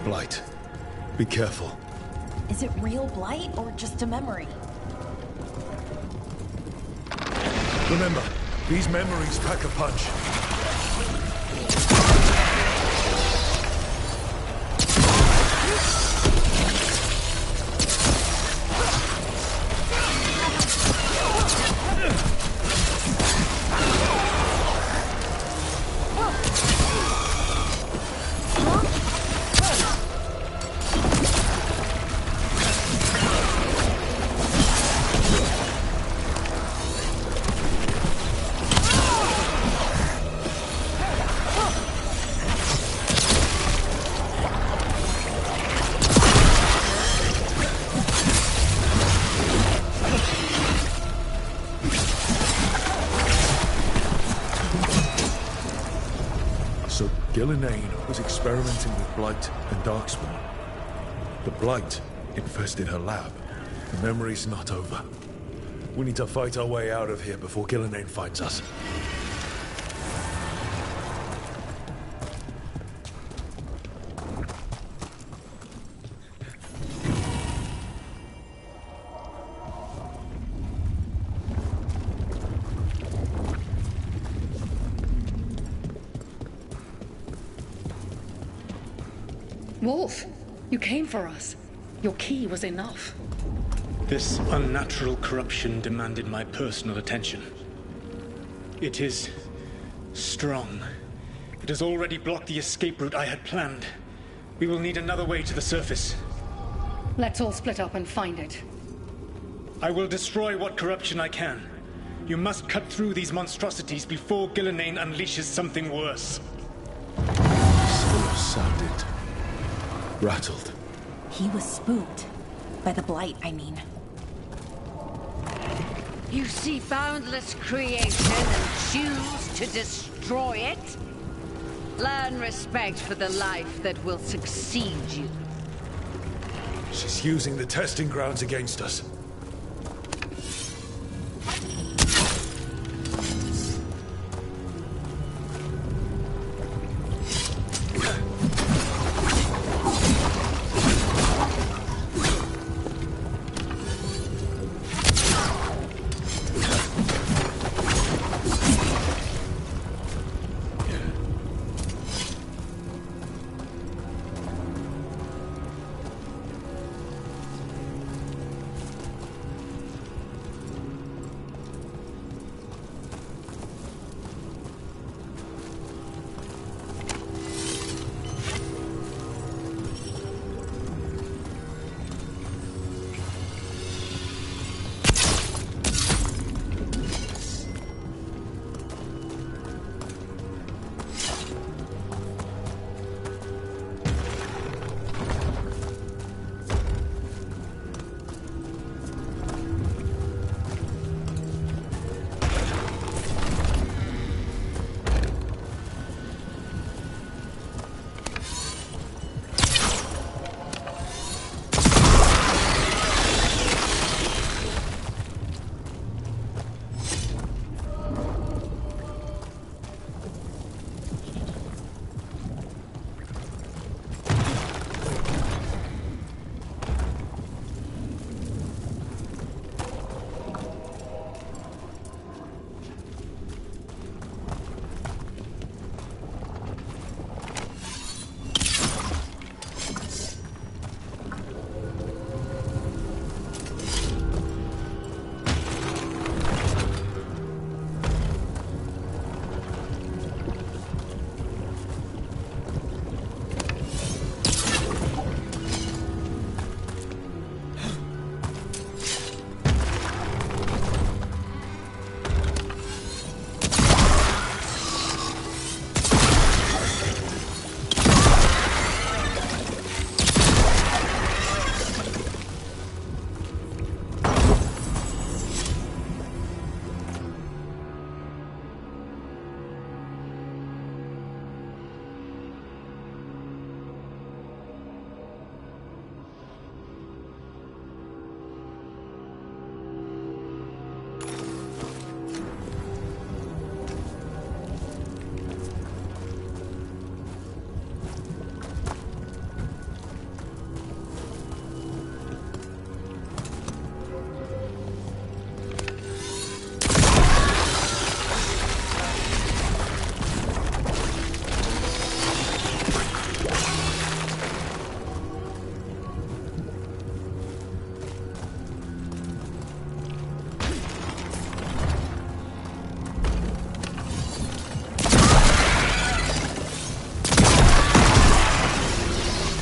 Blight. Be careful. Is it real blight or just a memory? Remember, these memories pack a punch. So Gillenane was experimenting with Blight and Darkspawn. The Blight infested her lab. The memory's not over. We need to fight our way out of here before Gillenane finds us. Wolf, you came for us. Your key was enough. This unnatural corruption demanded my personal attention. It is strong. It has already blocked the escape route I had planned. We will need another way to the surface. Let's all split up and find it. I will destroy what corruption I can. You must cut through these monstrosities before Gillenane unleashes something worse. Still sounded rattled. He was spooked. By the blight, I mean. You see boundless creation and choose to destroy it? Learn respect for the life that will succeed you. She's using the testing grounds against us.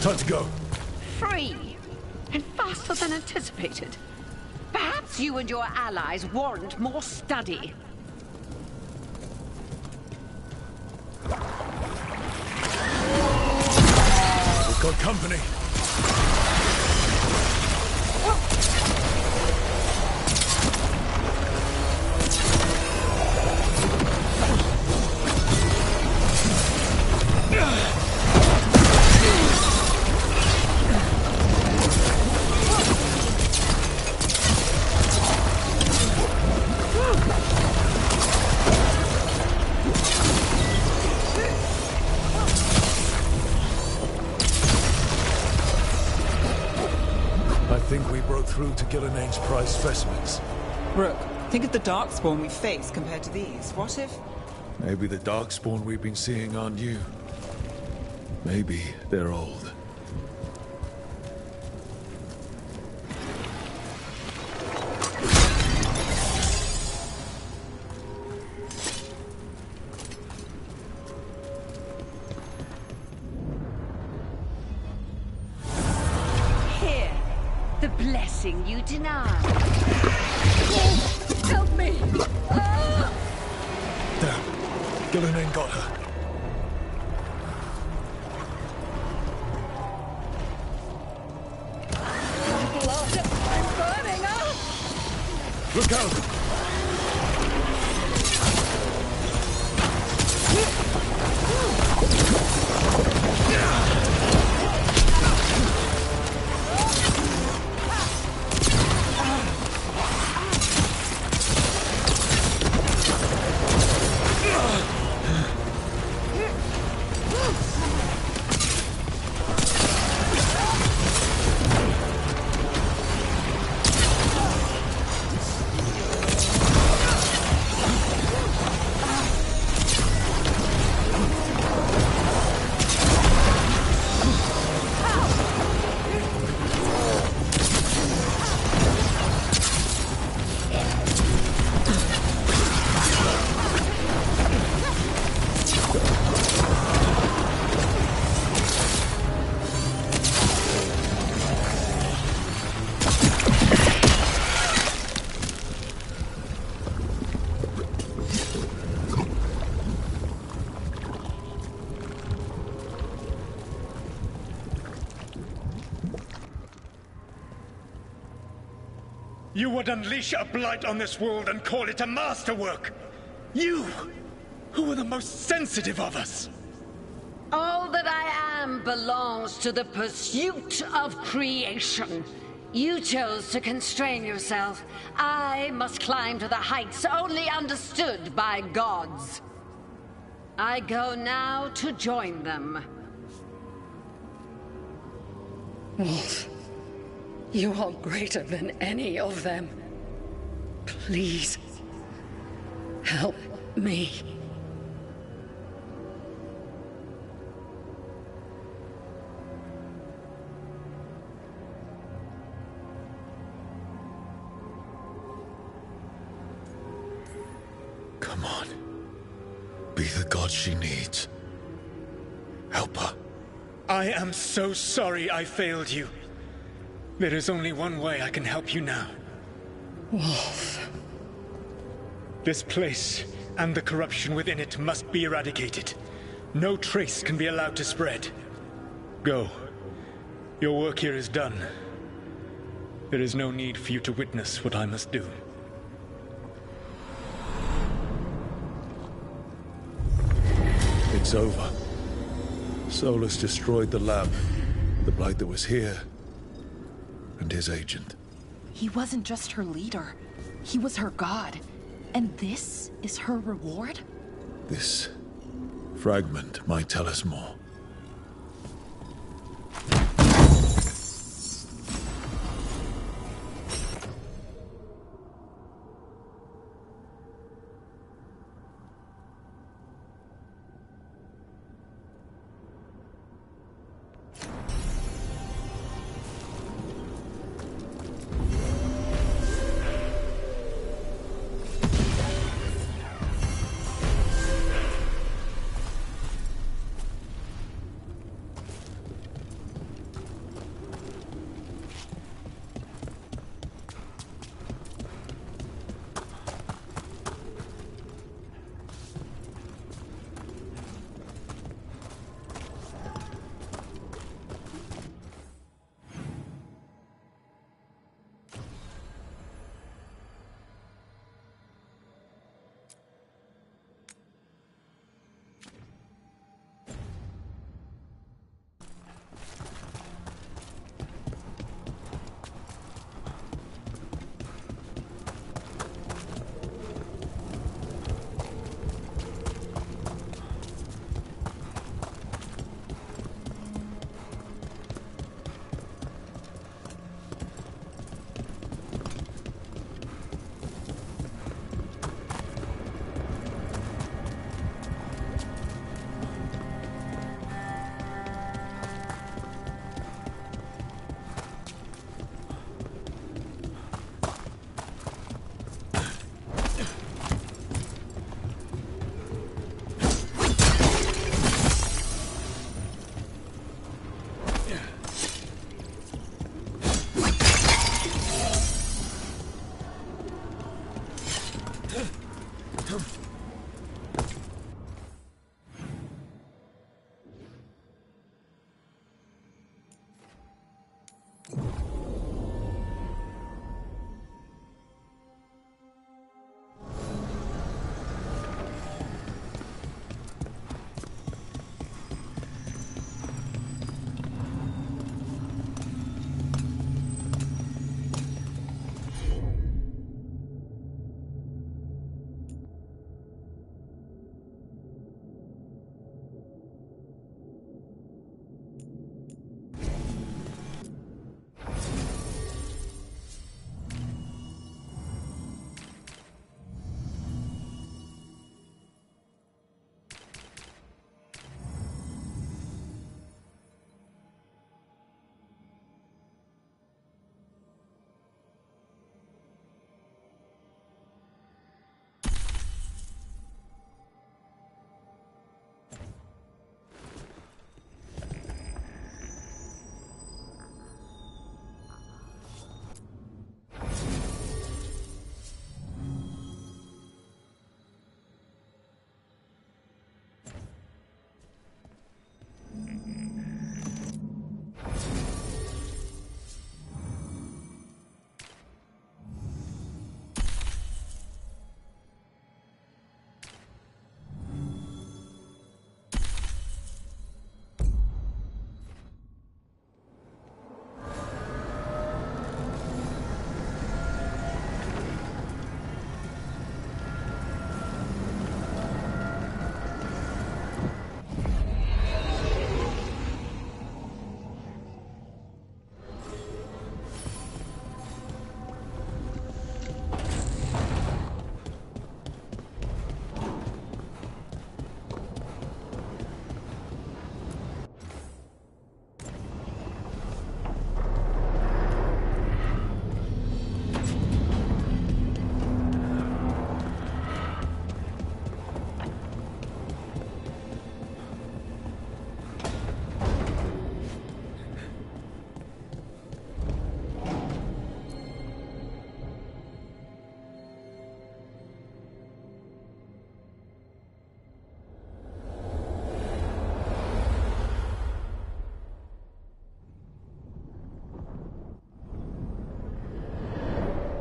Time to go. Free. And faster than anticipated. Perhaps you and your allies warrant more study. We've got company. Through to Gillenaine's prized specimens. Rook, think of the Darkspawn we face compared to these. What if... Maybe the Darkspawn we've been seeing aren't you. Maybe they're old. The blessing you denied. Help me! Ah! Damn. Gillenaine got her. Blood! I'm burning up! Look out! You would unleash a blight on this world and call it a masterwork! You, who are the most sensitive of us! All that I am belongs to the pursuit of creation. You chose to constrain yourself. I must climb to the heights only understood by gods. I go now to join them. Wolf, you are greater than any of them. Please, help me. Come on. Be the god she needs. Help her. I am so sorry I failed you. There is only one way I can help you now. Wolf. This place and the corruption within it must be eradicated. No trace can be allowed to spread. Go. Your work here is done. There is no need for you to witness what I must do. It's over. Solus destroyed the lab, the blight that was here, and his agent. He wasn't just her leader. He was her god. And this is her reward? This fragment might tell us more.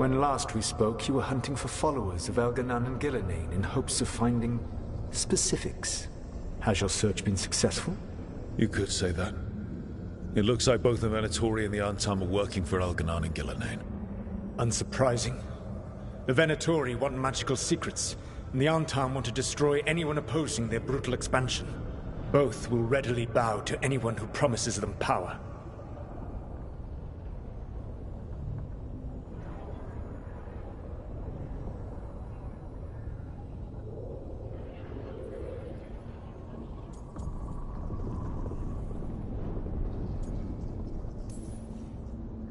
When last we spoke, you were hunting for followers of Elganan and Gillenane in hopes of finding specifics. Has your search been successful? You could say that. It looks like both the Venatori and the Antam are working for Elganan and Gillenane. Unsurprising. The Venatori want magical secrets, and the Antam want to destroy anyone opposing their brutal expansion. Both will readily bow to anyone who promises them power.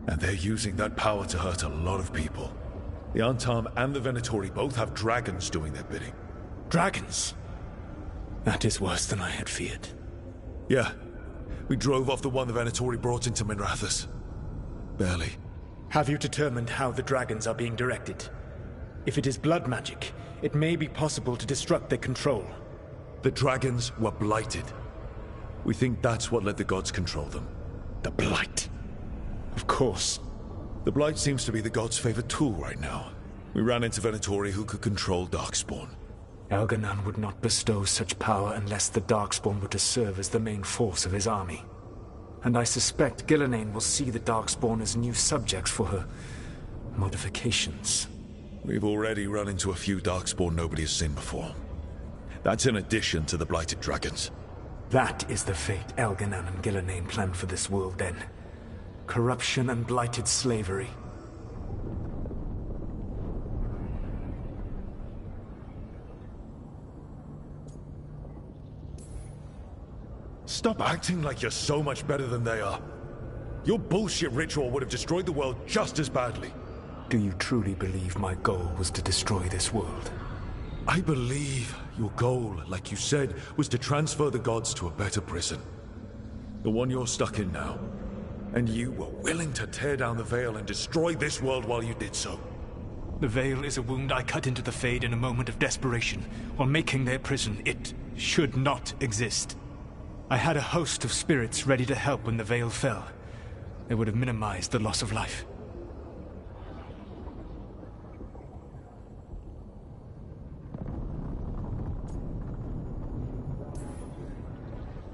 And they're using that power to hurt a lot of people. The Antam and the Venatori both have dragons doing their bidding. Dragons? That is worse than I had feared. Yeah. We drove off the one the Venatori brought into Minrathous. Barely. Have you determined how the dragons are being directed? If it is blood magic, it may be possible to disrupt their control. The dragons were blighted. We think that's what let the gods control them. The Blight. Of course. The Blight seems to be the gods' favorite tool right now. We ran into Venatori who could control Darkspawn. Elganan would not bestow such power unless the Darkspawn were to serve as the main force of his army. And I suspect Gillenane will see the Darkspawn as new subjects for her modifications. We've already run into a few Darkspawn nobody has seen before. That's in addition to the blighted dragons. That is the fate Elganan and Gillenane planned for this world then. Corruption and blighted slavery. Stop acting like you're so much better than they are. Your bullshit ritual would have destroyed the world just as badly. Do you truly believe my goal was to destroy this world? I believe your goal, like you said, was to transfer the gods to a better prison. The one you're stuck in now. And you were willing to tear down the Veil and destroy this world while you did so. The Veil is a wound I cut into the Fade in a moment of desperation, while making their prison. It should not exist. I had a host of spirits ready to help when the Veil fell. They would have minimized the loss of life.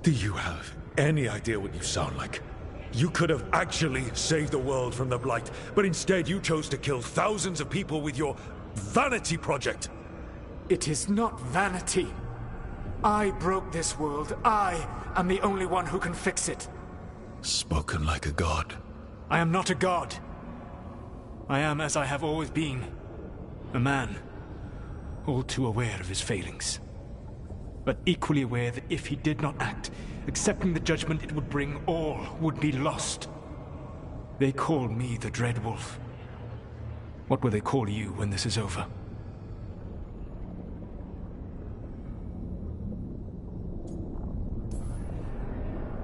Do you have any idea what you sound like? You could have actually saved the world from the Blight, but instead you chose to kill thousands of people with your vanity project. It is not vanity. I broke this world. I am the only one who can fix it. Spoken like a god. I am not a god. I am as I have always been. A man. All too aware of his failings. But equally aware that if he did not act, accepting the judgment it would bring, all would be lost. They call me the Dread Wolf. What will they call you when this is over?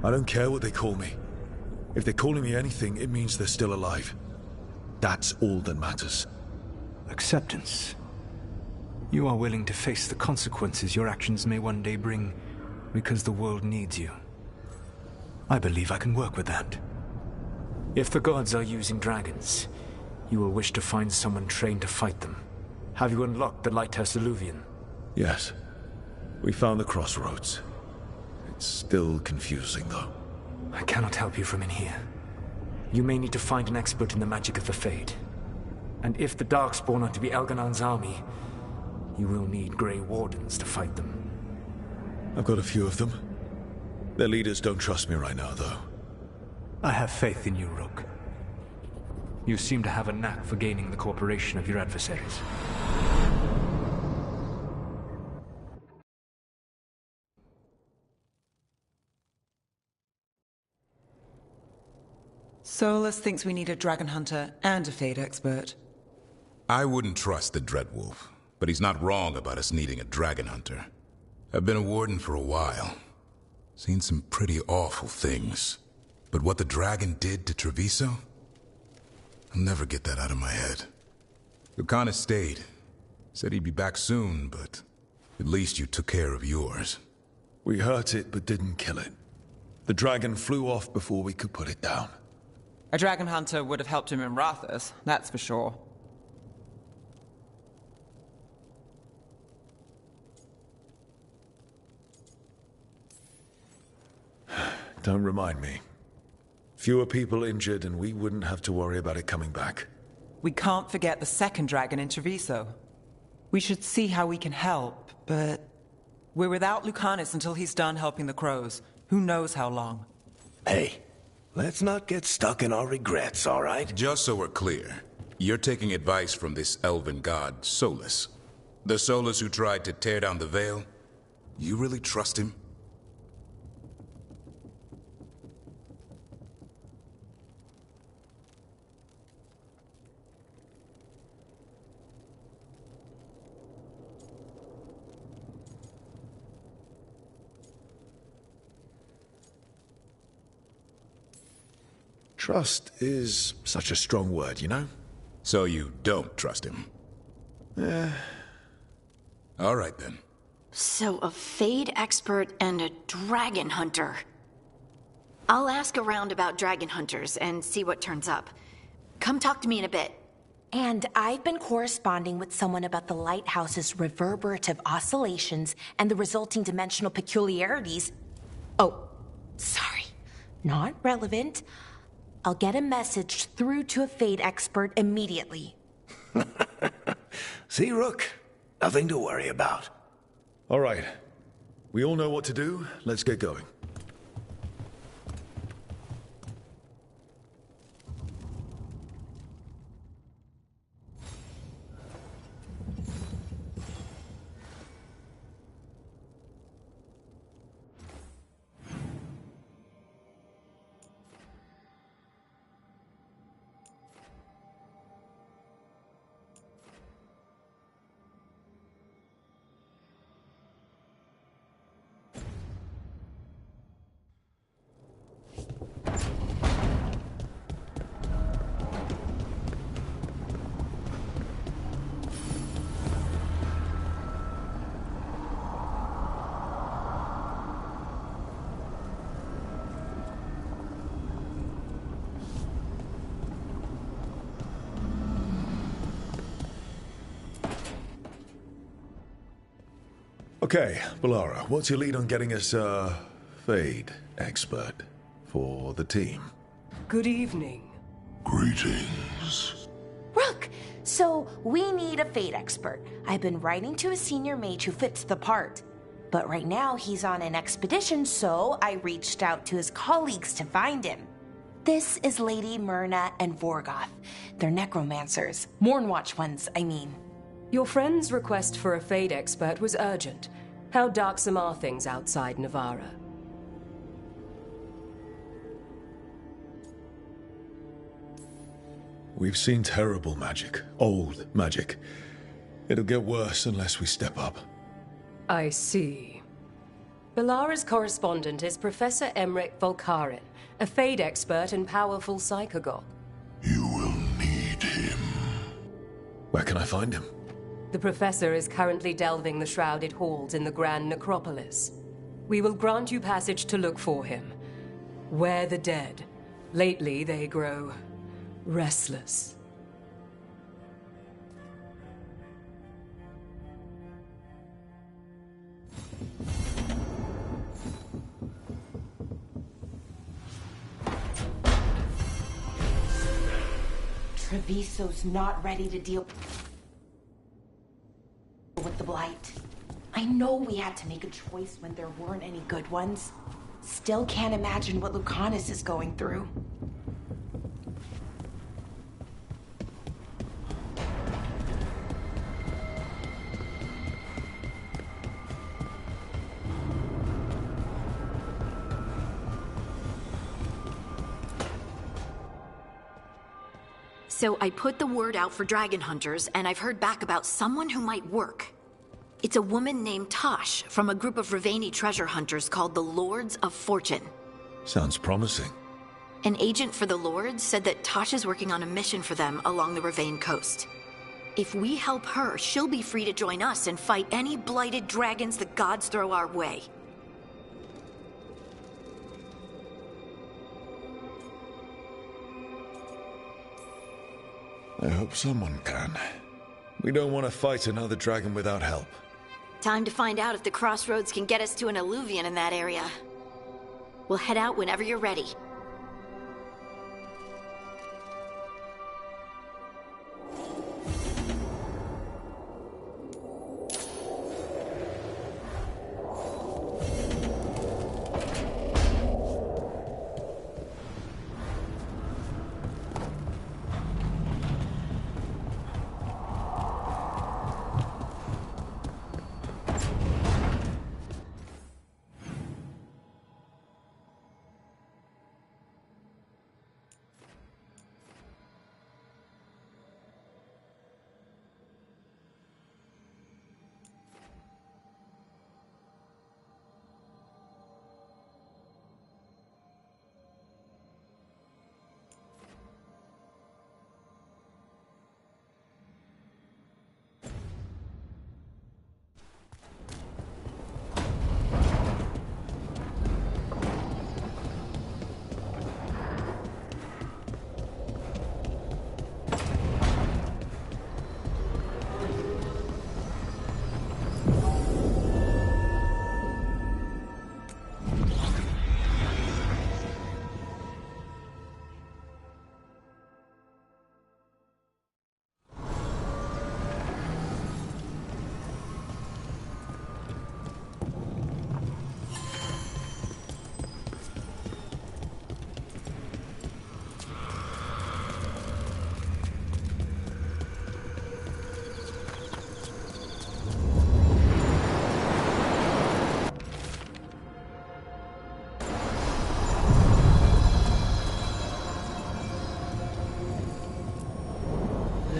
I don't care what they call me. If they're calling me anything, it means they're still alive. That's all that matters. Acceptance. You are willing to face the consequences your actions may one day bring, because the world needs you. I believe I can work with that. If the gods are using dragons, you will wish to find someone trained to fight them. Have you unlocked the Lighthouse Illuvian? Yes. We found the crossroads. It's still confusing, though. I cannot help you from in here. You may need to find an expert in the magic of the Fade. And if the Darkspawn are to be Elganan's army, you will need Grey Wardens to fight them. I've got a few of them. Their leaders don't trust me right now, though. I have faith in you, Rook. You seem to have a knack for gaining the cooperation of your adversaries. Solus thinks we need a dragon hunter and a Fade expert. I wouldn't trust the Dreadwolf, but he's not wrong about us needing a dragon hunter. I've been a warden for a while. Seen some pretty awful things. But what the dragon did to Treviso? I'll never get that out of my head. Lucana stayed. Said he'd be back soon, but at least you took care of yours. We hurt it, but didn't kill it. The dragon flew off before we could put it down. A dragon hunter would have helped him in Rathus, that's for sure. Don't remind me. Fewer people injured and we wouldn't have to worry about it coming back. We can't forget the second dragon in Treviso. We should see how we can help, but we're without Lucanus until he's done helping the crows. Who knows how long? Hey, let's not get stuck in our regrets, all right? Just so we're clear, you're taking advice from this elven god, Solus. The Solus who tried to tear down the Veil? You really trust him? Trust is such a strong word, you know? So you don't trust him? All right, then. So a Fade expert and a dragon hunter. I'll ask around about dragon hunters and see what turns up. Come talk to me in a bit. And I've been corresponding with someone about the lighthouse's reverberative oscillations and the resulting dimensional peculiarities. Oh, sorry. Not relevant. I'll get a message through to a Fade expert immediately. See, Rook? Nothing to worry about. All right. We all know what to do. Let's get going. Okay, Balara, what's your lead on getting us a Fade expert for the team? Good evening. Greetings. Rook! So, we need a Fade expert. I've been writing to a senior mage who fits the part. But right now, he's on an expedition, so I reached out to his colleagues to find him. This is Lady Myrna and Vorgoth. They're necromancers. Mournwatch ones, I mean. Your friend's request for a Fade expert was urgent. How darksome are things outside Navarra? We've seen terrible magic. Old magic. It'll get worse unless we step up. I see. Balara's correspondent is Professor Emmerich Volkaren, a Fade expert and powerful psychagogue. You will need him. Where can I find him? The Professor is currently delving the shrouded halls in the Grand Necropolis. We will grant you passage to look for him. Where the dead. Lately, they grow restless. Treviso's not ready to deal with the Blight. I know we had to make a choice when there weren't any good ones. Still can't imagine what Lucanus is going through. So I put the word out for dragon hunters, and I've heard back about someone who might work. It's a woman named Tosh from a group of Ravani treasure hunters called the Lords of Fortune. Sounds promising. An agent for the Lords said that Tosh is working on a mission for them along the Ravane coast. If we help her, she'll be free to join us and fight any blighted dragons the gods throw our way. I hope someone can. We don't want to fight another dragon without help. Time to find out if the crossroads can get us to an alluvion in that area. We'll head out whenever you're ready.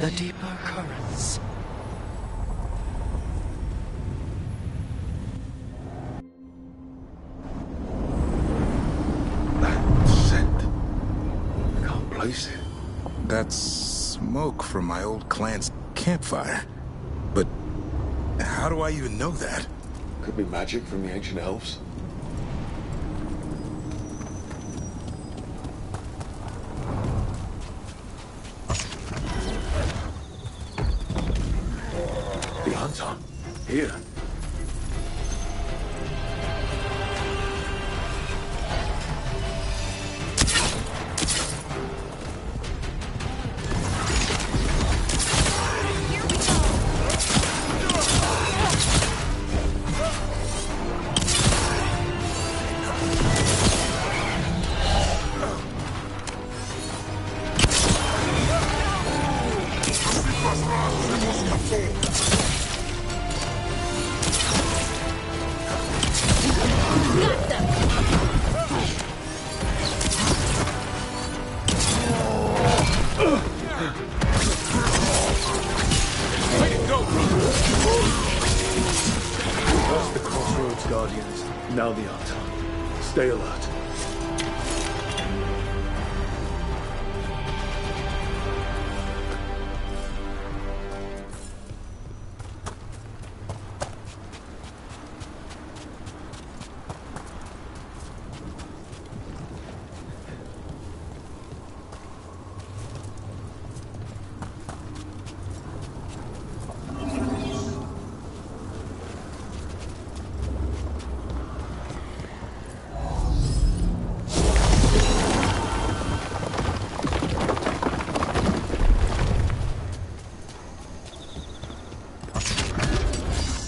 The deeper currents. That scent. I can't place it. That's smoke from my old clan's campfire. But how do I even know that? Could be magic from the ancient elves. The hunter. Here. Now the hunter. Stay alert.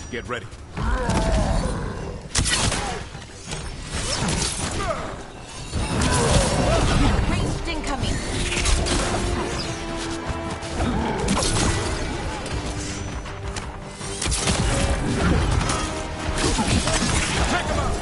Get ready. Ranged incoming. Check him out!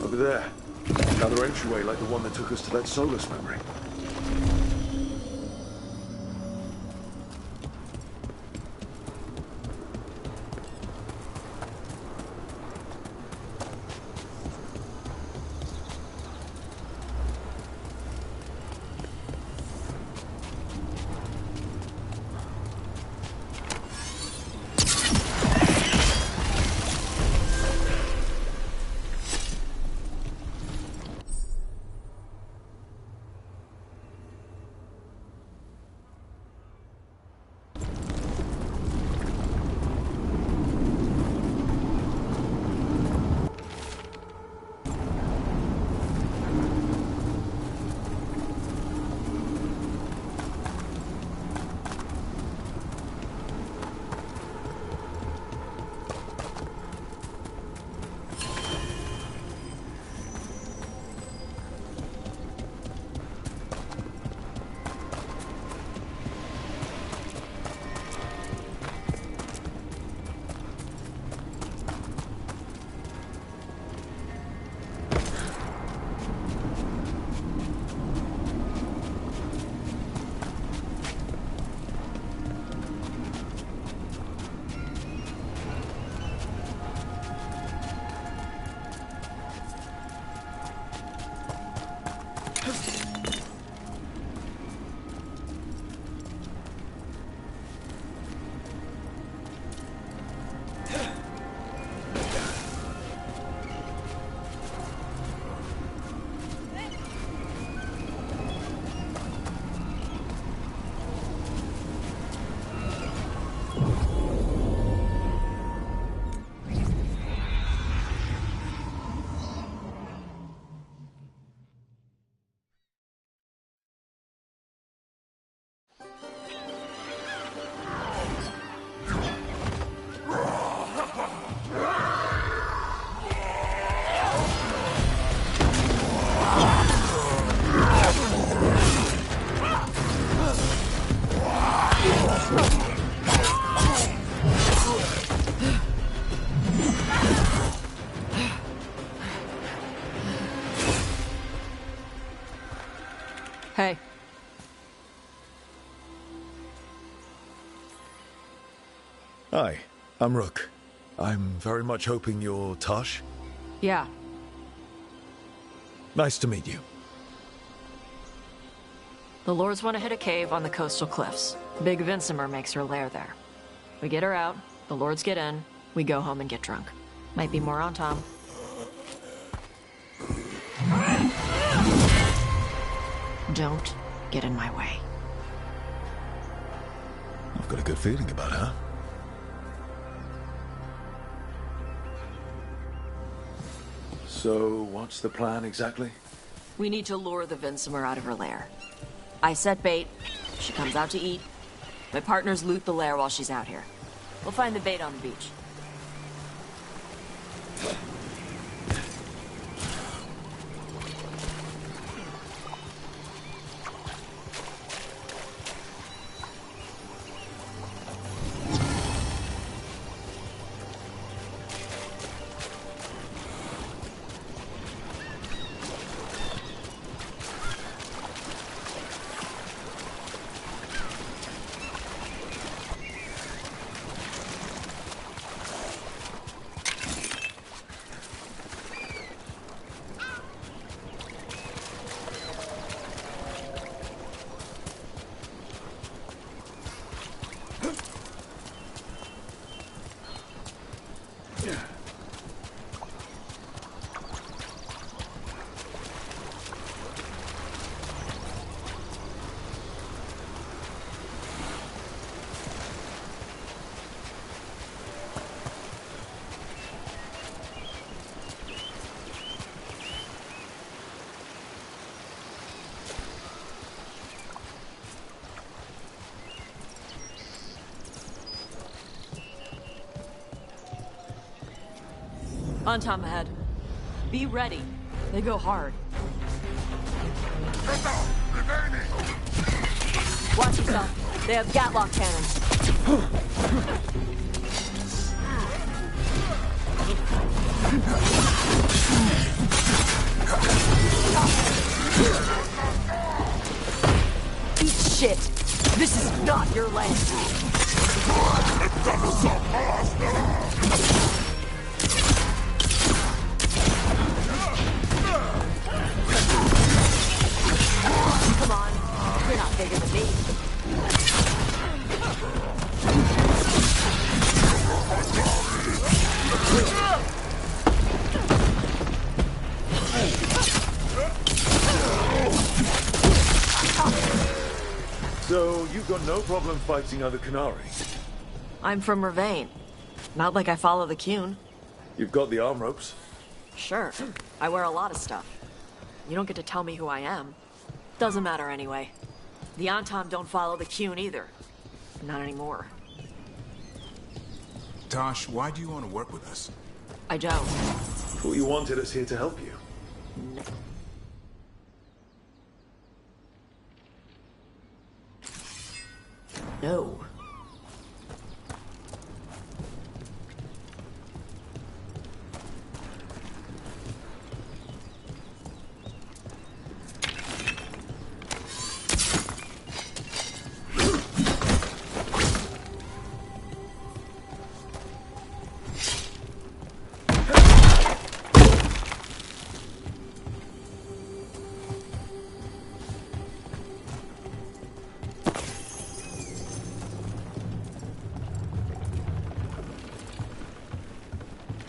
Over there. Another entryway like the one that took us to that Solus memory. I'm Rook. I'm very much hoping you're Tosh. Yeah. Nice to meet you. The Lords want to hit a cave on the coastal cliffs. Big Vincimer makes her lair there. We get her out, the Lords get in, we go home and get drunk. Might be more on Tom. Don't get in my way. I've got a good feeling about her. So, what's the plan exactly? We need to lure the Vincimer out of her lair. I set bait, she comes out to eat. My partners loot the lair while she's out here. We'll find the bait on the beach. On Tom ahead. Be ready. They go hard. Watch yourself. They have Gatlock cannons. Eat shit. This is not your land. Come on, you're not bigger than me. So, you've got no problem fighting other Qunari? I'm from Ravane. Not like I follow the Qun. You've got the arm ropes? Sure. I wear a lot of stuff. You don't get to tell me who I am. Doesn't matter anyway. The Antom don't follow the Qun either. Not anymore. Tosh, why do you want to work with us? I don't. Thought you wanted us here to help you. No.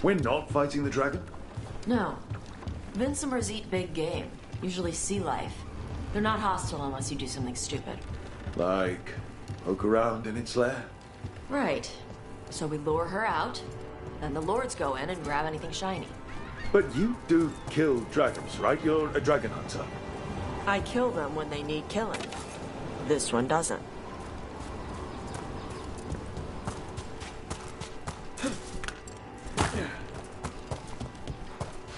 We're not fighting the dragon? No. Vincimers eat big game. Usually sea life. They're not hostile unless you do something stupid. Like, poke around in its lair? Right. So we lure her out, then the Lords go in and grab anything shiny. But you do kill dragons, right? You're a dragon hunter. I kill them when they need killing. This one doesn't.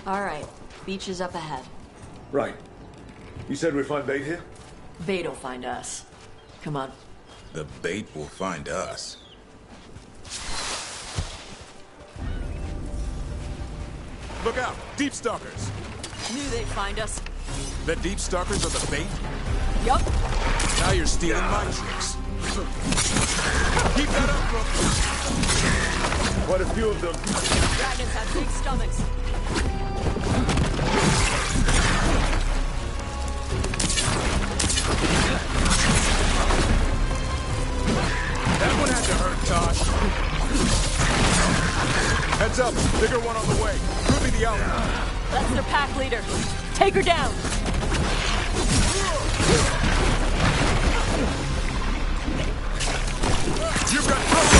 All right, beach is up ahead. Right. You said we'd find bait here? Bait'll find us. Come on. The bait will find us. Look out! Deep Stalkers! Knew they'd find us. The Deep Stalkers are the bait? Yup. Now you're stealing my tricks. Keep that up, bro. Quite a few of them. Dragons have big stomachs. That one had to hurt, Tosh. Heads up, bigger one on the way. Ruby the outlaw. That's their pack leader. Take her down. You've got cover.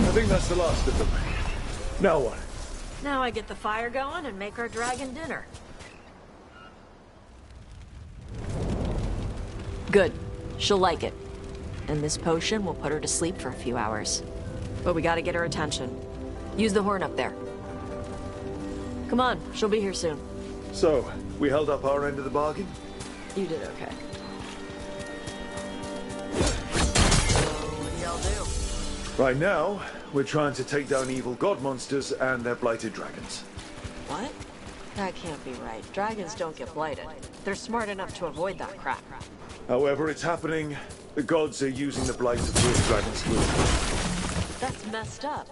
I think that's the last of them. Now what? Now I get the fire going and make our dragon dinner. Good. She'll like it. And this potion will put her to sleep for a few hours. But we gotta get her attention. Use the horn up there. Come on, she'll be here soon. So, we held up our end of the bargain? You did okay. So, what do y'all do? Right now, we're trying to take down evil god monsters and their blighted dragons. What? That can't be right. Dragons don't get blighted. They're smart enough to avoid that crap. However it's happening, the gods are using the blight to force dragons through. That's messed up.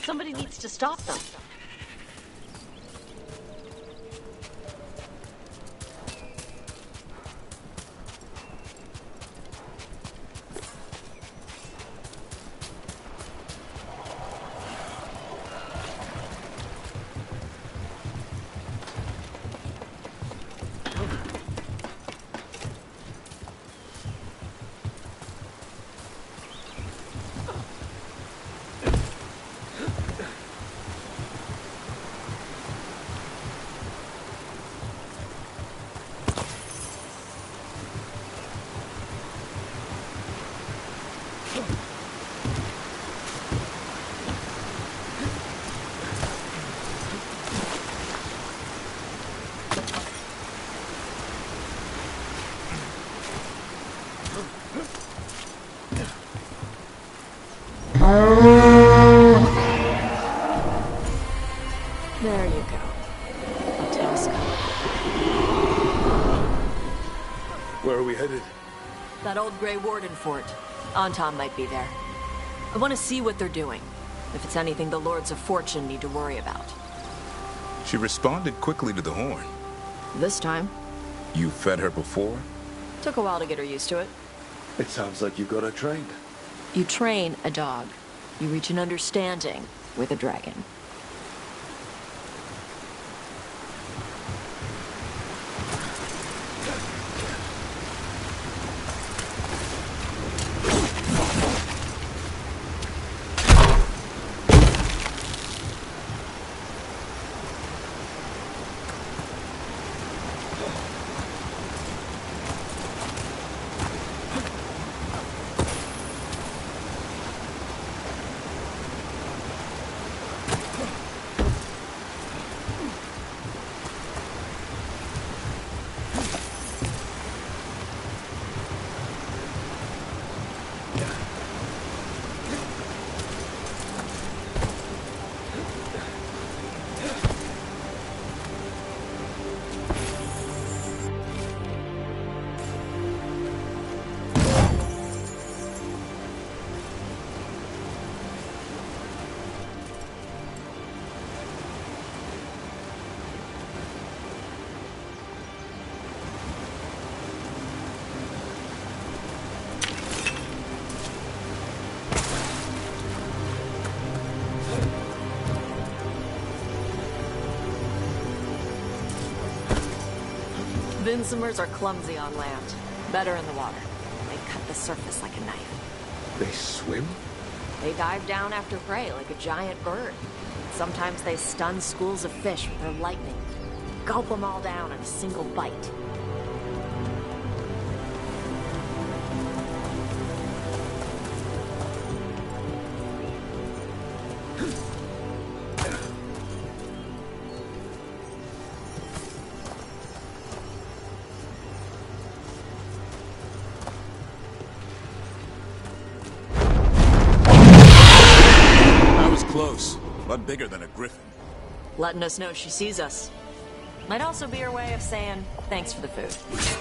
Somebody needs to stop them. There you go. A telescope. Where are we headed? That old Grey Warden fort. Anton might be there. I want to see what they're doing. If it's anything the Lords of Fortune need to worry about. She responded quickly to the horn. This time. You fed her before? Took a while to get her used to it. It sounds like you got her trained. You train a dog. You reach an understanding with a dragon. Vinsomers are clumsy on land. Better in the water. They cut the surface like a knife. They swim? They dive down after prey like a giant bird. Sometimes they stun schools of fish with their lightning. Gulp them all down in a single bite. lot bigger than a griffin. Letting us know she sees us. Might also be her way of saying thanks for the food.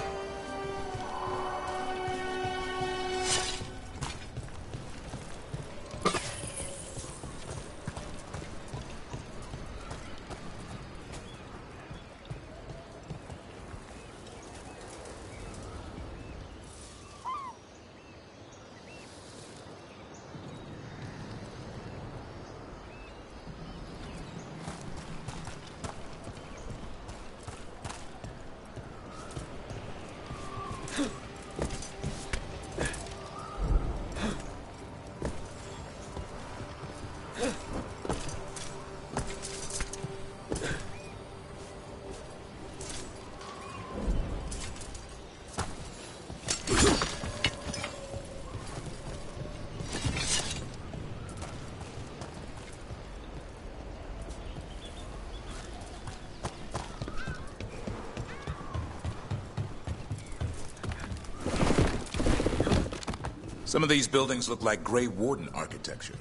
Some of these buildings look like Grey Warden architecture.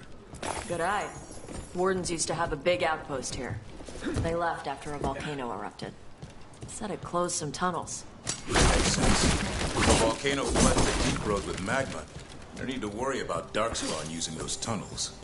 Good eye. Wardens used to have a big outpost here. They left after a volcano erupted. Said it closed some tunnels. Makes sense. If a volcano floods the deep road with magma, no need to worry about Darkspawn using those tunnels.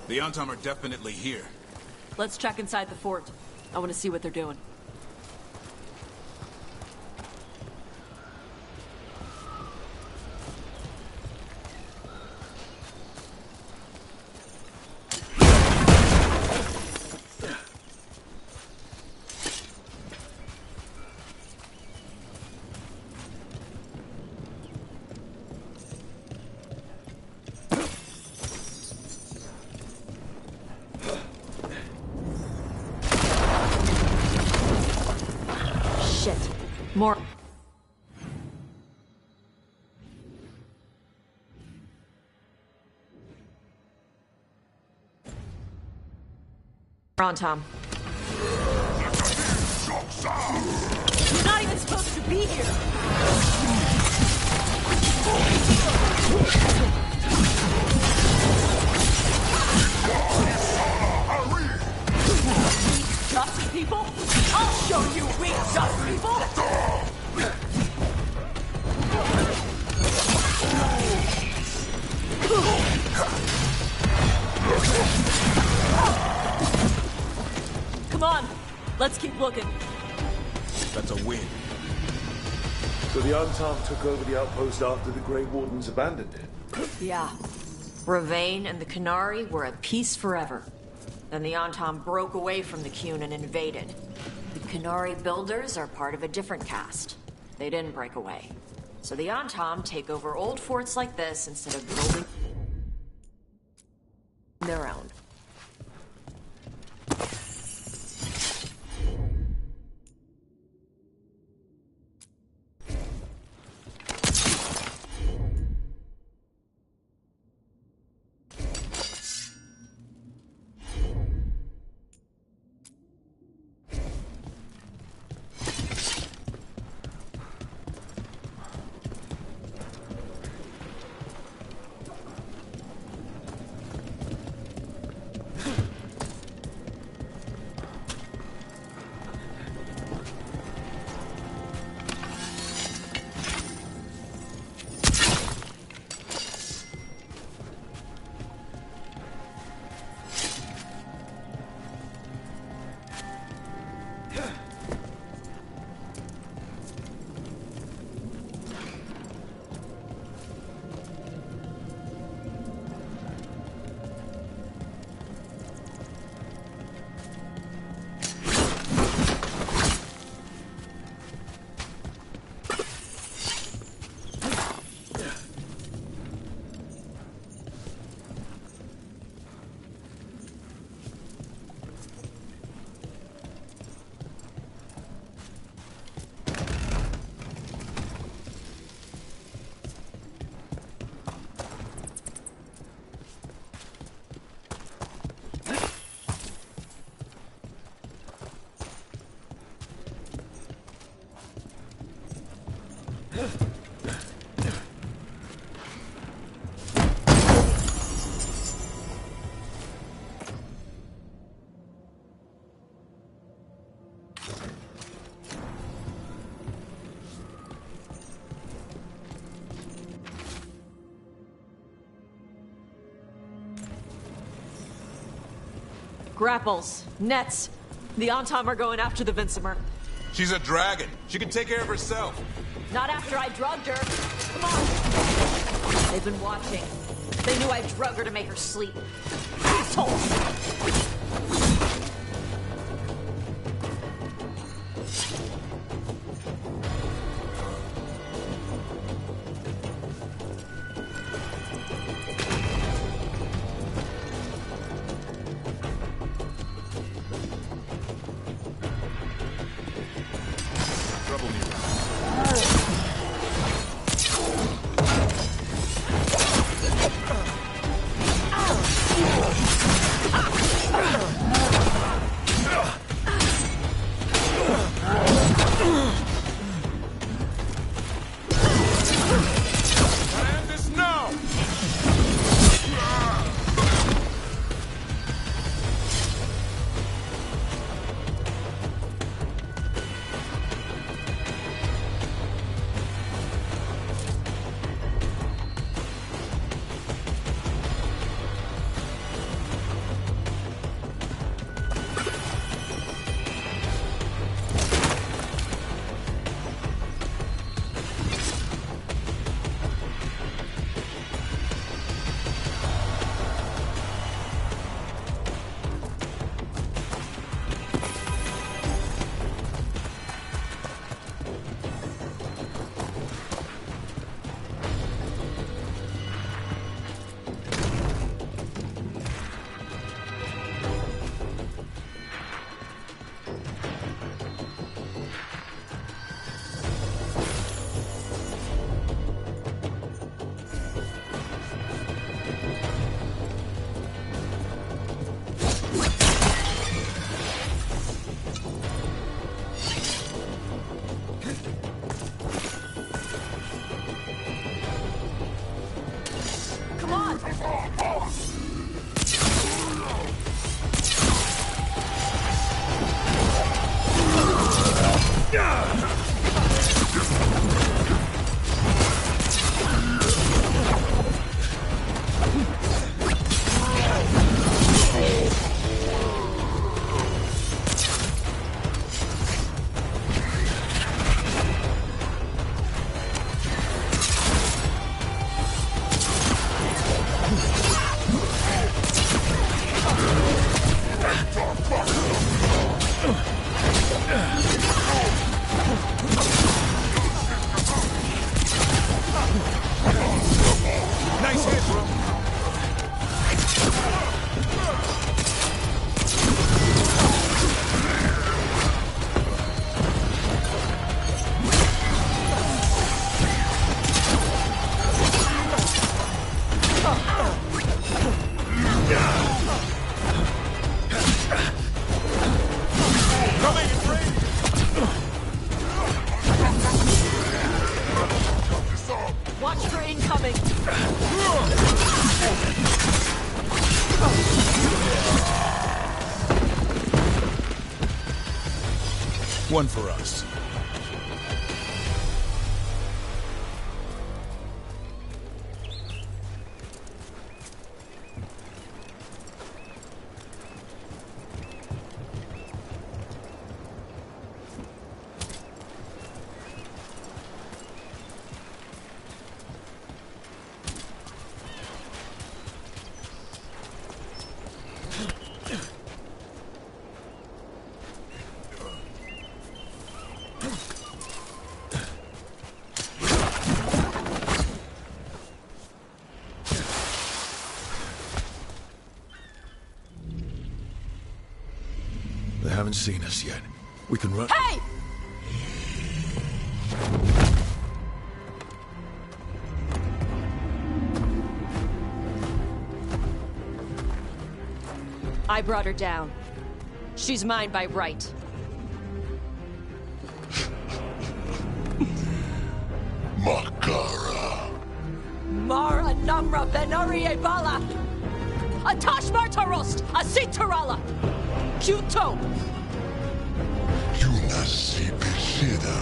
The Antom are definitely here. Let's check inside the fort. I want to see what they're doing. More. On, Tom. You're not even supposed to be here. Just people? I'll show you weak just people! Come on, let's keep looking. That's a win. So the Antom took over the outpost after the Grey Wardens abandoned it? Yeah. Ravane and the Canary were at peace forever. Then the Antom broke away from the Qun and invaded. The Canary builders are part of a different caste. They didn't break away. So the Antom take over old forts like this instead of building their own. Grapples. Nets. The Antom are going after the Vincimer. She's a dragon. She can take care of herself. Not after I drugged her. Come on. They've been watching. They knew I drugged her to make her sleep. Assholes! One for us. They haven't seen us yet. We can run. Hey! I brought her down. She's mine by right. Makara. Mara Namra Benarie Bala. Atashmar Tarost, Asitarala. Kyuto. Yunasi Bishida.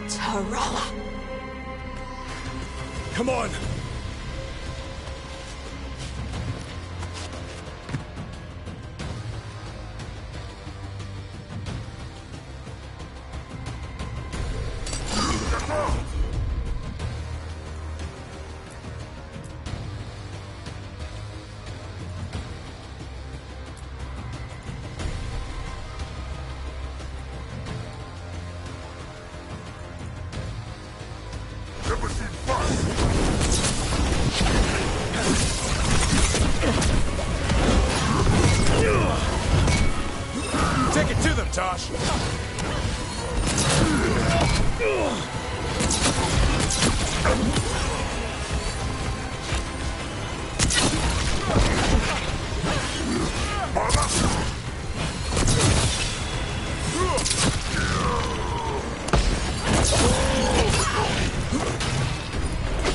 Tarala. Come on! Take it to them, Tosh!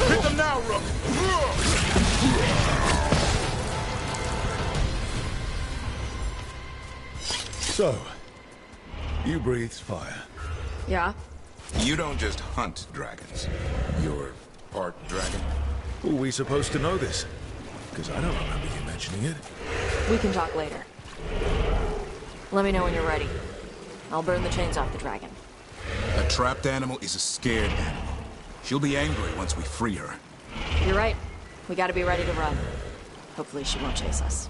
Hit them now, Rook! So, you breathed fire. Yeah? You don't just hunt dragons. You're part dragon? Were we supposed to know this? Because I don't remember you mentioning it. We can talk later. Let me know when you're ready. I'll burn the chains off the dragon. A trapped animal is a scared animal. She'll be angry once we free her. You're right. We gotta be ready to run. Hopefully she won't chase us.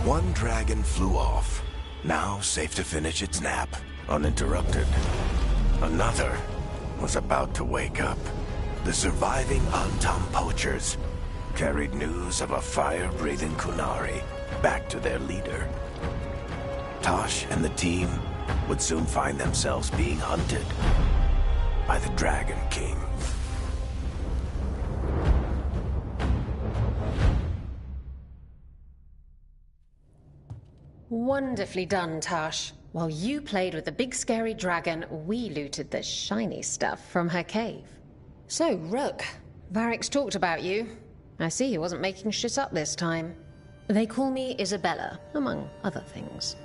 One dragon flew off, now safe to finish its nap, uninterrupted. Another was about to wake up. The surviving Antam poachers carried news of a fire-breathing Kunari back to their leader. Tosh and the team would soon find themselves being hunted by the Dragon King. Wonderfully done, Tosh. While you played with the big scary dragon, we looted the shiny stuff from her cave. So, Rook, Varric's talked about you. I see he wasn't making shit up this time. They call me Isabella, among other things.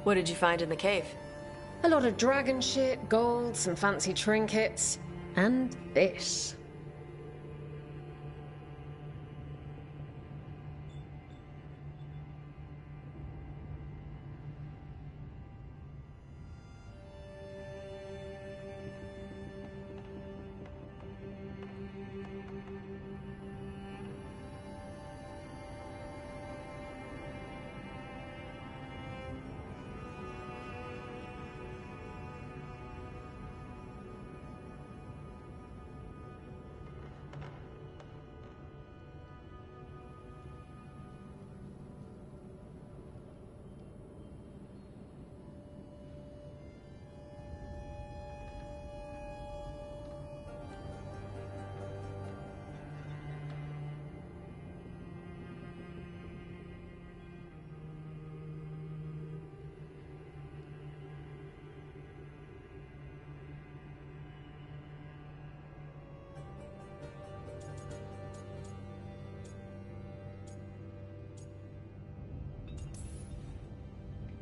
What did you find in the cave? A lot of dragon shit, gold, some fancy trinkets, and this.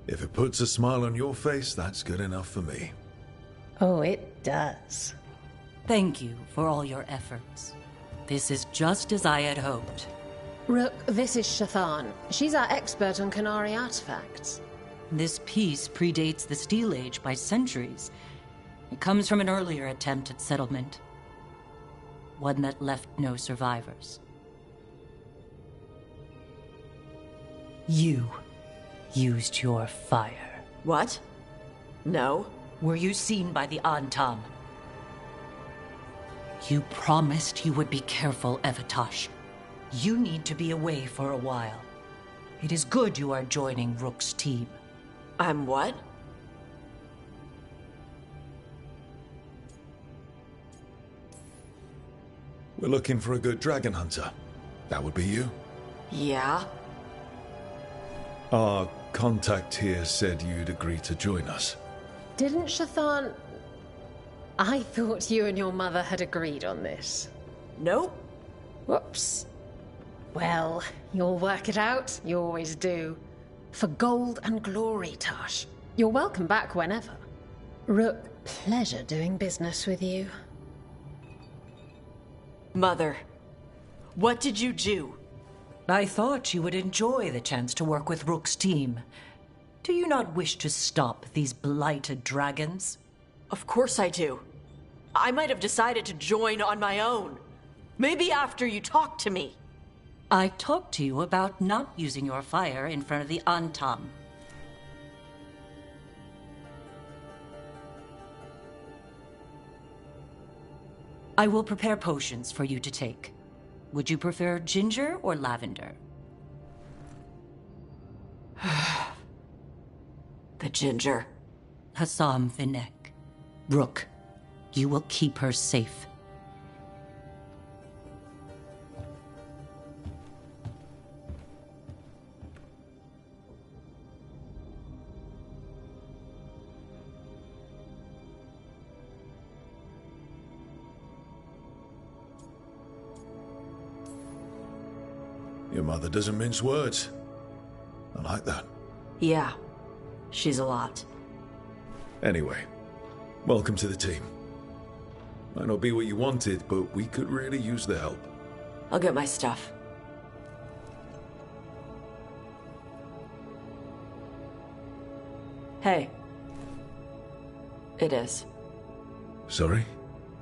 If it puts a smile on your face, that's good enough for me. Oh, it does. Thank you for all your efforts. This is just as I had hoped. Rook, this is Shathan. She's our expert on Kunari artifacts. This piece predates the Steel Age by centuries. It comes from an earlier attempt at settlement. One that left no survivors. You used your fire. What? No. Were you seen by the Antam? You promised you would be careful, Evatosh. You need to be away for a while. It is good you are joining Rook's team. I'm what? We're looking for a good dragon hunter. That would be you. Yeah? Our contact here said you'd agree to join us. Didn't Shathan... I thought you and your mother had agreed on this. Nope. Whoops. Well, you'll work it out. You always do. For gold and glory, Tosh. You're welcome back whenever. Rook, pleasure doing business with you. Mother, what did you do? I thought you would enjoy the chance to work with Rook's team. Do you not wish to stop these blighted dragons? Of course I do. I might have decided to join on my own. Maybe after you talked to me. I talked to you about not using your fire in front of the Antam. I will prepare potions for you to take. Would you prefer ginger or lavender? The ginger. Hassam Vinek. Rook, you will keep her safe. Your mother doesn't mince words. I like that. Yeah, she's a lot. Anyway, welcome to the team. Might not be what you wanted, but we could really use the help. I'll get my stuff. Hey. It is. Sorry?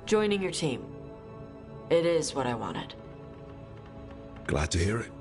Joining your team. It is what I wanted. Glad to hear it.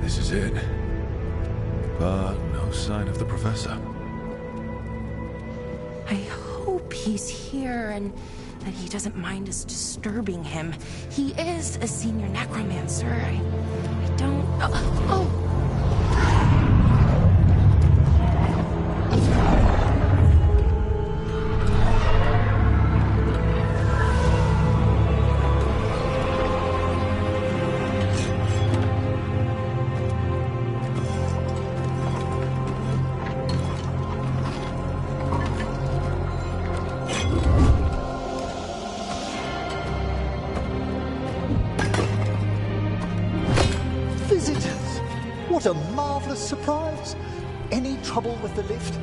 this is it. But no sign of the professor. I hope he's here and that he doesn't mind us disturbing him. He is a senior necromancer. I don't... Oh! What a marvelous surprise! Any trouble with the lift?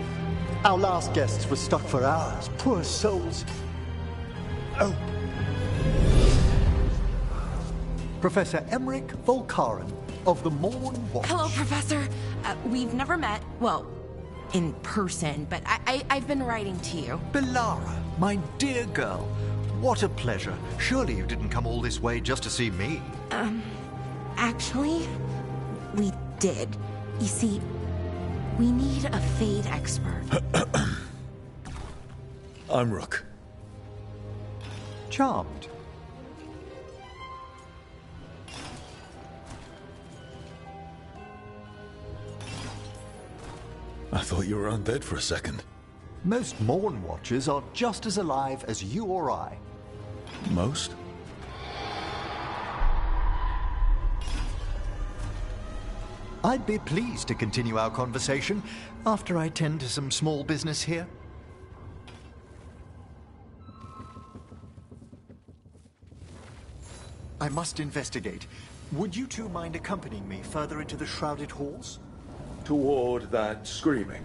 Our last guests were stuck for hours. Poor souls. Oh. Professor Emmerich Volkaren of the Morn Watch. Hello, Professor. We've never met. Well, in person, but I've been writing to you. Belara, my dear girl. What a pleasure. Surely you didn't come all this way just to see me. Actually, we did. You see, we need a Fade expert. I'm Rook. Charmed. I thought you were undead for a second. Most Morn Watchers are just as alive as you or I. Most? I'd be pleased to continue our conversation after I tend to some small business here. I must investigate. Would you two mind accompanying me further into the shrouded halls? Toward that screaming?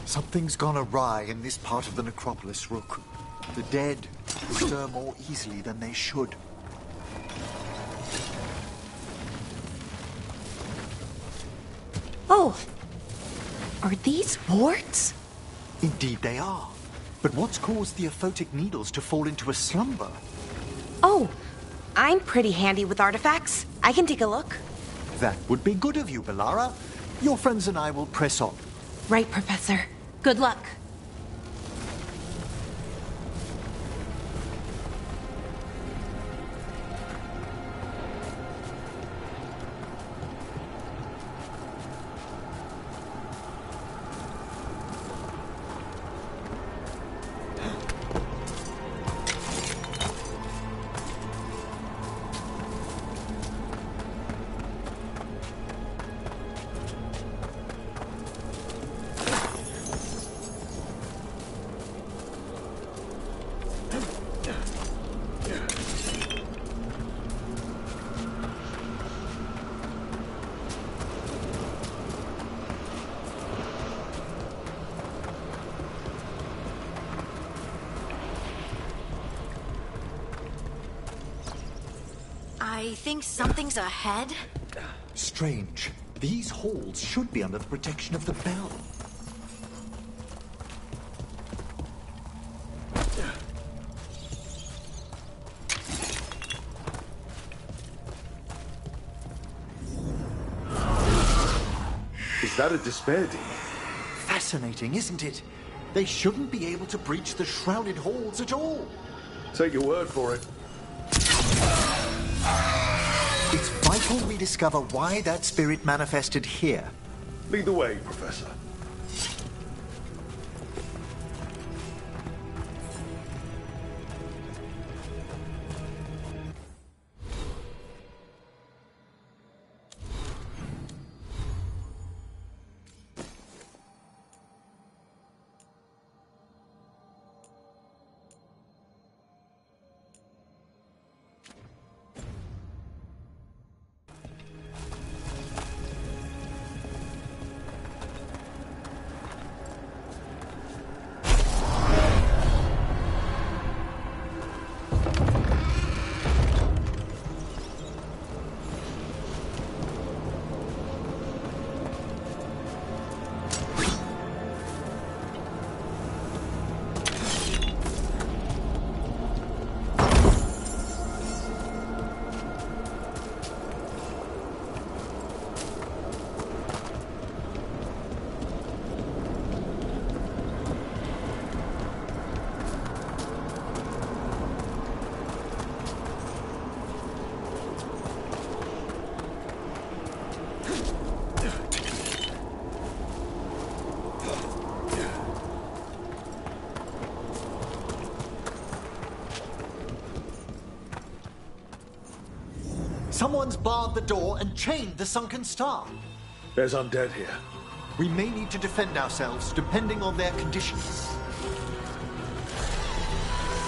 Something's gone awry in this part of the necropolis, Rook. The dead stir more easily than they should. Oh! Are these warts? Indeed they are. But what's caused the aphotic needles to fall into a slumber? Oh! I'm pretty handy with artifacts. I can take a look. That would be good of you, Belara. Your friends and I will press on. Right, Professor. Good luck. I think something's ahead. Strange. These halls should be under the protection of the bell. Is that a despair demon? Fascinating, isn't it? They shouldn't be able to breach the shrouded halls at all. Take your word for it. It's vital we discover why that spirit manifested here. Lead the way, Professor. Someone's barred the door and chained the sunken star. There's undead here. We may need to defend ourselves, depending on their conditions.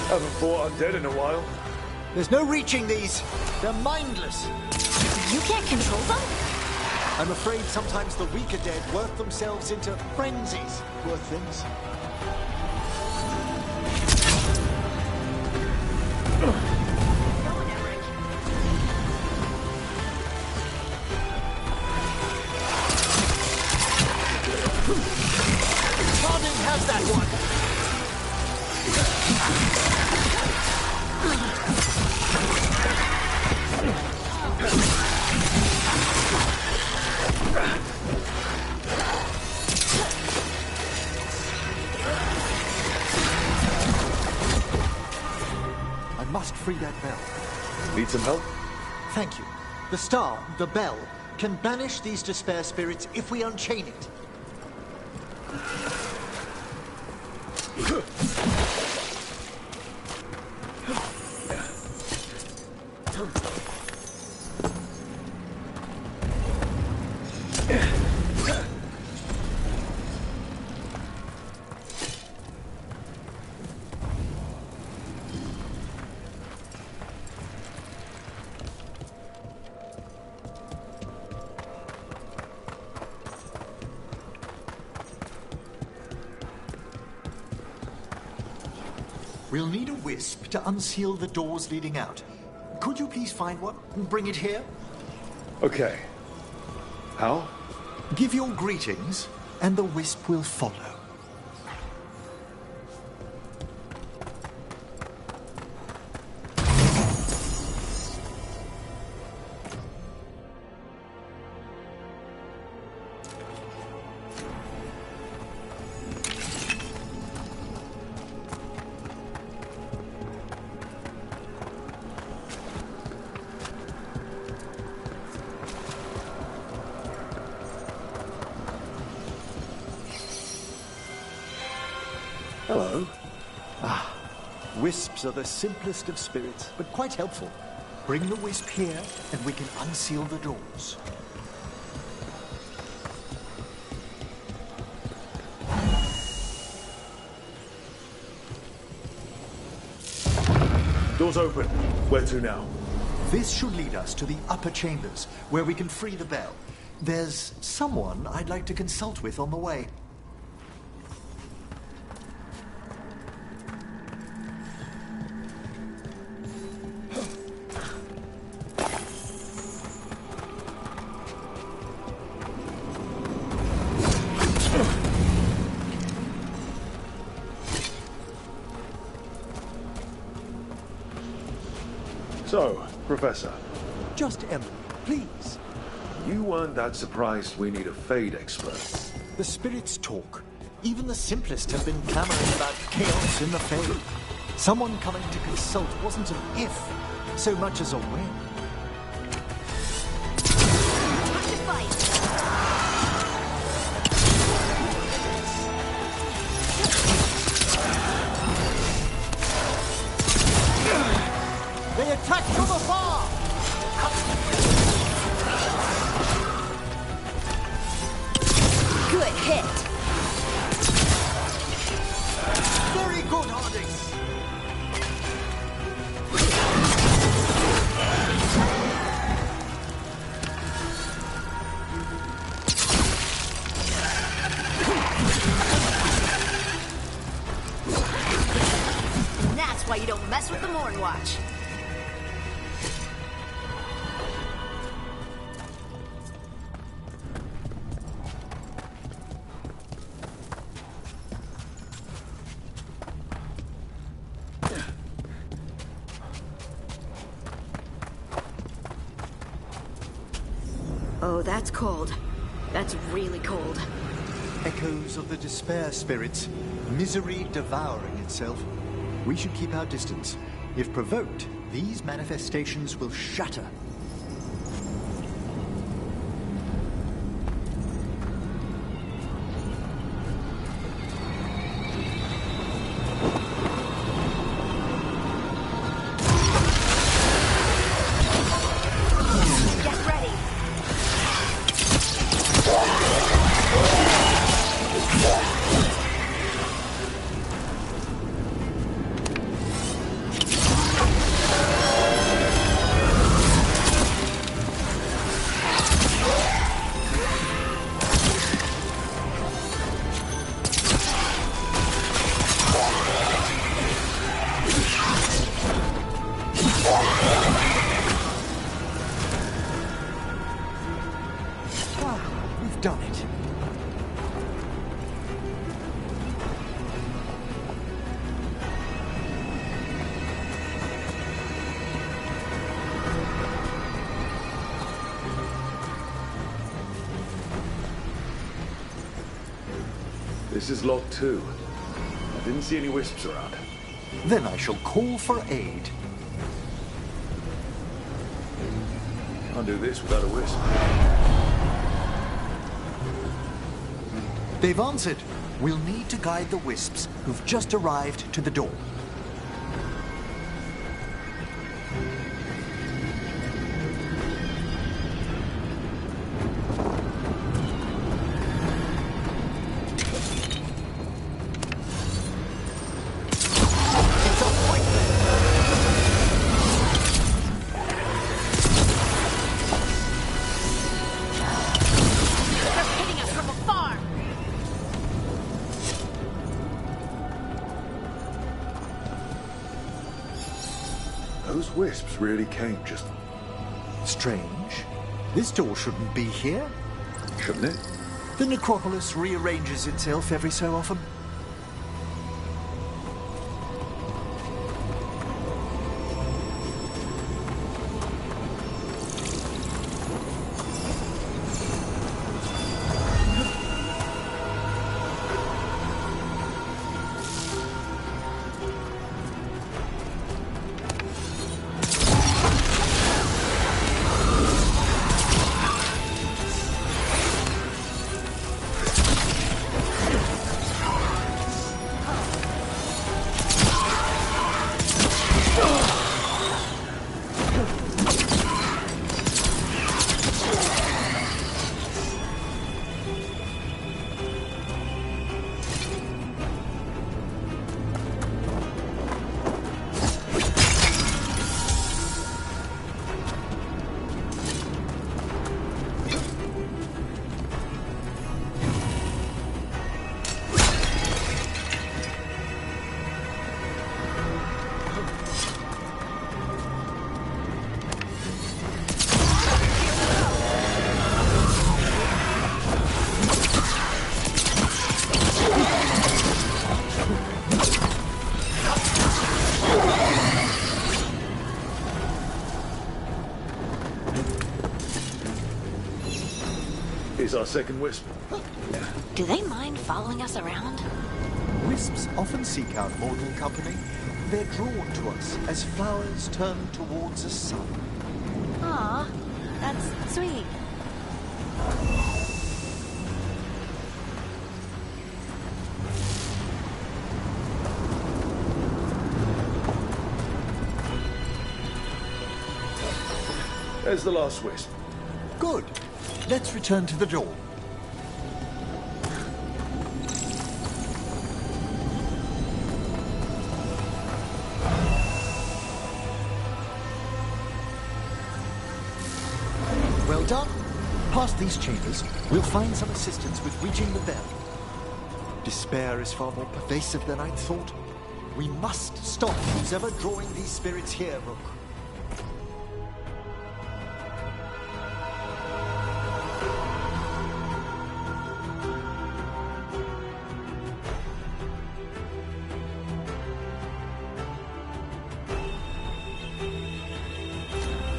Haven't fought undead in a while. There's no reaching these. They're mindless. You can't control them? I'm afraid sometimes the weaker dead work themselves into frenzies. Poor things. Harding has that one. I must free that bell. Need some help? Thank you. The star, the bell, can banish these despair spirits if we unchain it. We'll need a wisp to unseal the doors leading out. Could you please find one and bring it here? Okay. How? Give your greetings, and the wisp will follow. Hello. Wisps are the simplest of spirits, but quite helpful. Bring the wisp here, and we can unseal the doors. Doors open. Where to now? This should lead us to the upper chambers, where we can free the bell. There's someone I'd like to consult with on the way. So, Professor. Just Emily, please. You weren't that surprised we need a Fade expert. The spirits talk. Even the simplest have been clamoring about chaos in the Fade. Someone coming to consult wasn't an if, so much as a when. Time to fight! They attack from afar! Good hit! Very good, Harding! And that's why you don't mess with the Morn Watch. Oh, that's cold. That's really cold. Echoes of the despair spirits, misery devouring itself. We should keep our distance. If provoked, these manifestations will shatter. We've done it. This is Lot 2. I didn't see any wisps around. Then I shall call for aid. Can't do this without a wisp. They've answered. We'll need to guide the wisps who've just arrived to the door. Those wisps really came just... Strange. This door shouldn't be here. Shouldn't it? The necropolis rearranges itself every so often. Here's our second wisp. Do they mind following us around? Wisps often seek out mortal company. They're drawn to us as flowers turn towards a sun. Aw, that's sweet. There's the last wisp. Good. Let's return to the door. Well done. Past these chambers, we'll find some assistance with reaching the bell. Despair is far more pervasive than I'd thought. We must stop who's ever drawing these spirits here, Rook.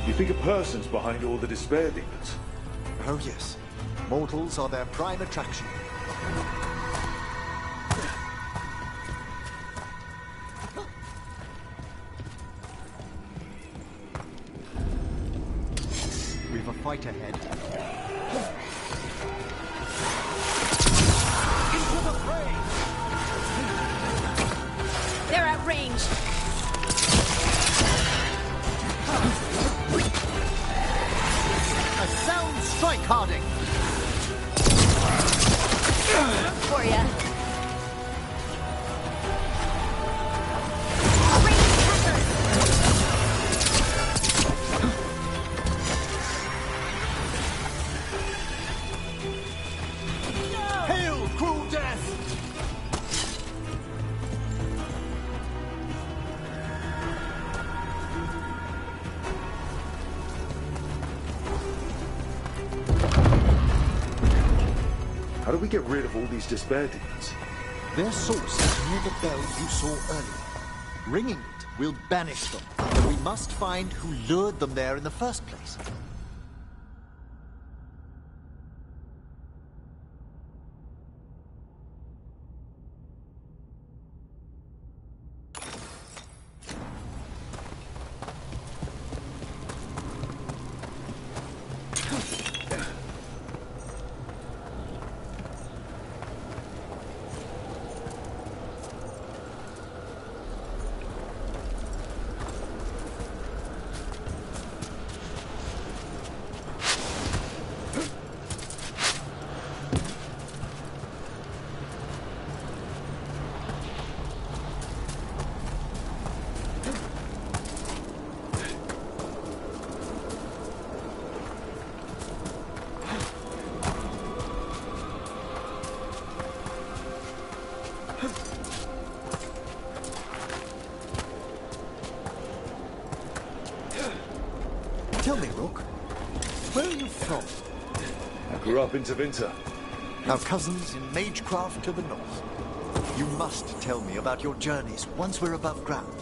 You think a person's behind all the despair demons? Oh yes. Mortals are their prime attraction. We've a fight ahead. Into the fray! They're at range. A sound strike, Harding! For ya. Hail, cruel death! How do we get rid of all these despair demons? Their source is near the bell you saw earlier. Ringing it will banish them, but we must find who lured them there in the first place. Tell me, Rook, where are you from? I grew up in Tevinter. Our cousins in Magecraft to the north. You must tell me about your journeys once we're above ground.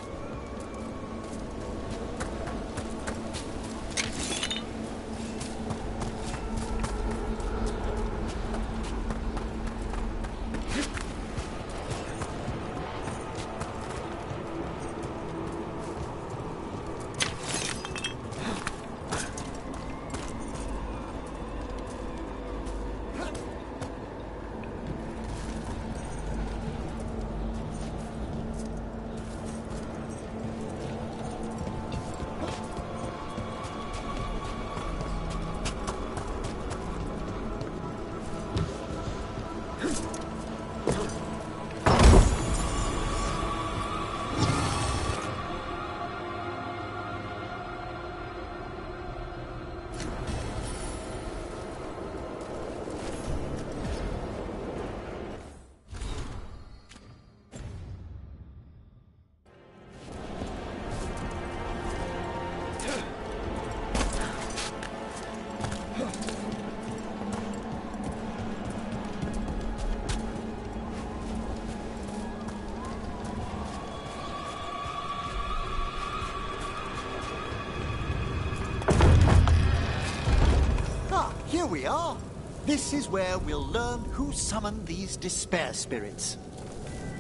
Here we are. This is where we'll learn who summoned these despair spirits.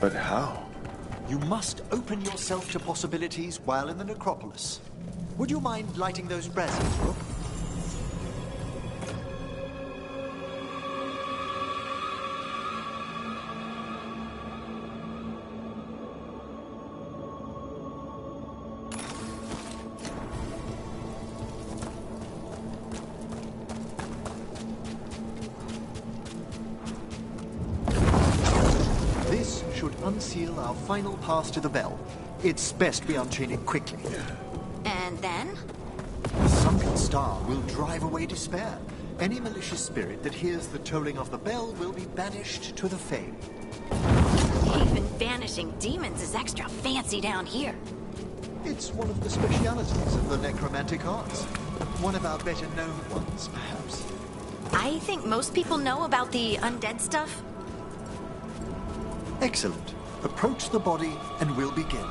But how? You must open yourself to possibilities while in the necropolis. Would you mind lighting those braziers, Rook? Unseal our final pass to the bell. It's best we unchain it quickly. And then? The sunken star will drive away despair. Any malicious spirit that hears the tolling of the bell will be banished to the Fae. Even banishing demons is extra fancy down here. It's one of the specialities of the necromantic arts. One of our better known ones, perhaps. I think most people know about the undead stuff. Excellent. Approach the body and we'll begin.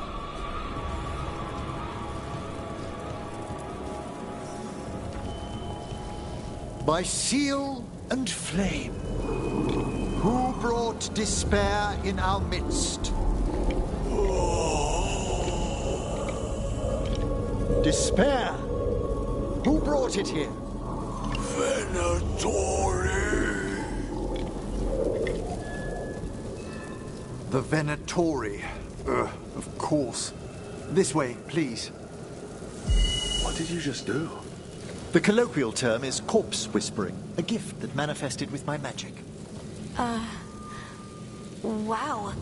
By seal and flame, who brought despair in our midst? Despair! Who brought it here? Venatori! The Venatori. Of course. This way, please. What did you just do? The colloquial term is corpse whispering, a gift that manifested with my magic. Wow.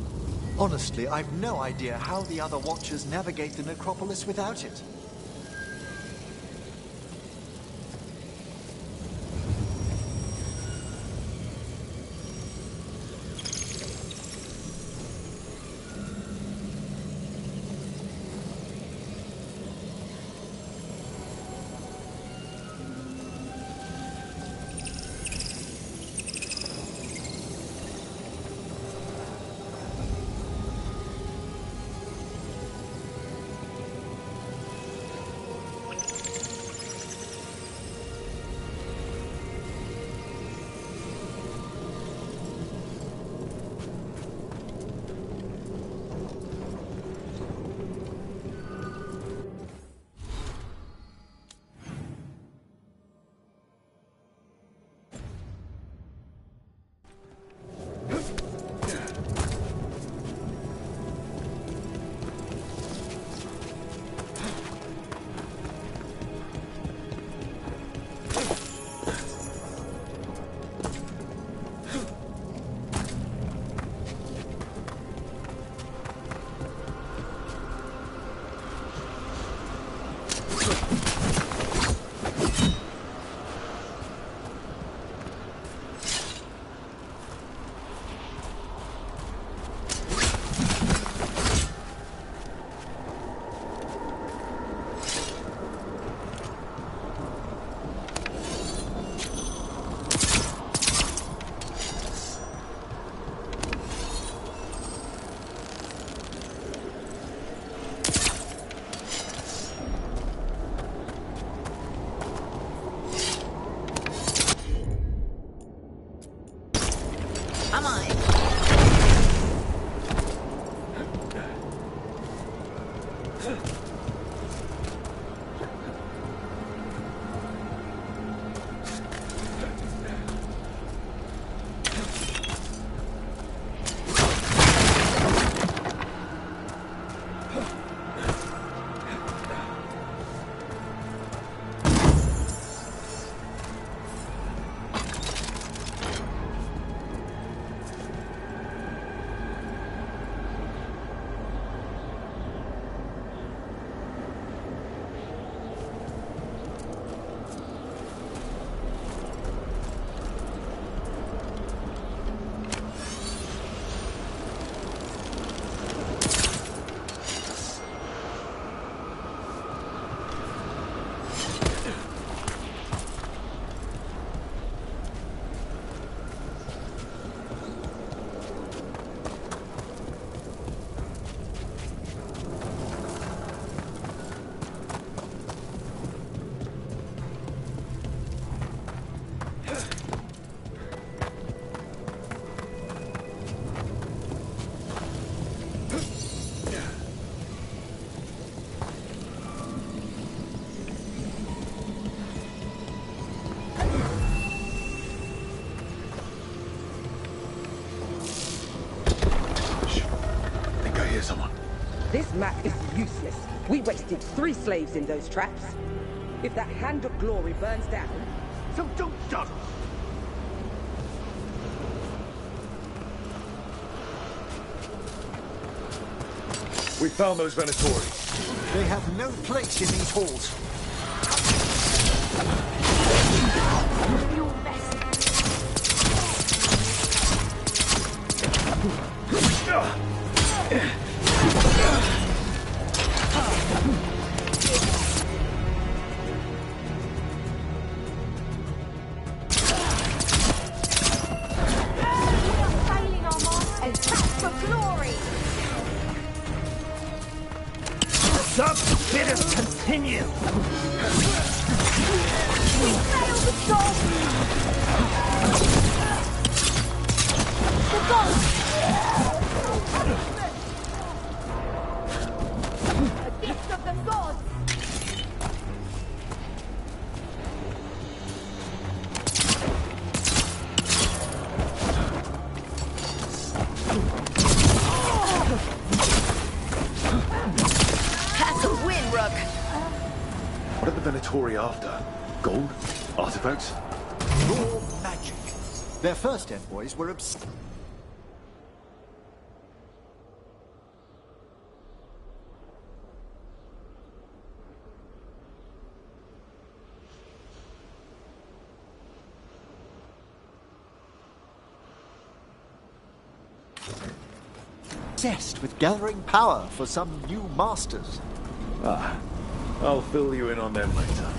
Honestly, I've no idea how the other Watchers navigate the necropolis without it. Come on. This map is useless. We wasted 3 slaves in those traps. If that Hand of Glory burns down... So don't dawdle! We found those Venatori. They have no place in these halls. What are the Venatori after? Gold? Artifacts? Raw magic. Their first envoys were obsessed with gathering power for some new masters. Ah, I'll fill you in on them later.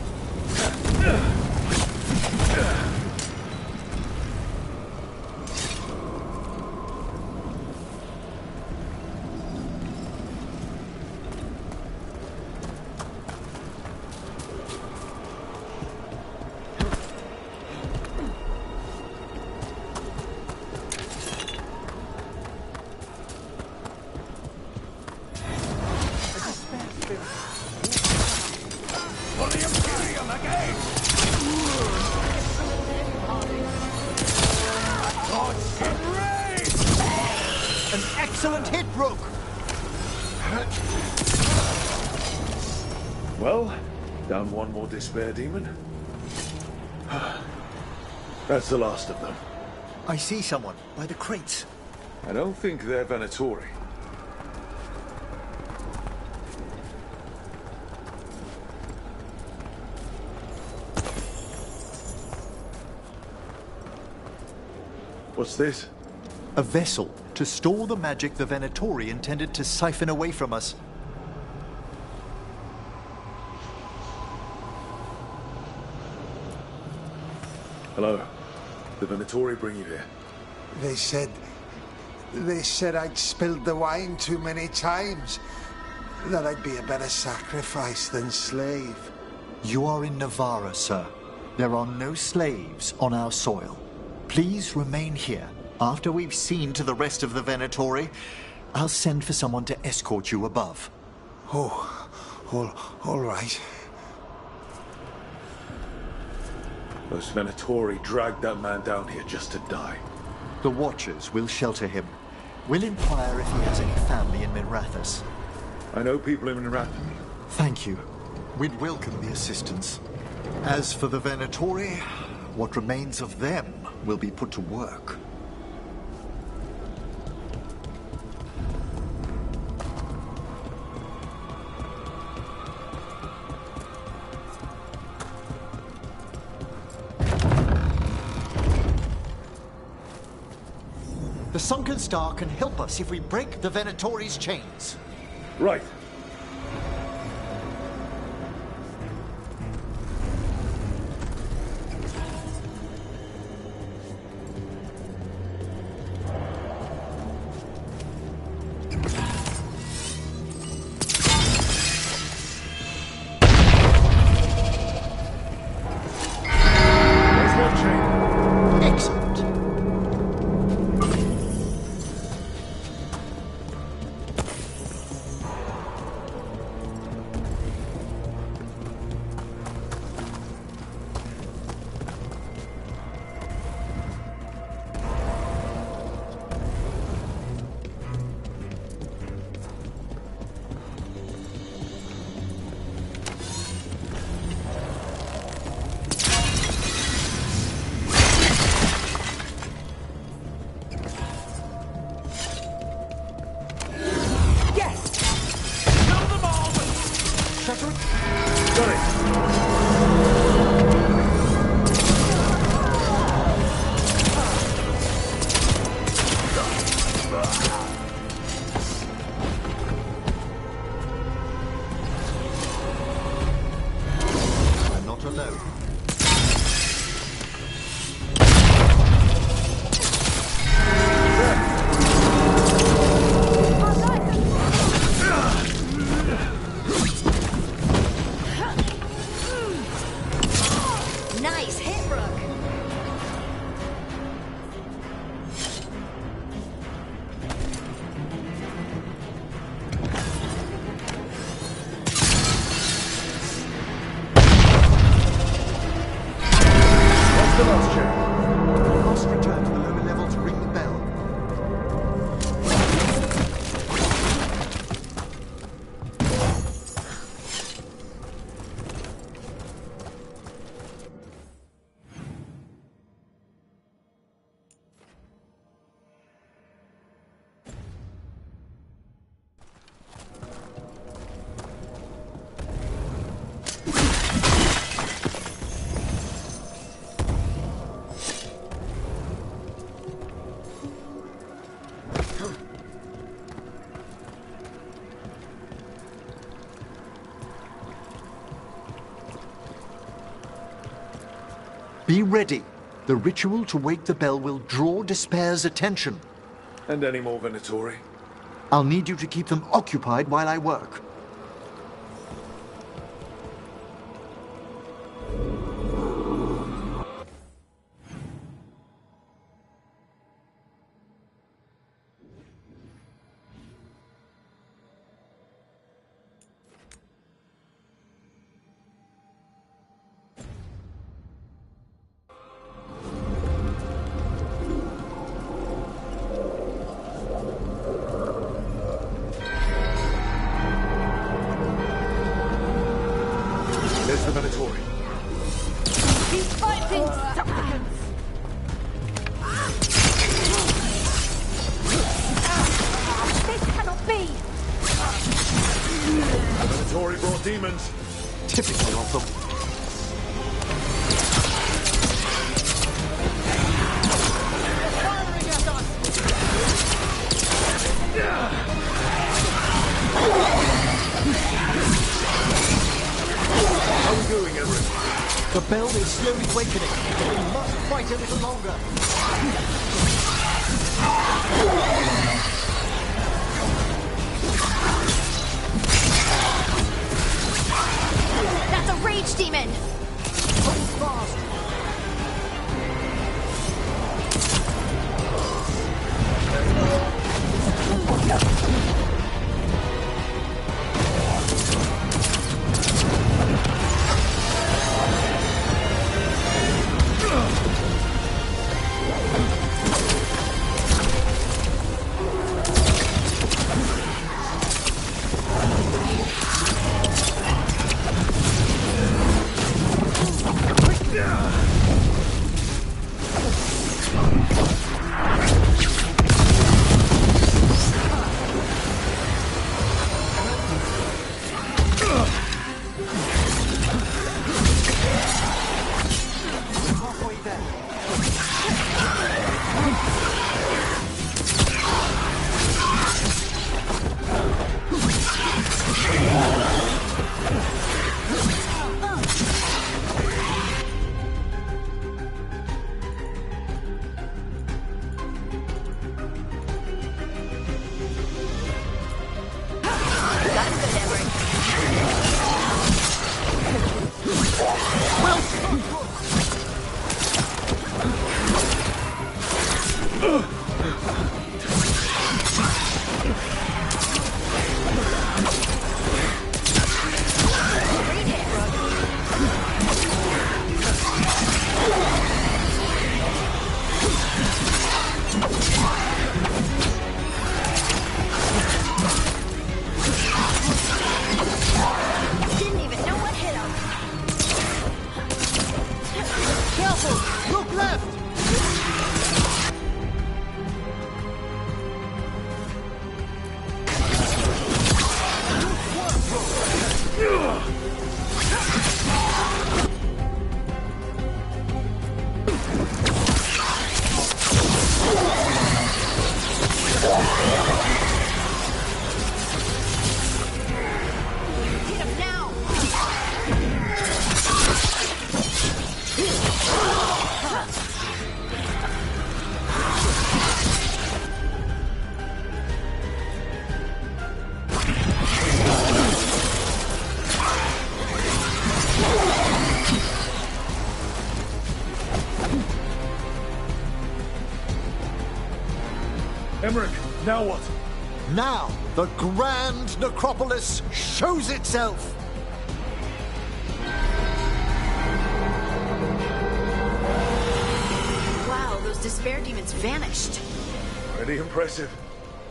Excellent hit, Rook! Well, down one more despair demon. That's the last of them. I see someone by the crates. I don't think they're Venatori. What's this? A vessel to store the magic the Venatori intended to siphon away from us. Hello. The Venatori bring you here? They said I'd spilled the wine too many times. That I'd be a better sacrifice than slave. You are in Navarra, sir. There are no slaves on our soil. Please remain here After we've seen to the rest of the Venatori, I'll send for someone to escort you above. Oh, all right. Those Venatori dragged that man down here just to die. The Watchers will shelter him. We'll inquire if he has any family in Minrathous. I know people in Minrathous. Thank you. We'd welcome the assistance. As for the Venatori, what remains of them will be put to work. The Sunken Star can help us if we break the Venatori's chains. Right. Be ready. The ritual to wake the bell will draw Despair's attention. And any more Venatori? I'll need you to keep them occupied while I work. There's the Venatori. He's fighting supplicants! This cannot be! The Venatori brought demons. Typical of them. How are we doing, Everett? The bell is slowly awakening. We must fight a little longer. That's a rage demon! Hold fast. Didn't even know what hit him. Careful! Look left! Hit him now. Emmerich, now what? Now, the Grand Necropolis shows itself! Wow, those despair demons vanished. Pretty impressive.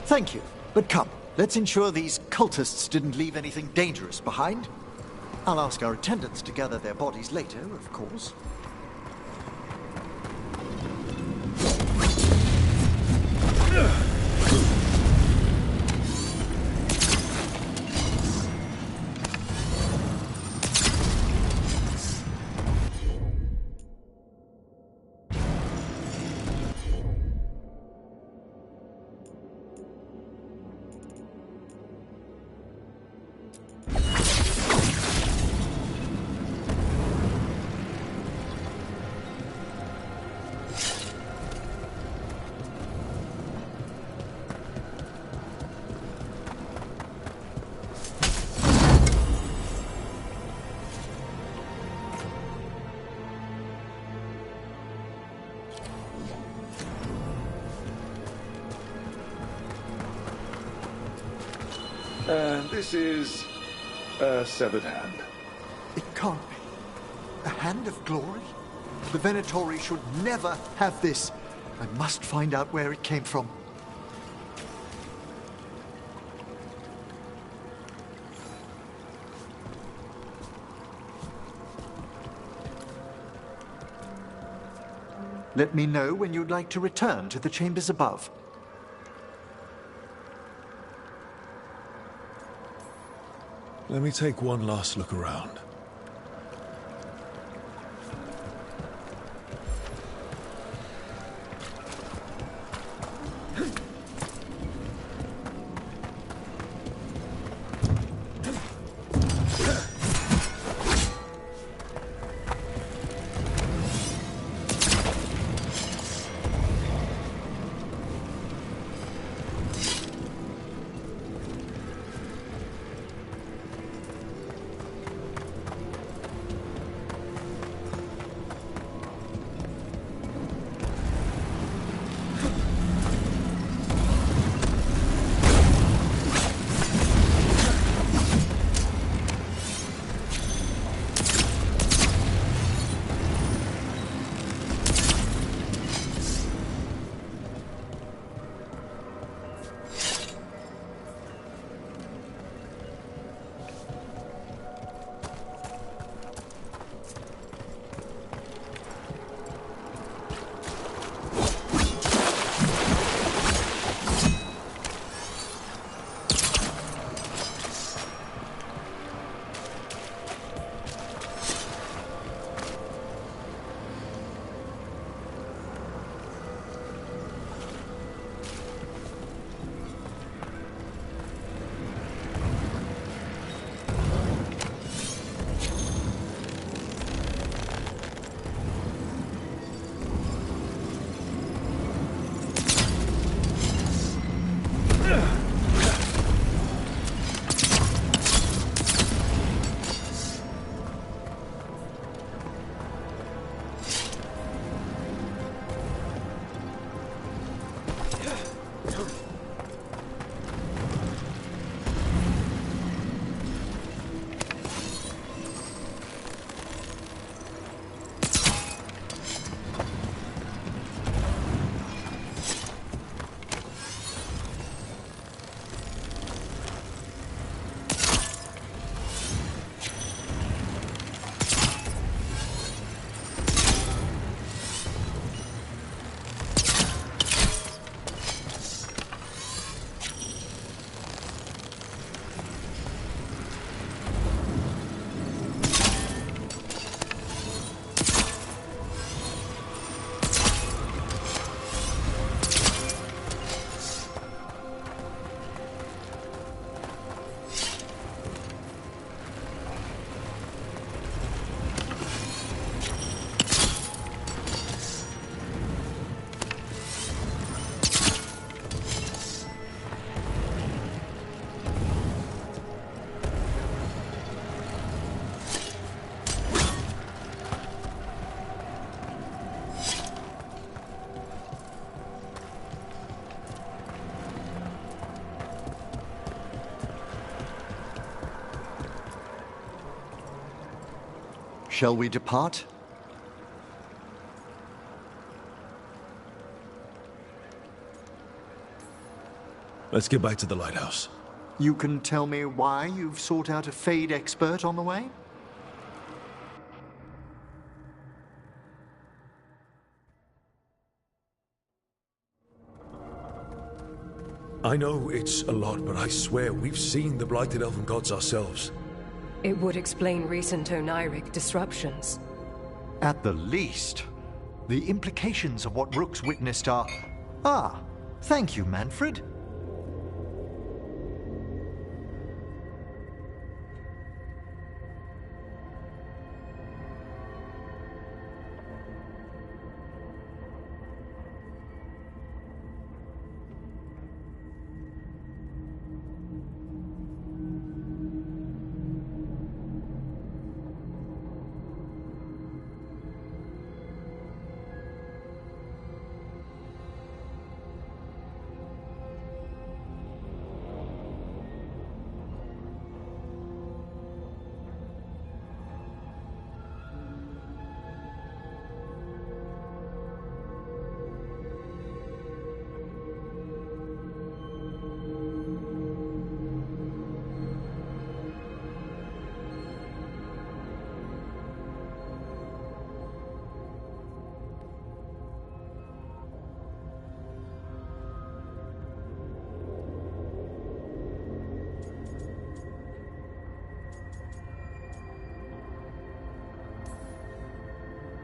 Thank you, but come, let's ensure these cultists didn't leave anything dangerous behind. I'll ask our attendants to gather their bodies later, of course. This is a severed hand. It can't be. A hand of glory? The Venatori should never have this. I must find out where it came from. Let me know when you'd like to return to the chambers above. Let me take one last look around. Shall we depart? Let's get back to the lighthouse. You can tell me why you've sought out a Fade expert on the way? I know it's a lot, but I swear we've seen the blighted elven gods ourselves. It would explain recent Oniric disruptions. At the least. The implications of what Rook's witnessed are... Ah, thank you, Manfred.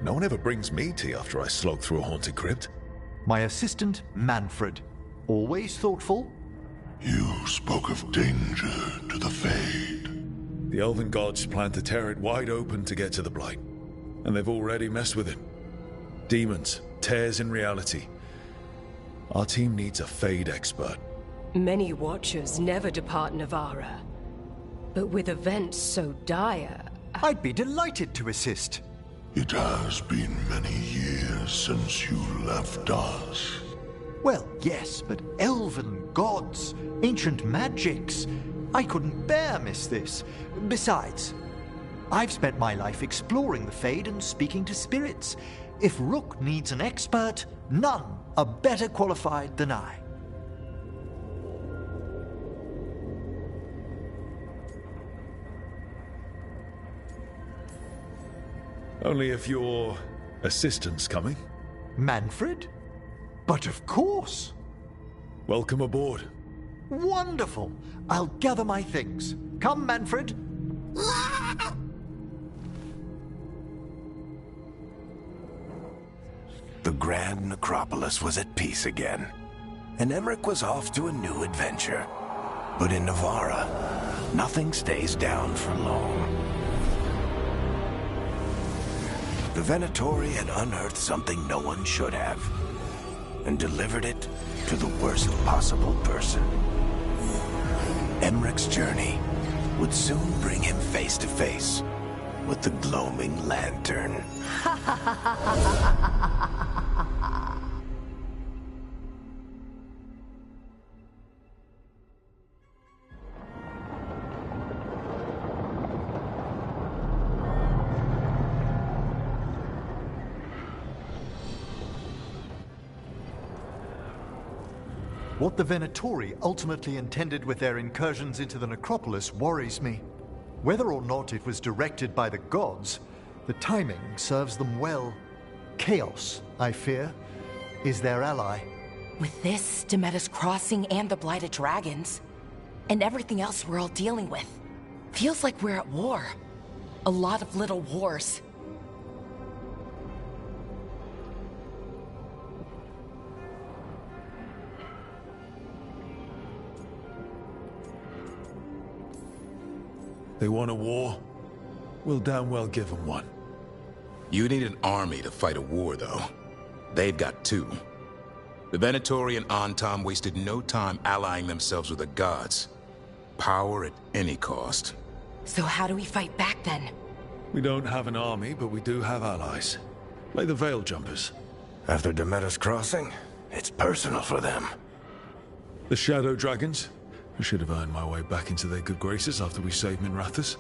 No one ever brings me tea after I slog through a haunted crypt. My assistant, Manfred. Always thoughtful. You spoke of danger to the Fade. The elven gods plan to tear it wide open to get to the Blight. And they've already messed with it. Demons, tears in reality. Our team needs a Fade expert. Many Watchers never depart Navarra. But with events so dire... I'd be delighted to assist. It has been many years since you left us. Well, yes, but elven gods, ancient magics. I couldn't bear miss this. Besides, I've spent my life exploring the Fade and speaking to spirits. If Rook needs an expert, none are better qualified than I. Only if your assistant's coming. Manfred? But of course. Welcome aboard. Wonderful. I'll gather my things. Come, Manfred. The Grand Necropolis was at peace again, and Emmerich was off to a new adventure. But in Navarra, nothing stays down for long. The Venatori had unearthed something no one should have, and delivered it to the worst possible person. Emmerich's journey would soon bring him face to face with the gloaming lantern. What the Venatori ultimately intended with their incursions into the necropolis worries me. Whether or not it was directed by the gods, the timing serves them well. Chaos, I fear, is their ally. With this, Demeter's Crossing and the Blighted Dragons, and everything else we're all dealing with, feels like we're at war. A lot of little wars. They want a war? We'll damn well give them one. You need an army to fight a war, though. They've got two. The Venatori and Antam wasted no time allying themselves with the gods. Power at any cost. So how do we fight back, then? We don't have an army, but we do have allies. Like the Veil Jumpers. After Demeter's Crossing, it's personal for them. The Shadow Dragons? I should have earned my way back into their good graces after we saved Minrathous.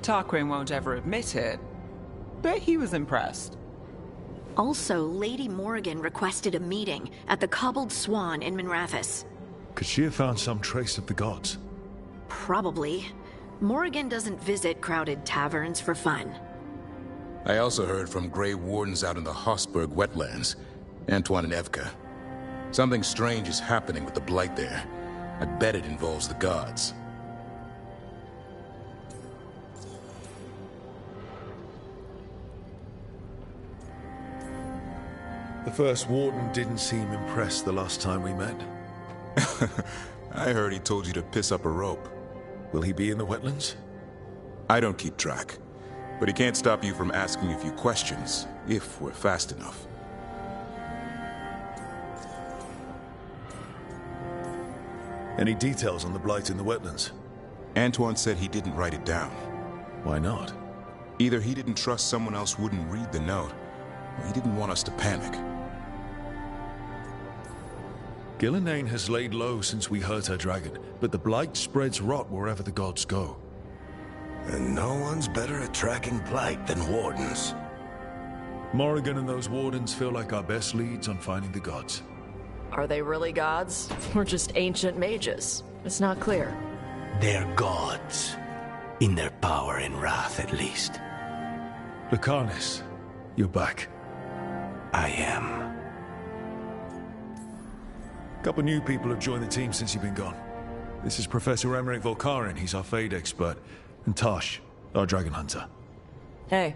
Tarquin won't ever admit it, bet he was impressed. Also, Lady Morrigan requested a meeting at the Cobbled Swan in Minrathous. Could she have found some trace of the gods? Probably. Morrigan doesn't visit crowded taverns for fun. I also heard from Grey Wardens out in the Hossberg wetlands, Antoine and Evka. Something strange is happening with the Blight there. I bet it involves the gods. The first warden didn't seem impressed the last time we met. I heard he told you to piss up a rope. Will he be in the wetlands? I don't keep track, but he can't stop you from asking a few questions, if we're fast enough. Any details on the Blight in the wetlands? Antoine said he didn't write it down. Why not? Either he didn't trust someone else wouldn't read the note, or he didn't want us to panic. Gillenane has laid low since we hurt her dragon, but the Blight spreads rot wherever the gods go. And no one's better at tracking Blight than wardens. Morrigan and those wardens feel like our best leads on finding the gods. Are they really gods? Or just ancient mages? It's not clear. They're gods. In their power and wrath, at least. Lucanus, you're back. I am. Couple new people have joined the team since you've been gone. This is Professor Emmerich Volkaren, he's our Fade expert. And Tosh, our dragon hunter. Hey.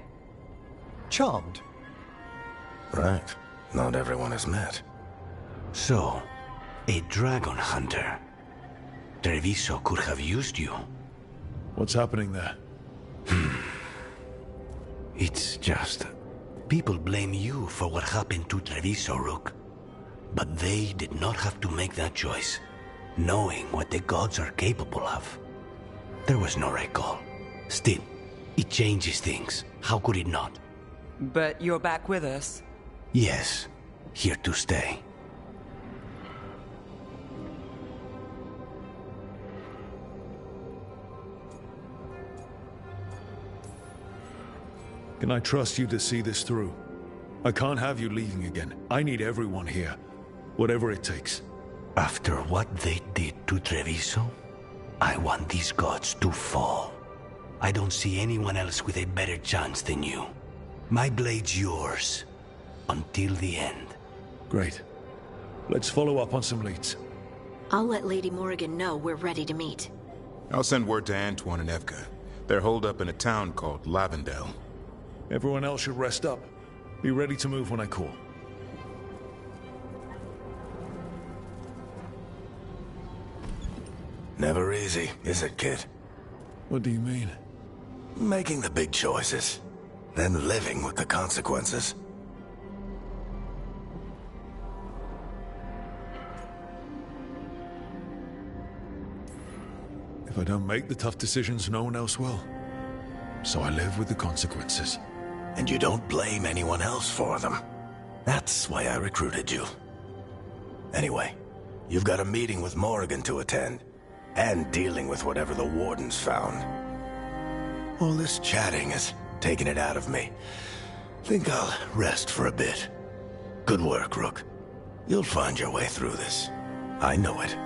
Charmed. Right. Not everyone has met. So, a dragon hunter. Treviso could have used you. What's happening there? It's just... people blame you for what happened to Treviso, Rook. But they did not have to make that choice, knowing what the gods are capable of. There was no recall. Still, it changes things. How could it not? But you're back with us? Yes, here to stay. Can I trust you to see this through? I can't have you leaving again. I need everyone here. Whatever it takes. After what they did to Treviso, I want these gods to fall. I don't see anyone else with a better chance than you. My blade's yours. Until the end. Great. Let's follow up on some leads. I'll let Lady Morrigan know we're ready to meet. I'll send word to Antoine and Evka. They're holed up in a town called Lavendel. Everyone else should rest up. Be ready to move when I call. Never easy, is it, kid? What do you mean? Making the big choices, then living with the consequences. If I don't make the tough decisions, no one else will. So I live with the consequences. And you don't blame anyone else for them. That's why I recruited you. Anyway, you've got a meeting with Morrigan to attend, and dealing with whatever the Wardens found. All this chatting has taken it out of me. Think I'll rest for a bit. Good work, Rook. You'll find your way through this. I know it.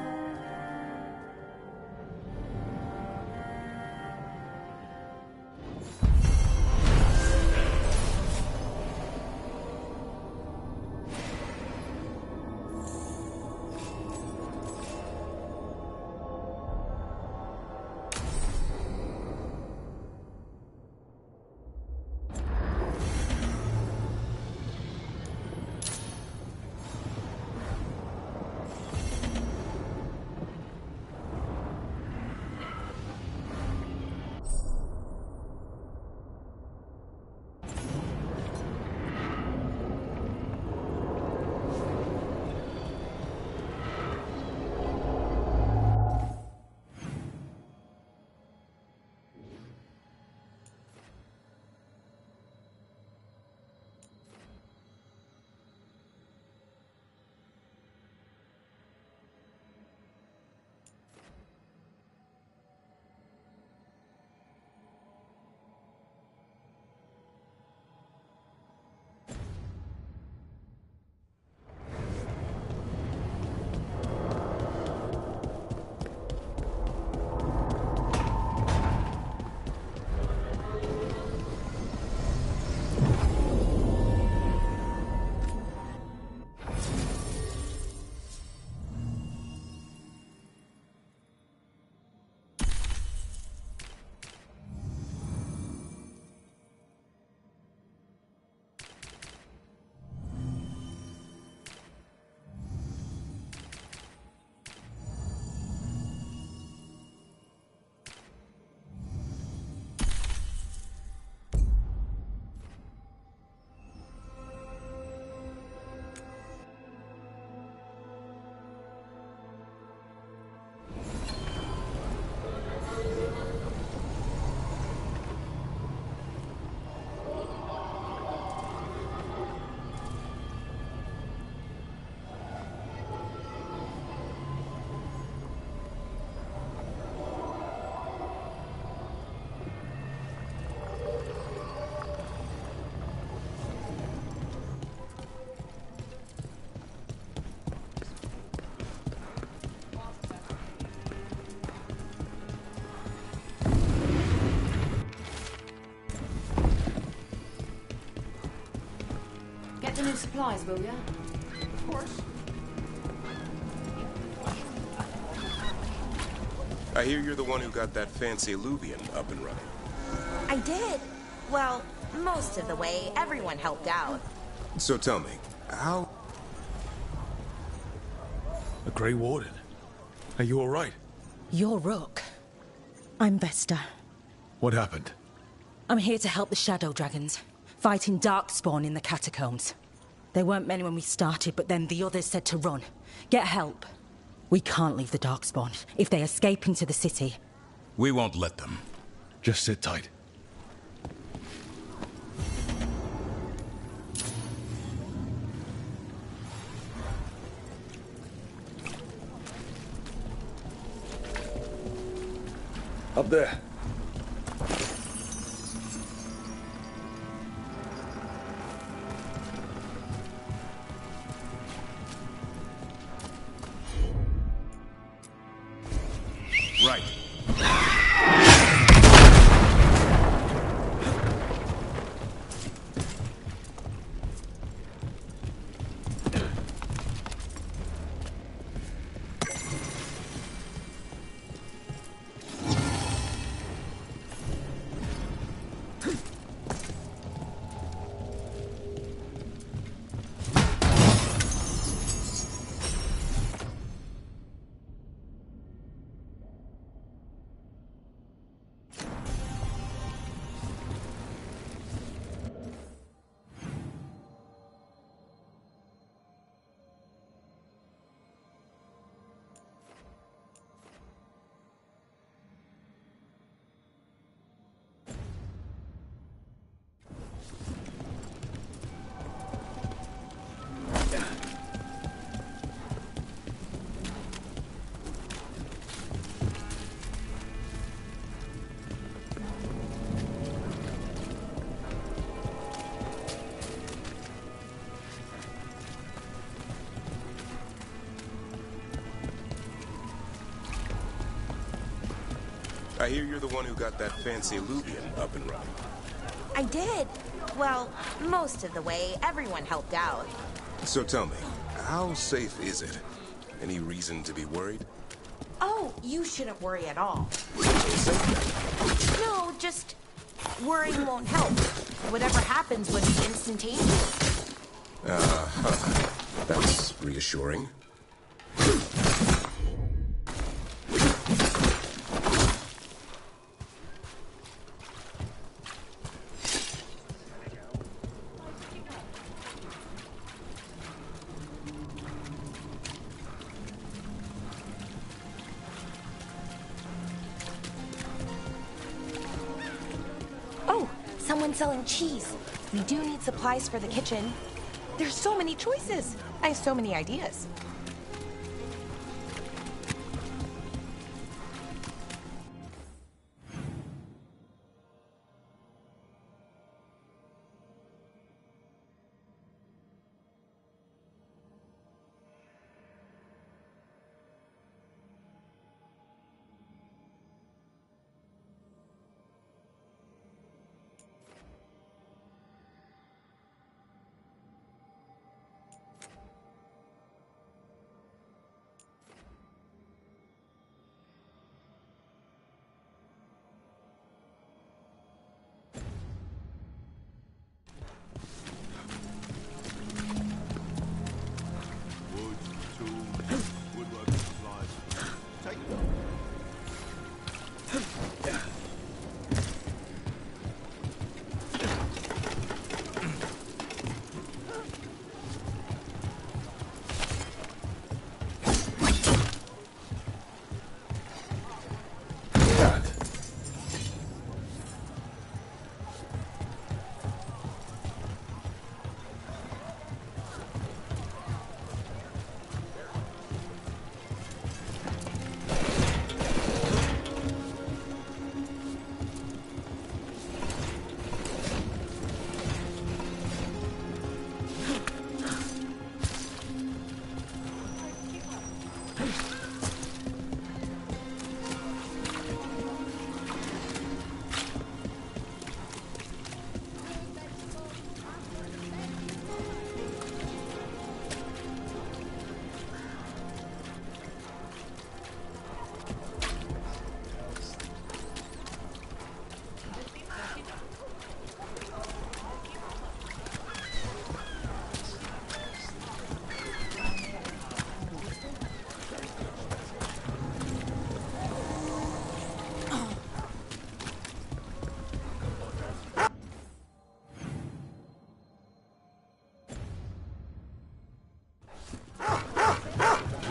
supplies, will ya? Of course. I hear you're the one who got that fancy Luvian up and running. I did. Well, most of the way. Everyone helped out. So tell me, how... A Grey Warden? Are you alright? You're Rook. I'm Vesta. What happened? I'm here to help the Shadow Dragons, fighting Darkspawn in the catacombs. There weren't many when we started, but then the others said to run. Get help. We can't leave the Darkspawn. If they escape into the city... We won't let them. Just sit tight. Up there. Right. I hear you're the one who got that fancy Luvian up and running. I did. Well, most of the way. Everyone helped out. So tell me, how safe is it? Any reason to be worried? Oh, you shouldn't worry at all. No, just... worrying won't help. Whatever happens would be instantaneous. That's reassuring. Someone selling cheese. We do need supplies for the kitchen. There's so many choices. I have so many ideas.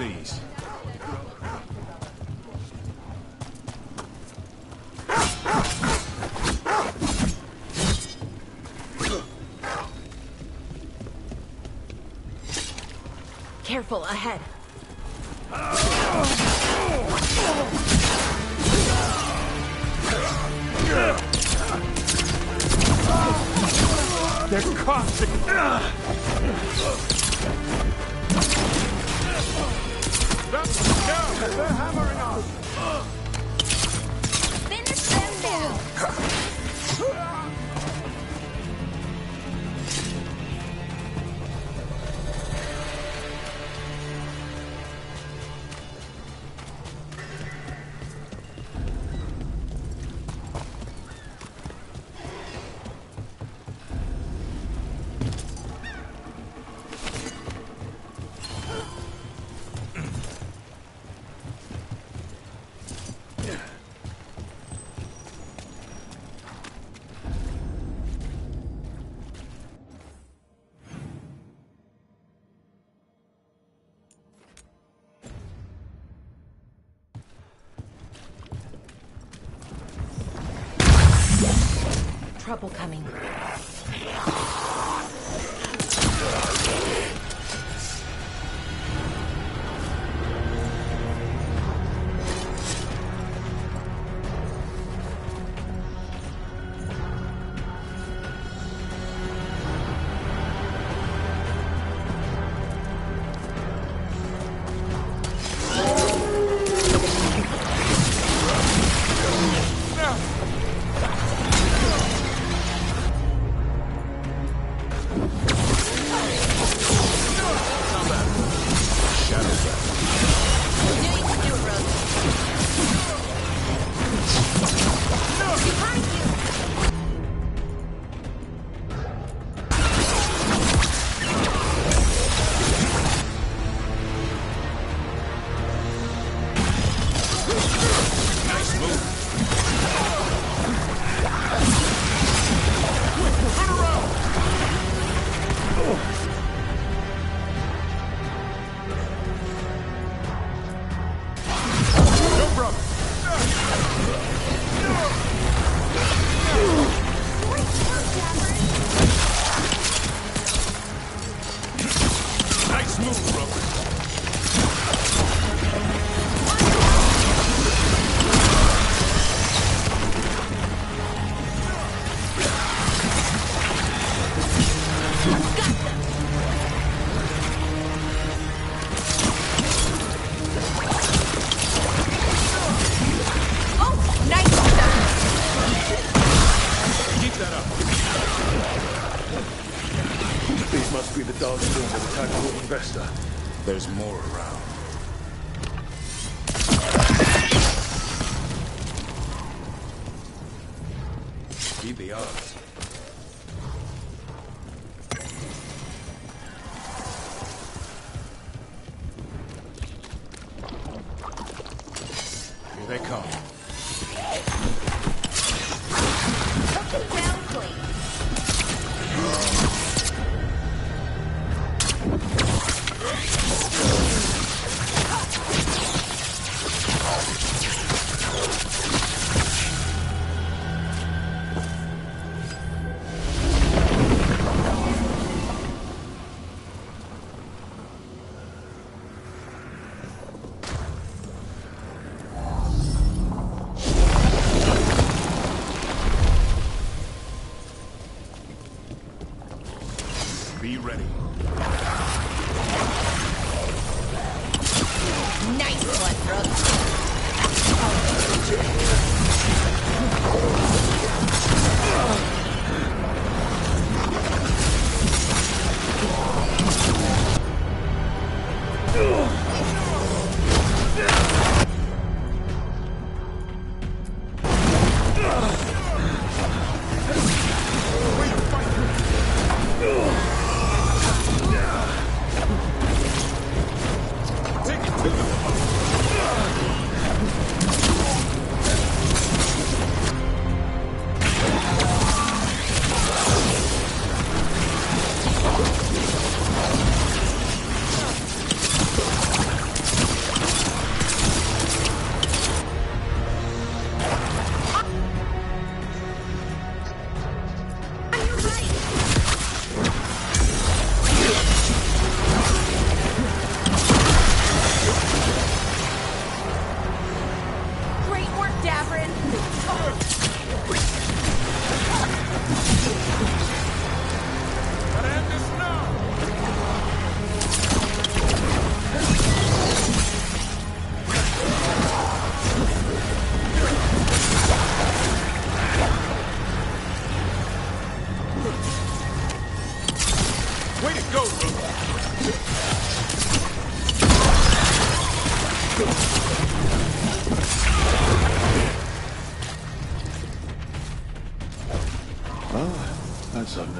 please. Careful, ahead. They're caustic. They're hammering us. Finish them now. Trouble coming. There's more around. Beat the odds. Here they come. Down, please. Be ready. Nice one, Brooke.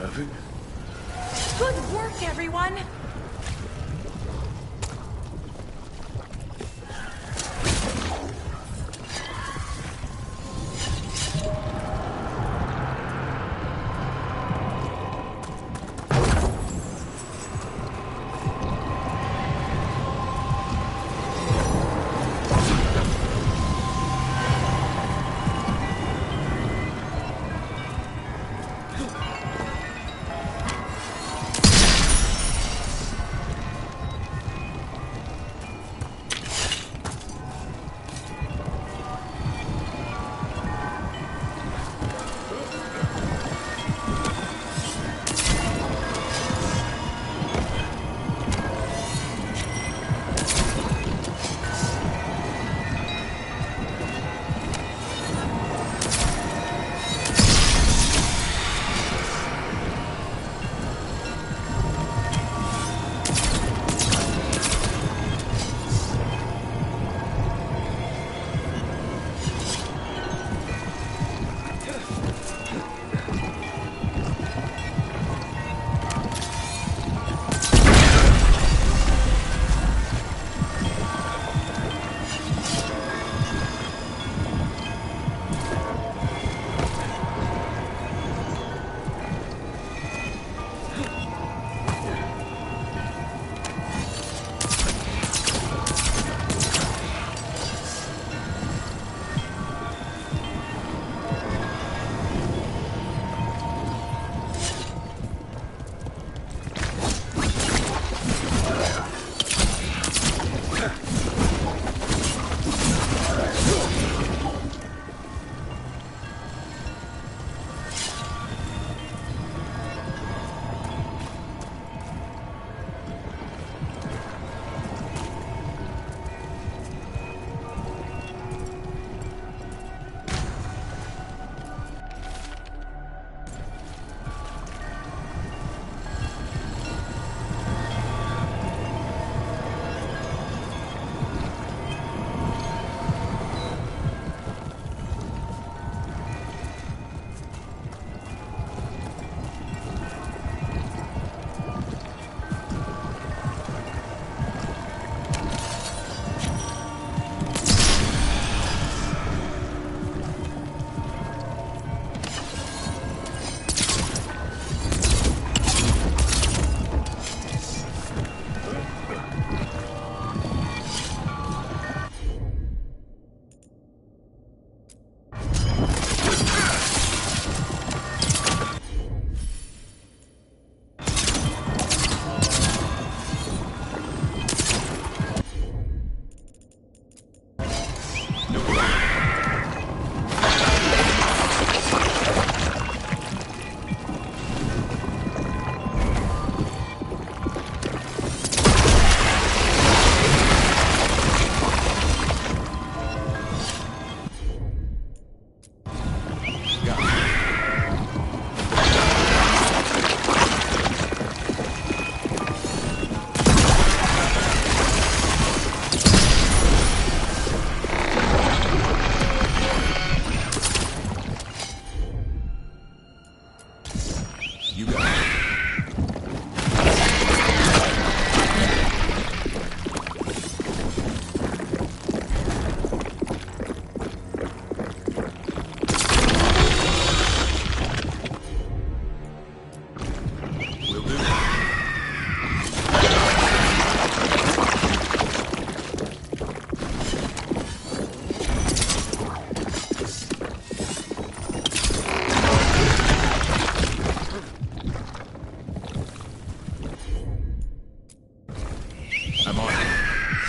unnerving. Good work, everyone!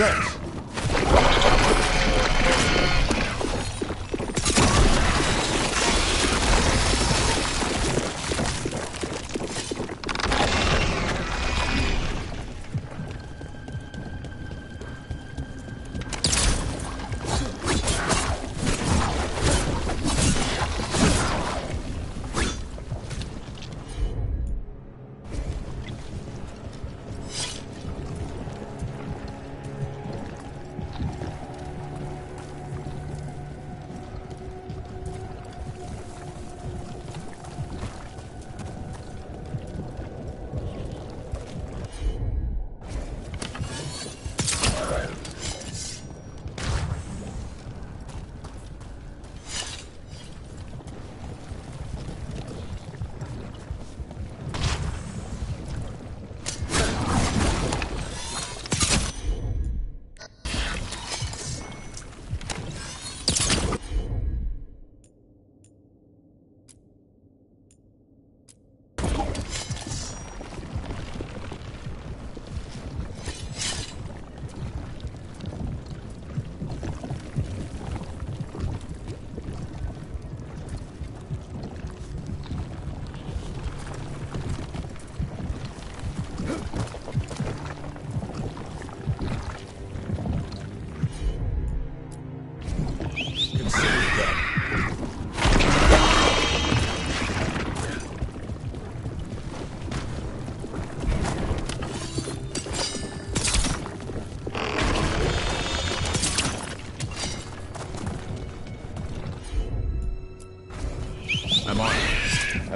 Thanks.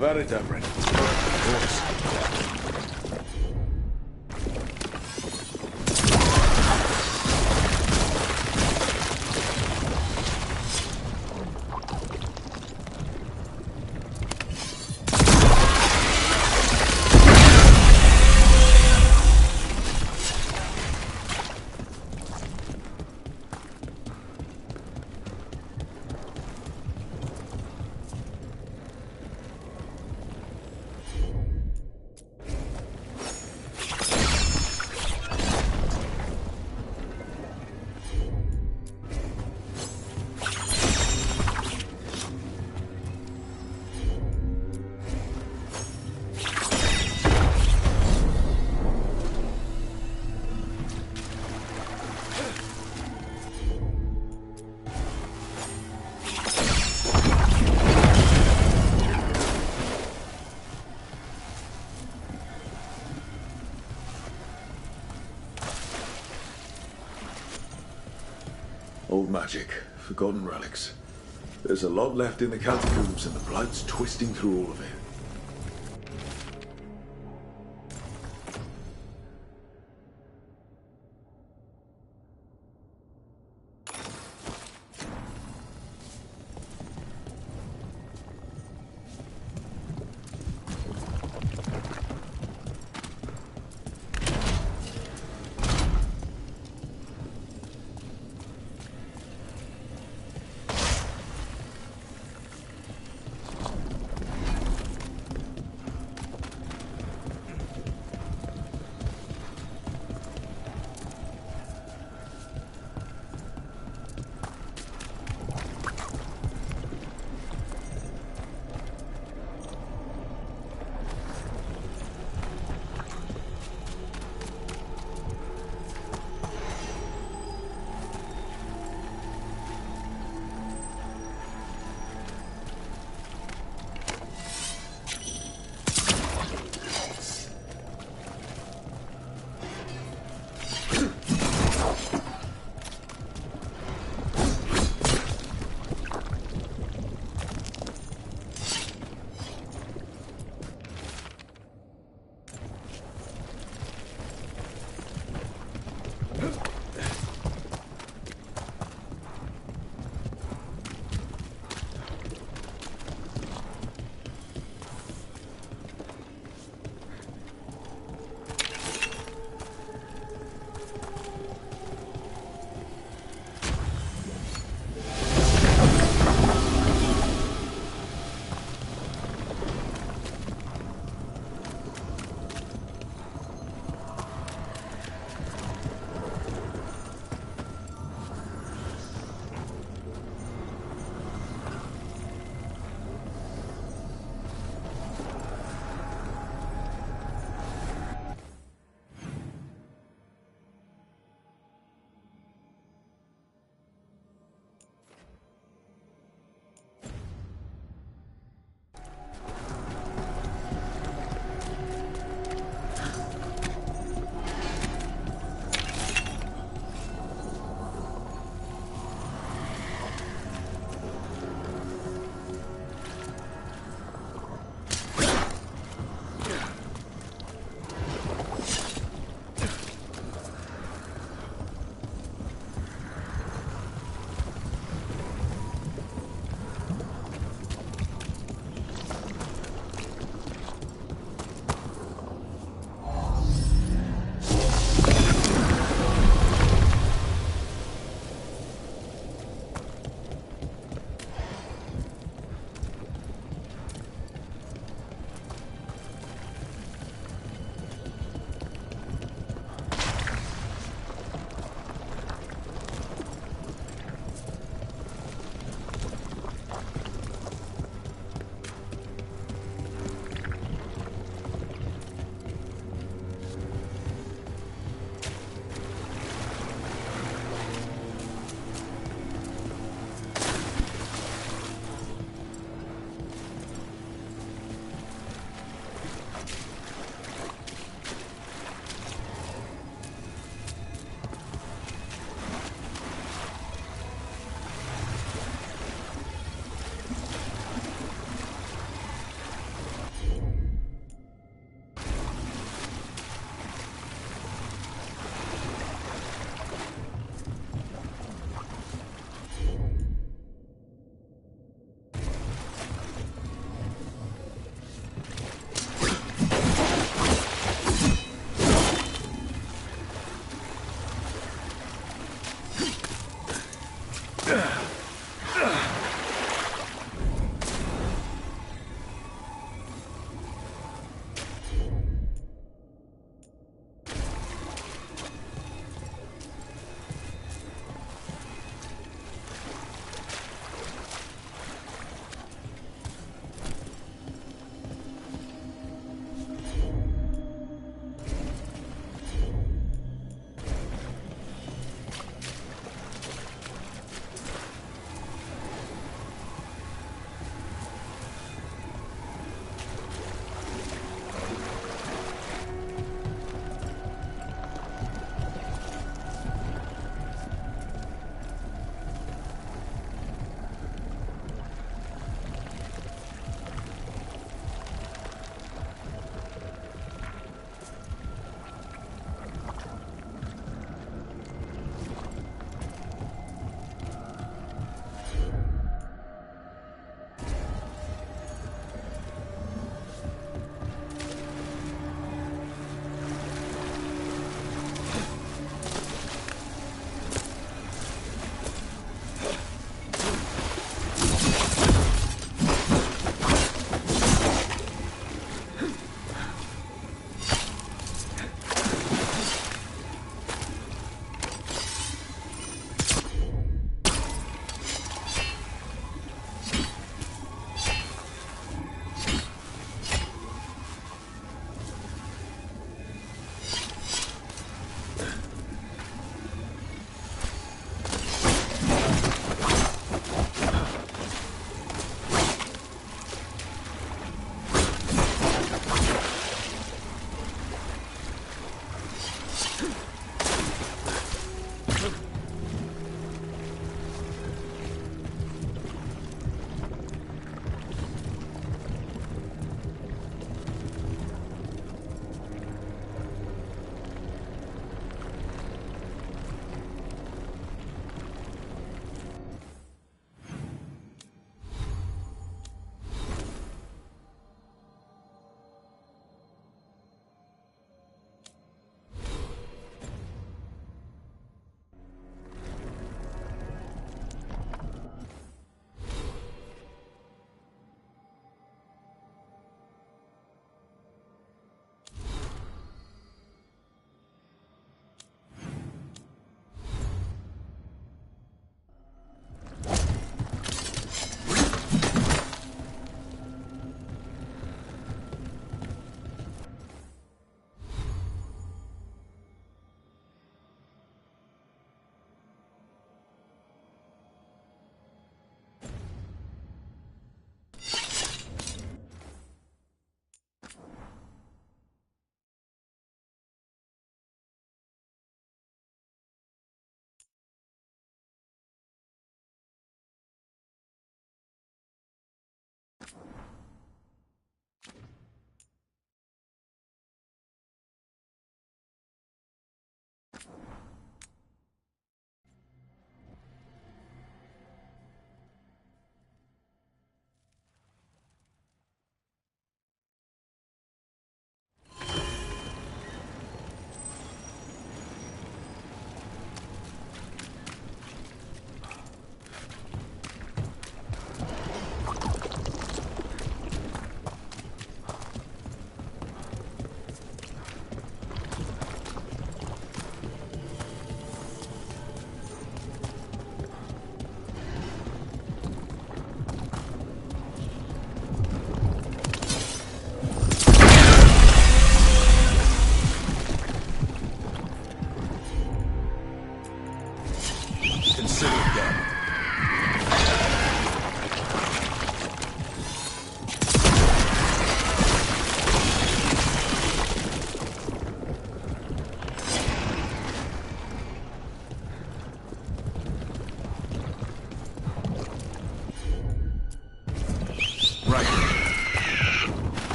Have at it, Everett. Of course. Old magic, forgotten relics. There's a lot left in the catacombs and the blood's twisting through all of it.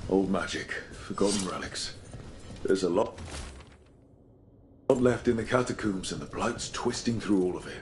Old magic, forgotten relics. There's a lot left in the catacombs, and the Blight's twisting through all of it.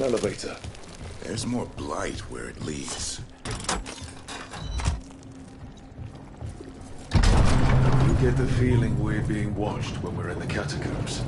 Elevator. There's more blight where it leads. You get the feeling we're being watched when we're in the catacombs.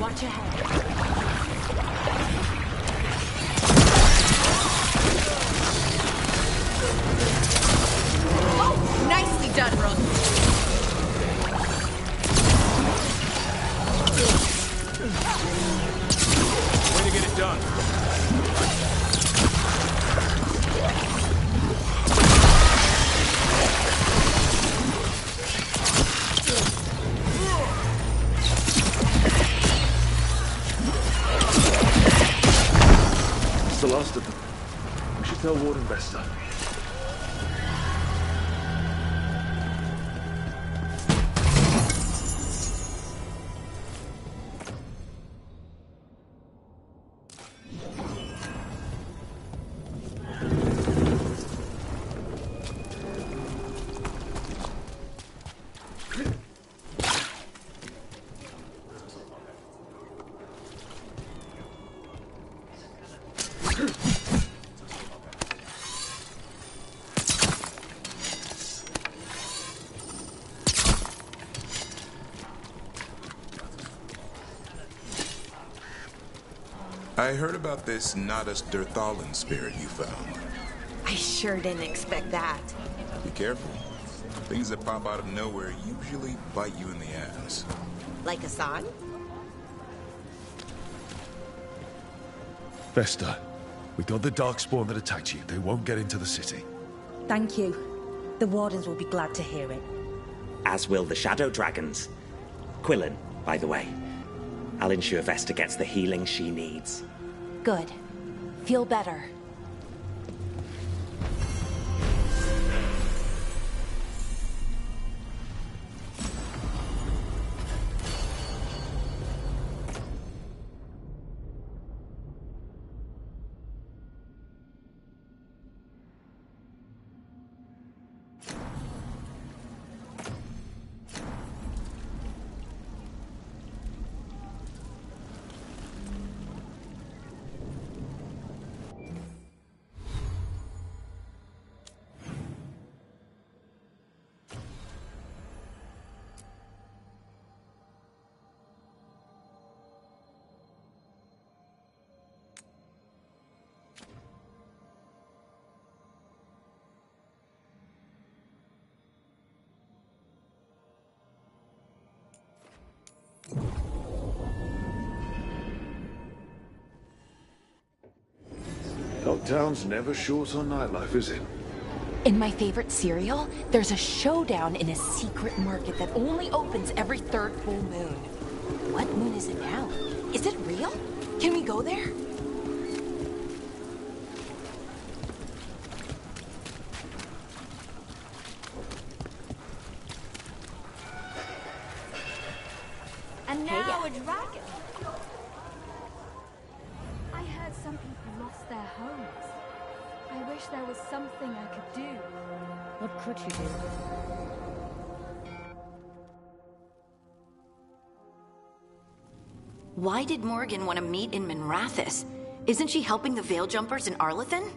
Watch ahead. Oh, nicely done, Rook. Way to get it done. The last of them. We should tell Warden Vesta. I heard about this Nadas Derthalin spirit you found. I sure didn't expect that. Be careful. Things that pop out of nowhere usually bite you in the ass. Like Hassan? Vesta, we got the Darkspawn that attacked you. They won't get into the city. Thank you. The Wardens will be glad to hear it. As will the Shadow Dragons. Quillen, by the way. I'll ensure Vesta gets the healing she needs. Good. Feel better. Town's never short on nightlife, is it? In my favorite cereal, there's a showdown in a secret market that only opens every third full moon. What moon is it now? Is it real? Can we go there? And now a dragon. I heard some people lost their homes. I wish there was something I could do. What could you do? Why did Morgan want to meet in Minrathous? Isn't she helping the Veil Jumpers in Arlathan?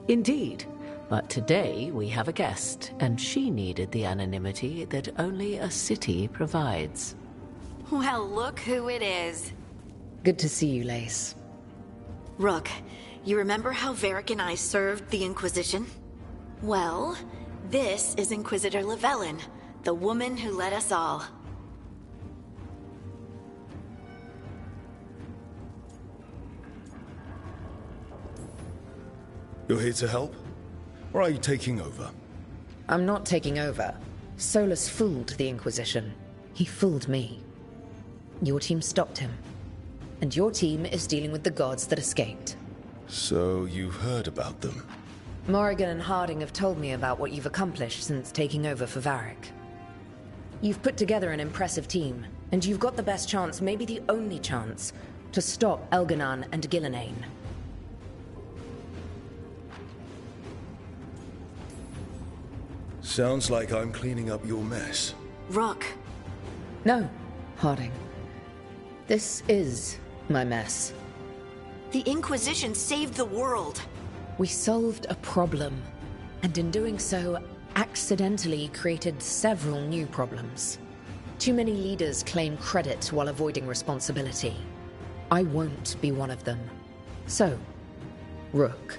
Indeed. But today we have a guest, and she needed the anonymity that only a city provides. Well, look who it is. Good to see you, Lace. Rook, you remember how Varric and I served the Inquisition? Well, this is Inquisitor Llewellyn, the woman who led us all. You're here to help? Or are you taking over? I'm not taking over. Solus fooled the Inquisition. He fooled me. Your team stopped him. And your team is dealing with the gods that escaped. So you've heard about them? Morrigan and Harding have told me about what you've accomplished since taking over for Varric. You've put together an impressive team, and you've got the best chance, maybe the only chance, to stop Elganon and Gillenane. Sounds like I'm cleaning up your mess. Rook. No, Harding. This is my mess. The Inquisition saved the world. We solved a problem, and in doing so, accidentally created several new problems. Too many leaders claim credit while avoiding responsibility. I won't be one of them. So, Rook,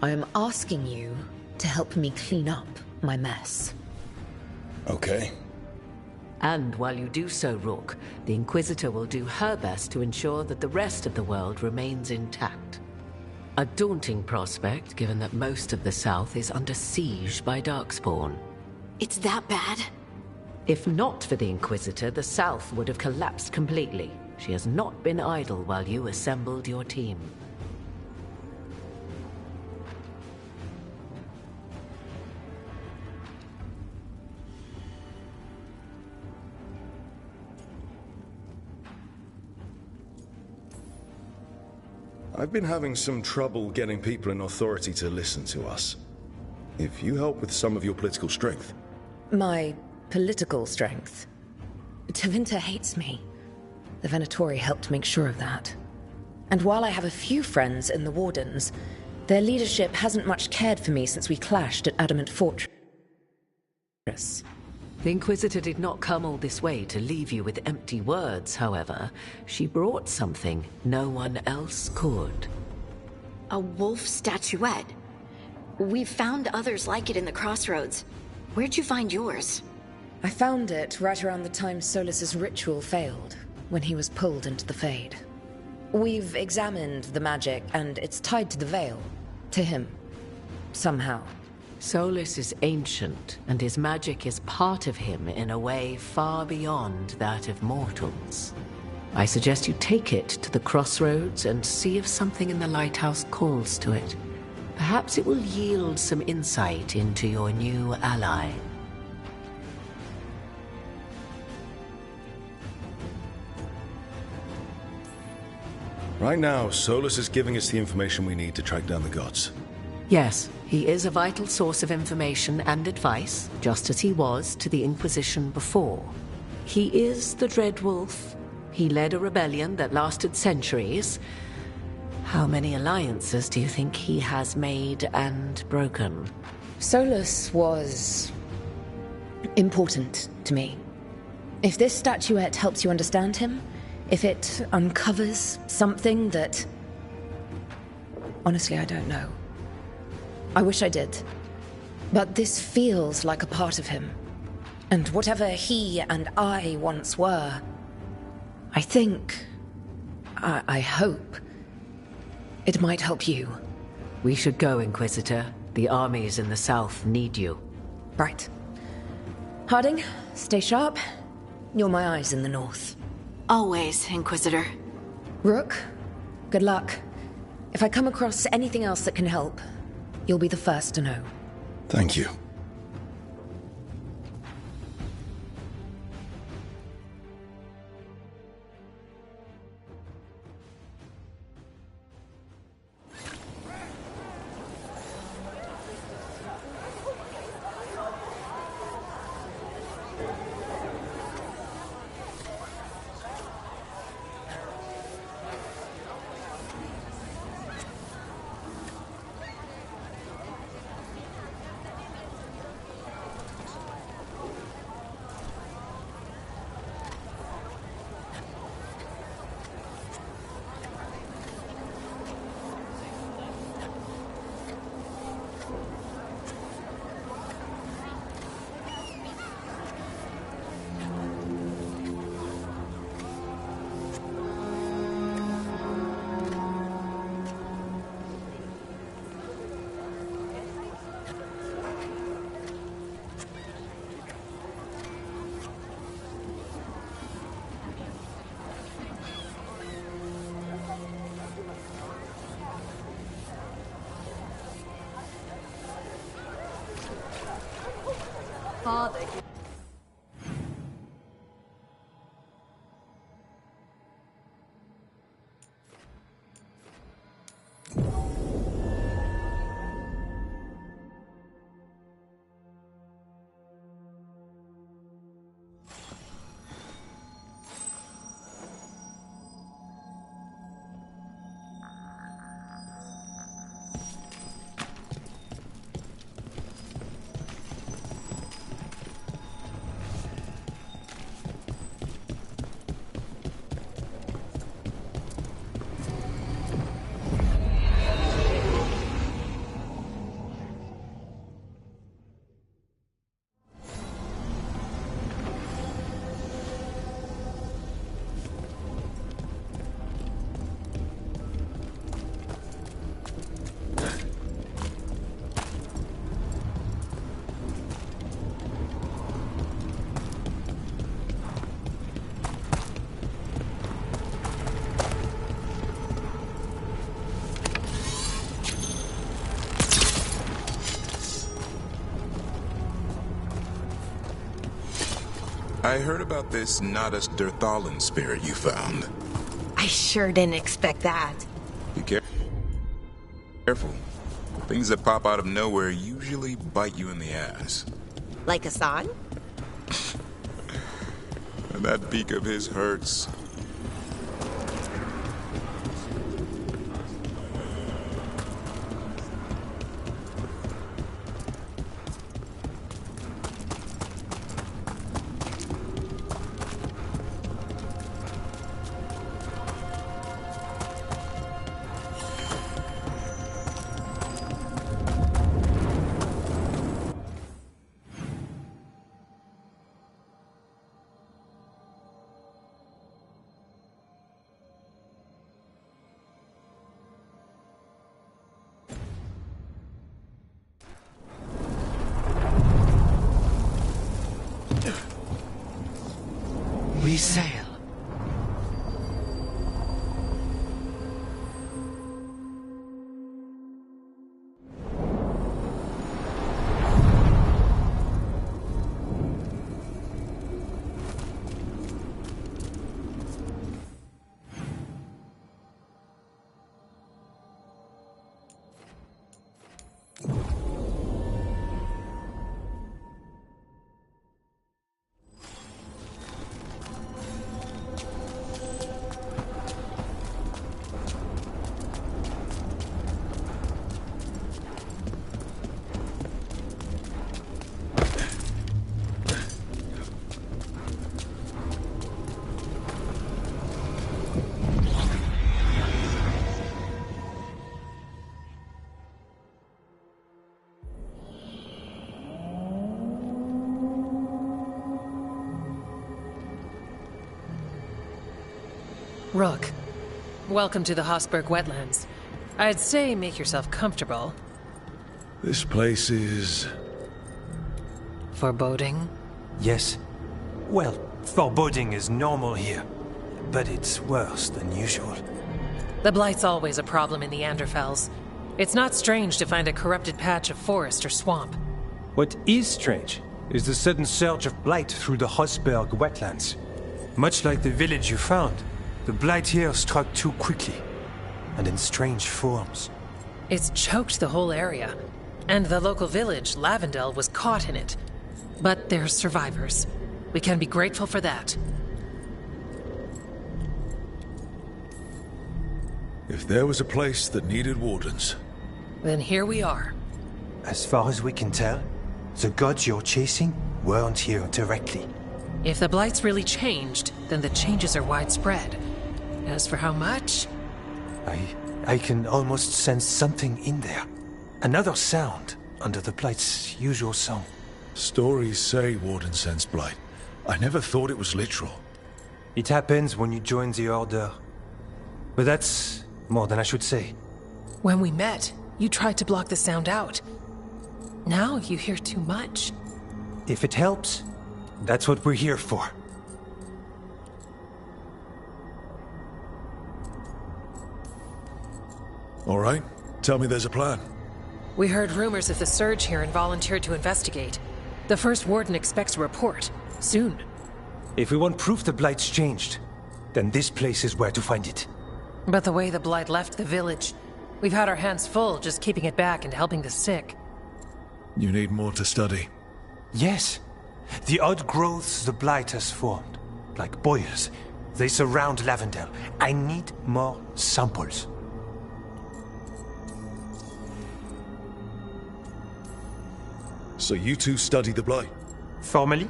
I am asking you to help me clean up my mess. Okay. And while you do so, Rook, the Inquisitor will do her best to ensure that the rest of the world remains intact. A daunting prospect, given that most of the South is under siege by Darkspawn. It's that bad? If not for the Inquisitor, the South would have collapsed completely. She has not been idle while you assembled your team. I've been having some trouble getting people in authority to listen to us. If you help with some of your political strength. My political strength? Tevinter hates me. The Venatori helped make sure of that. And while I have a few friends in the Wardens, their leadership hasn't much cared for me since we clashed at Adamant Fortress. The Inquisitor did not come all this way to leave you with empty words, however. She brought something no one else could. A wolf statuette. We've found others like it in the crossroads. Where'd you find yours? I found it right around the time Solus's ritual failed, when he was pulled into the Fade. We've examined the magic, and it's tied to the Veil. To him. Somehow. Solus is ancient, and his magic is part of him in a way far beyond that of mortals. I suggest you take it to the crossroads and see if something in the lighthouse calls to it. Perhaps it will yield some insight into your new ally. Right now, Solus is giving us the information we need to track down the gods. Yes, he is a vital source of information and advice, just as he was to the Inquisition before. He is the Dreadwolf. He led a rebellion that lasted centuries. How many alliances do you think he has made and broken? Solus was important to me. If this statuette helps you understand him, if it uncovers something that... Honestly, I don't know. I wish I did. But this feels like a part of him. And whatever he and I once were, I think... I hope... it might help you. We should go, Inquisitor. The armies in the south need you. Right. Harding, stay sharp. You're my eyes in the north. Always, Inquisitor. Rook, good luck. If I come across anything else that can help, you'll be the first to know. Thank you. father. I heard about this Nadas Derthalin spirit you found. I sure didn't expect that. Be careful. Things that pop out of nowhere usually bite you in the ass. Like Hassan? And that beak of his hurts. We sail. Rook, welcome to the Hosberg wetlands. I'd say make yourself comfortable. This place is... foreboding? Yes. Well, foreboding is normal here, but it's worse than usual. The Blight's always a problem in the Anderfels. It's not strange to find a corrupted patch of forest or swamp. What is strange is the sudden surge of blight through the Hosberg wetlands. Much like the village you found, the blight here struck too quickly, and in strange forms. It's choked the whole area, and the local village, Lavendel, was caught in it. But they're survivors. We can be grateful for that. If there was a place that needed wardens... Then here we are. As far as we can tell, the gods you're chasing weren't here directly. If the Blight's really changed, then the changes are widespread. As for how much... I can almost sense something in there. Another sound under the Blight's usual song. Stories say Warden sense blight. I never thought it was literal. It happens when you join the Order. But that's more than I should say. When we met, you tried to block the sound out. Now you hear too much. If it helps, that's what we're here for. All right, tell me there's a plan. We heard rumors of the surge here and volunteered to investigate. The First Warden expects a report. Soon. If we want proof the Blight's changed, then this place is where to find it. But the way the Blight left the village, we've had our hands full just keeping it back and helping the sick. You need more to study. Yes. The odd growths the Blight has formed, like boils, they surround Lavendel. I need more samples. So you two study the Blight? Formally?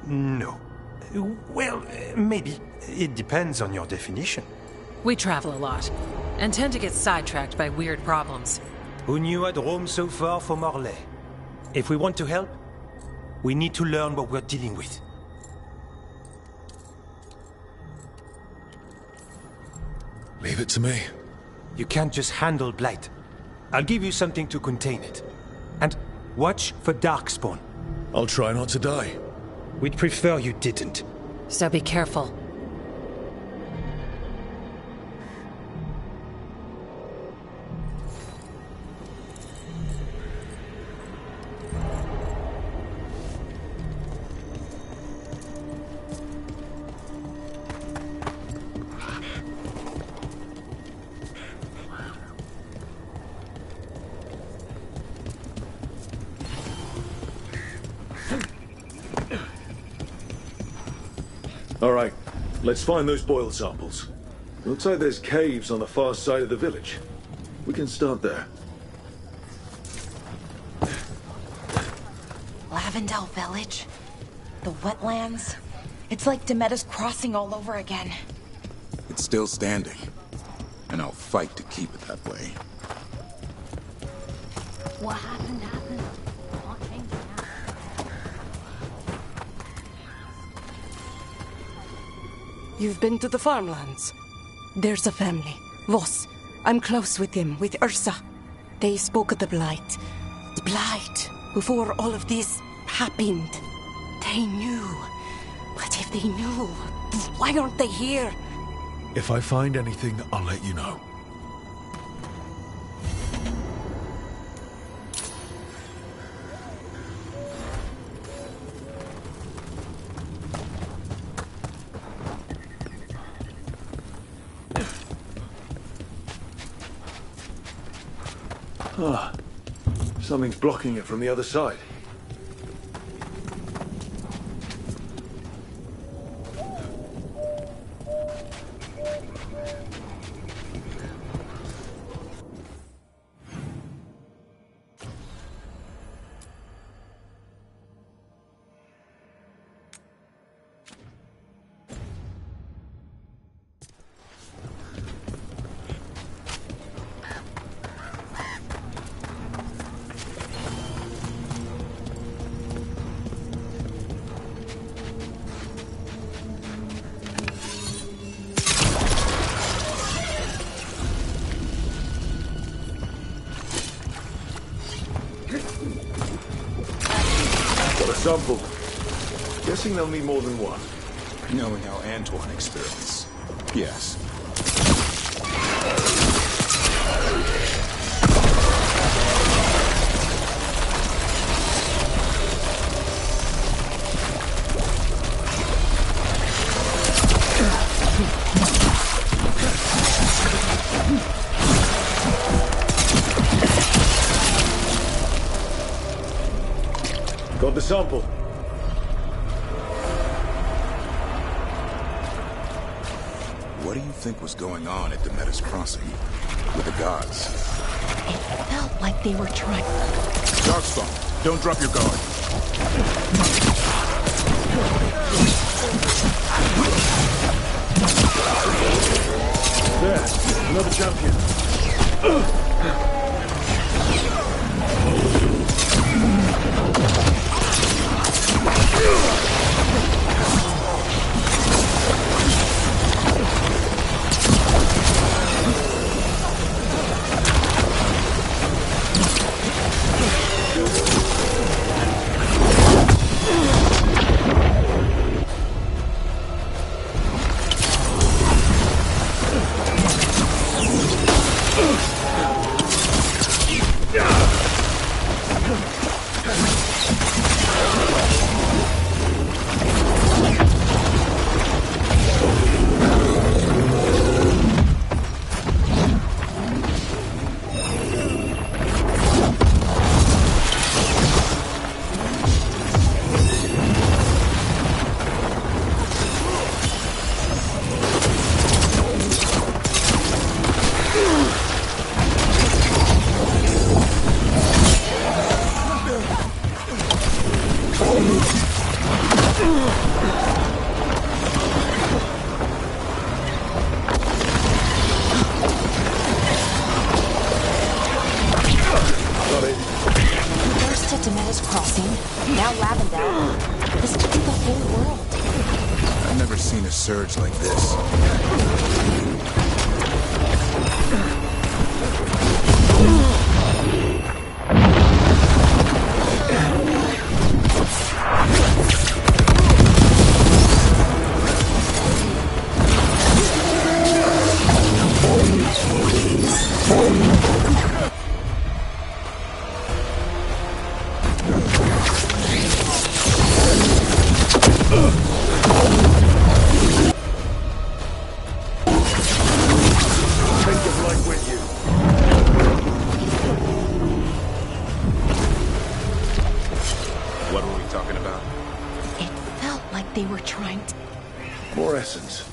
No. Well, maybe. It depends on your definition. We travel a lot, and tend to get sidetracked by weird problems. Who knew I'd roam so far for Morlaix? If we want to help, we need to learn what we're dealing with. Leave it to me. You can't just handle Blight. I'll give you something to contain it. And watch for Darkspawn. I'll try not to die. We'd prefer you didn't. So be careful. All right, let's find those boil samples. Looks like there's caves on the far side of the village. We can start there. Lavendel Village? The wetlands? It's like Demeter's Crossing all over again. It's still standing, and I'll fight to keep it that way. What happened, happened. Can't change it now. You've been to the farmlands. There's a family. Voss. I'm close with them, with Ursa. They spoke of the Blight. The Blight. Before all of this happened. They knew. But if they knew, why aren't they here? If I find anything, I'll let you know. Ah, something's blocking it from the other side. Sample. Guessing they'll need more than one. Knowing how Antoine experiments. Yes. Got the sample. What do you think was going on at Demeter's Crossing? With the gods? It felt like they were trying... Darkspawn, don't drop your guard. There, another champion. now Lavendel. This could be the whole world. I've never seen a surge like this. What were we talking about? It felt like they were trying to... More essence.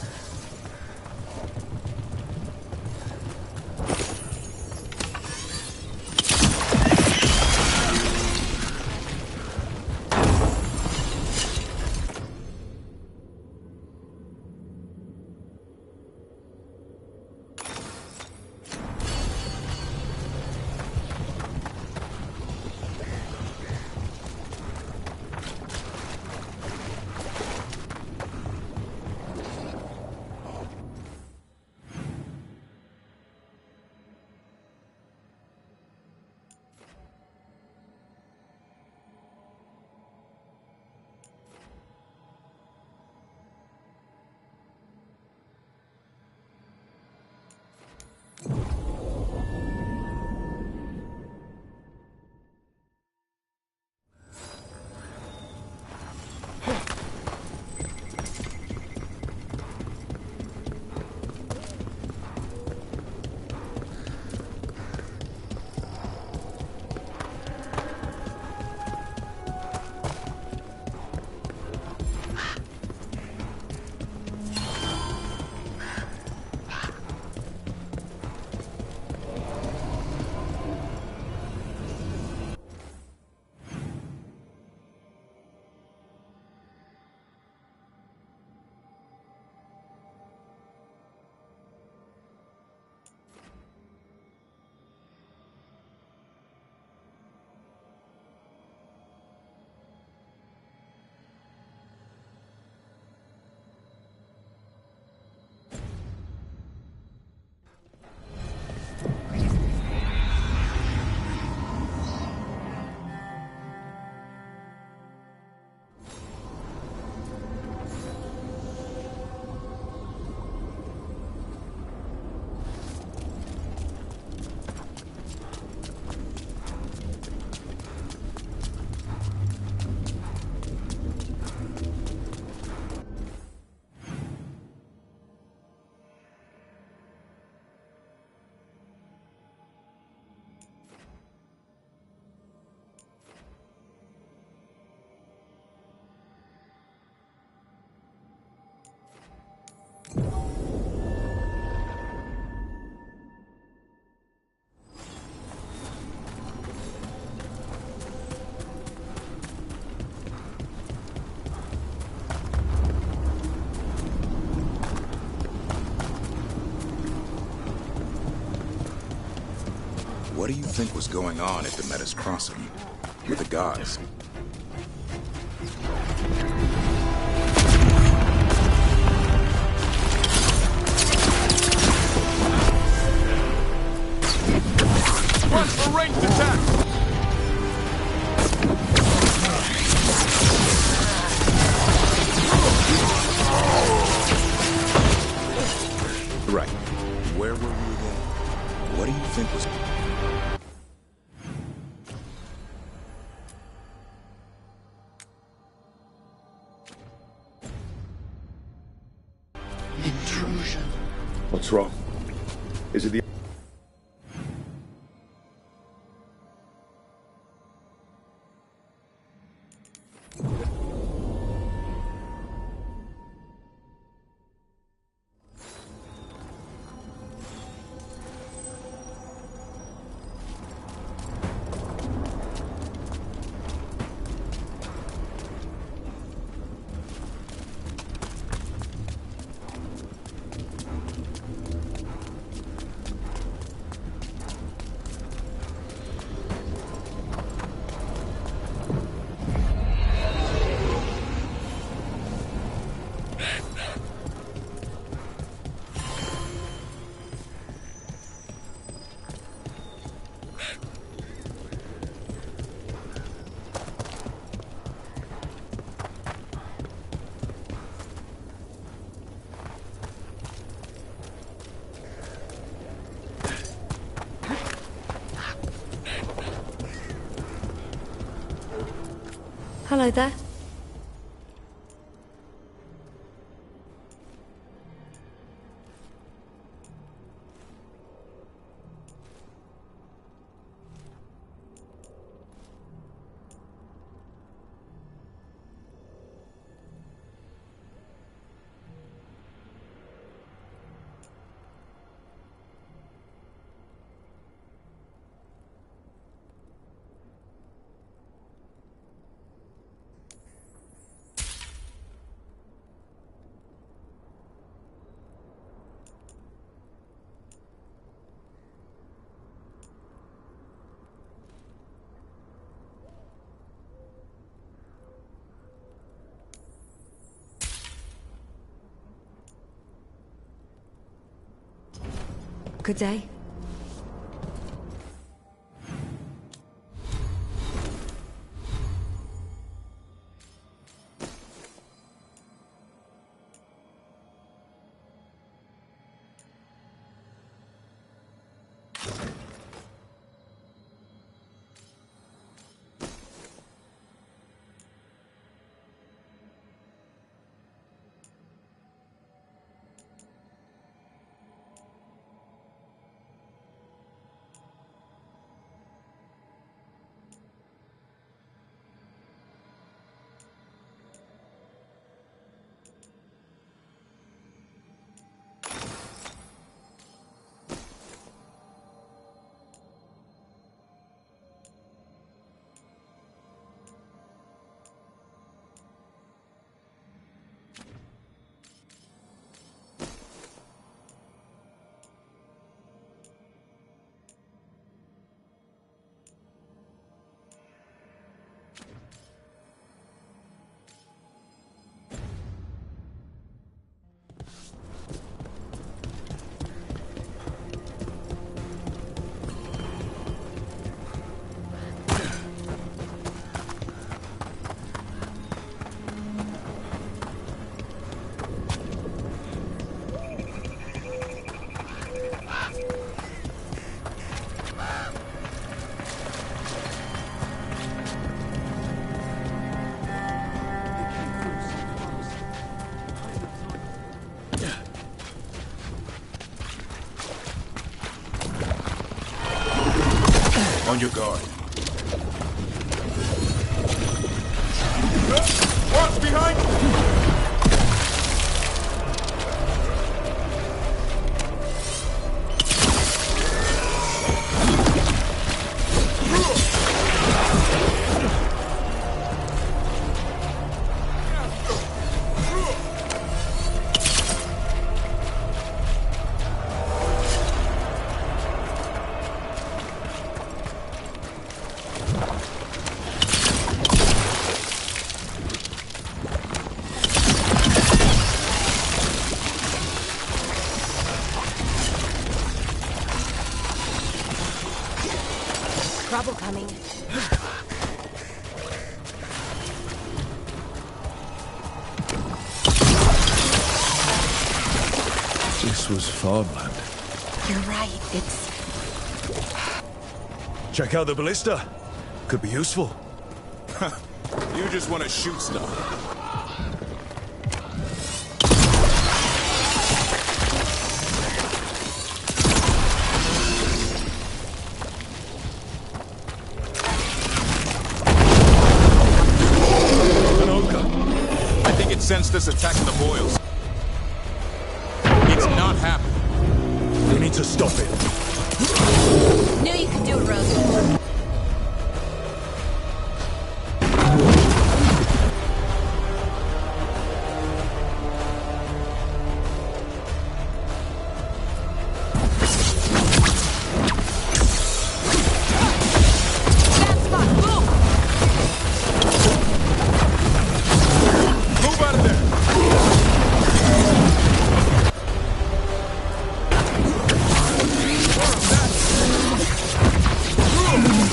What do you think was going on at the Metis Crossing? With the gods? Watch for ranged attack! Right. Where were we again? What do you think was... Intrusion. What's wrong? Is it the... Hello there. Good day. On your guard. Watch behind you! Trouble coming. This was farmland. You're right, it's... Check out the ballista. Could be useful. You just want to shoot stuff. Sensed us attacking the boils. It's not happening. We need to stop it. Knew you could do it, Rose. Move!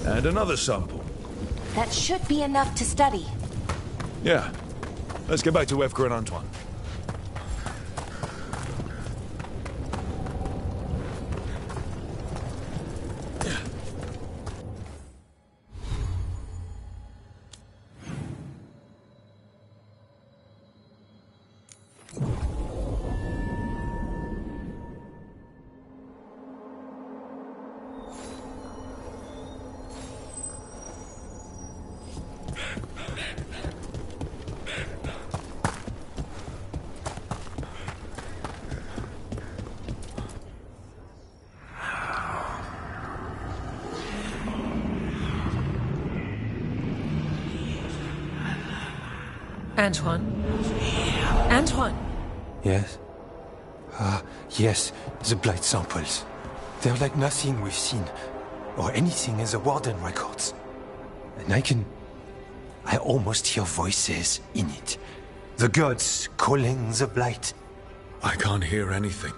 And another sample. That should be enough to study. Yeah. Let's get back to Veilguard and Antoine. Antoine? Antoine! Yes? Yes, the blight samples. They're like nothing we've seen, or anything in the Warden records. And I almost hear voices in it. The gods calling the blight. I can't hear anything.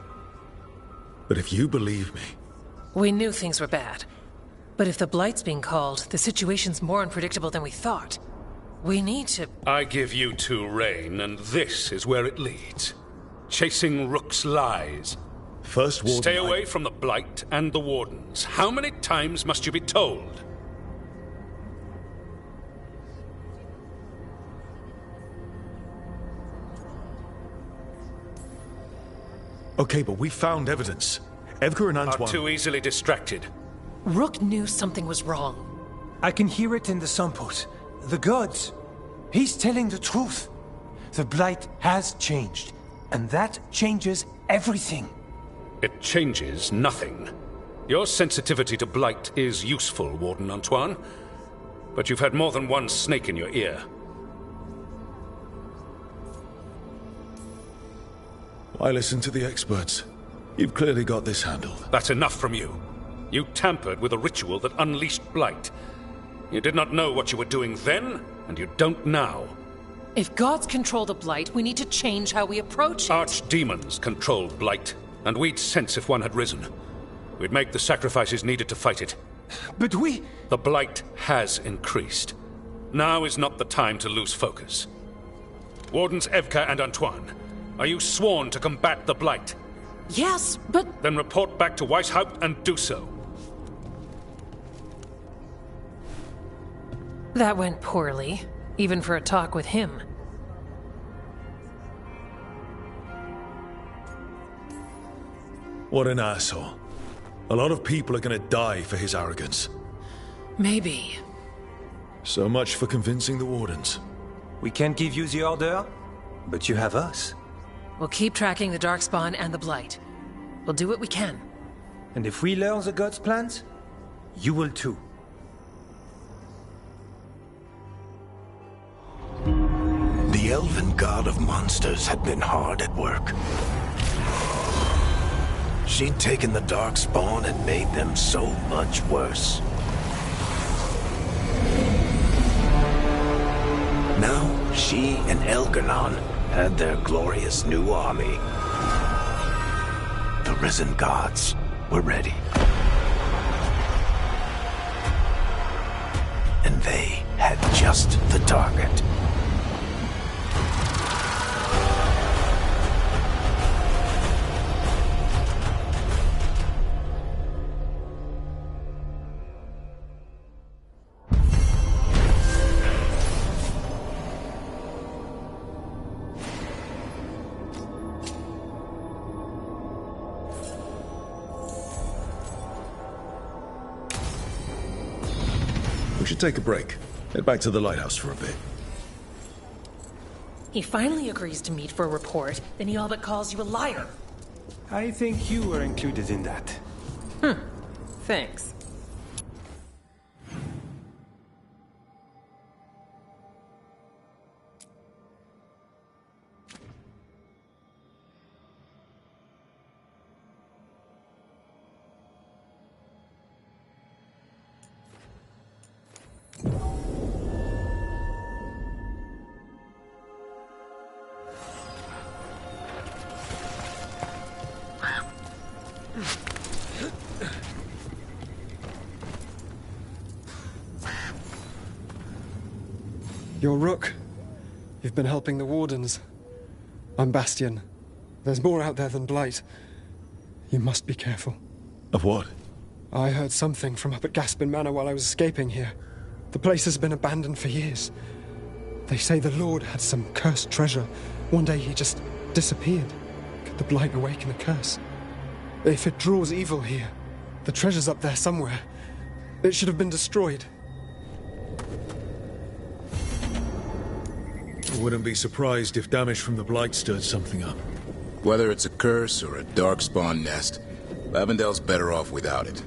But if you believe me... We knew things were bad. But if the blight's being called, the situation's more unpredictable than we thought. We need to... I give you two reign, and this is where it leads. Chasing Rook's lies. First Warden... Stay away from the Blight and the Wardens. How many times must you be told? Okay, but we found evidence. Veilguard and Antoine... Are too easily distracted. Rook knew something was wrong. I can hear it in the samples. The gods. He's telling the truth. The blight has changed, and that changes everything. It changes nothing. Your sensitivity to blight is useful, Warden Antoine. But you've had more than one snake in your ear. I listened to the experts. You've clearly got this handled. That's enough from you. You tampered with a ritual that unleashed blight. You did not know what you were doing then, and you don't now. If gods control the blight, we need to change how we approach it. Archdemons control blight, and we'd sense if one had risen. We'd make the sacrifices needed to fight it. But The blight has increased. Now is not the time to lose focus. Wardens Veilguard and Antoine, are you sworn to combat the blight? Yes, but... Then report back to Weishaupt and do so. That went poorly, even for a talk with him. What an asshole. A lot of people are gonna die for his arrogance. Maybe. So much for convincing the Wardens. We can't give you the order, but you have us. We'll keep tracking the Darkspawn and the Blight. We'll do what we can. And if we learn the gods' plans, you will too. The elven god of monsters had been hard at work. She'd taken the Darkspawn and made them so much worse. Now, she and Elgar'nan had their glorious new army. The risen gods were ready. And they had just the target. We should take a break. Head back to the lighthouse for a bit. He finally agrees to meet for a report, then he all but calls you a liar. I think you were included in that. Thanks. You're Rook. You've been helping the Wardens. I'm Bastion. There's more out there than Blight. You must be careful. Of what? I heard something from up at Gaspin Manor while I was escaping here. The place has been abandoned for years. They say the Lord had some cursed treasure. One day he just disappeared. Could the Blight awaken a curse? If it draws evil here, the treasure's up there somewhere. It should have been destroyed. I wouldn't be surprised if damage from the Blight stirred something up. Whether it's a curse or a darkspawn nest, Lavendel's better off without it.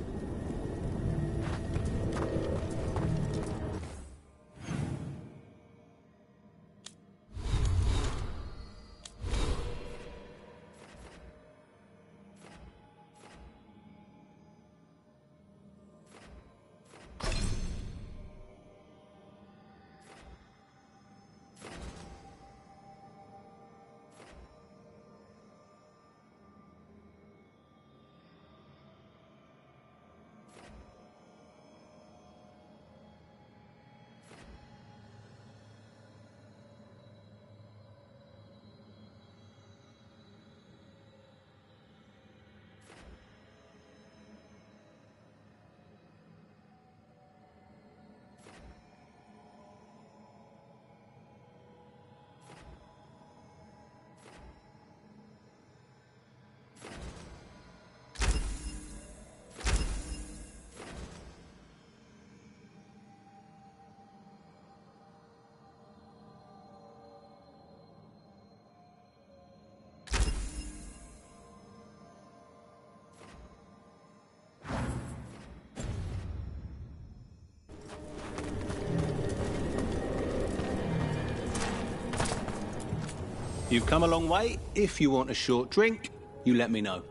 You've come a long way. If you want a short drink, you let me know.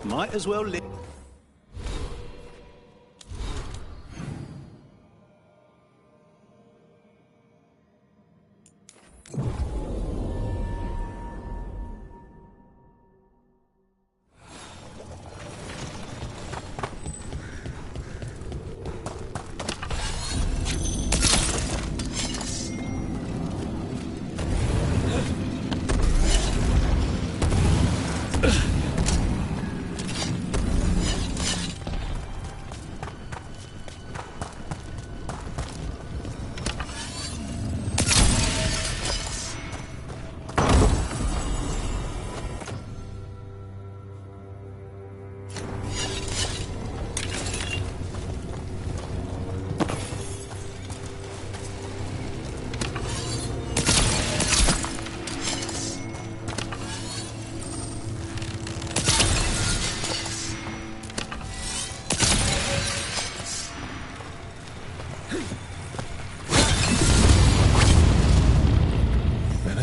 Might as well live.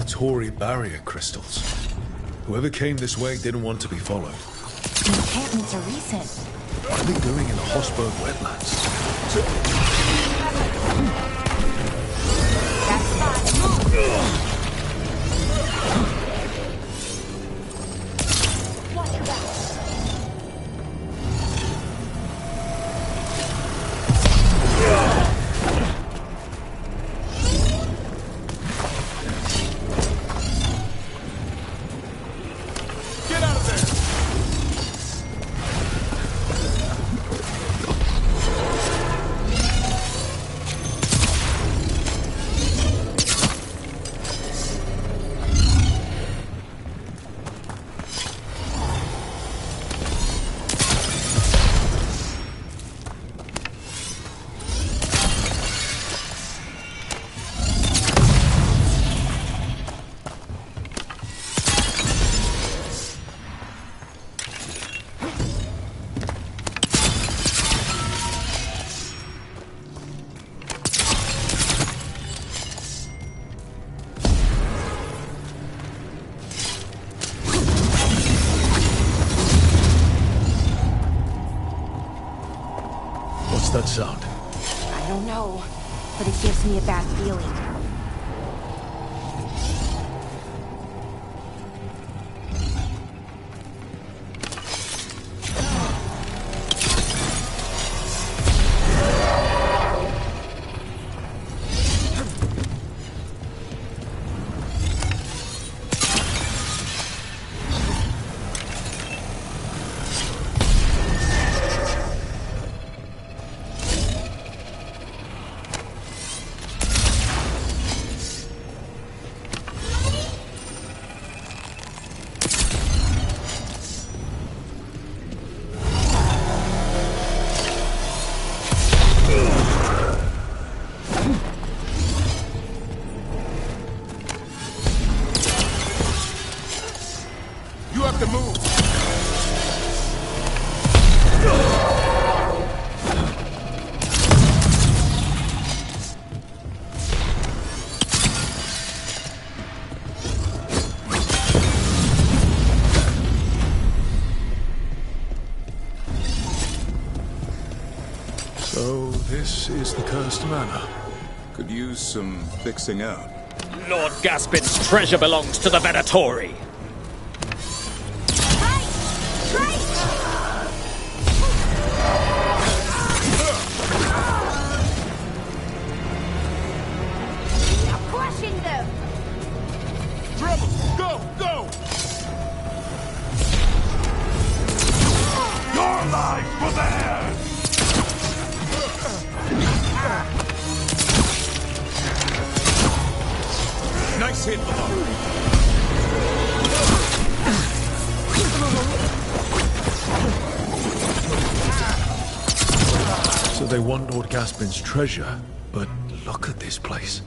Tory barrier crystals. Whoever came this way didn't want to be followed. Enchantments are recent. What are they doing in the Hosberg wetlands? Watch your back. What's that sound? I don't know, but it gives me a bad feeling. So, this is the cursed manor. Could use some fixing up. Lord Gaspin's treasure belongs to the Venatori. Crushing them! Trouble! Go! Go! Your life for theirs! Nice hit, below. So they want Lord Gaspin's treasure, but look at this place.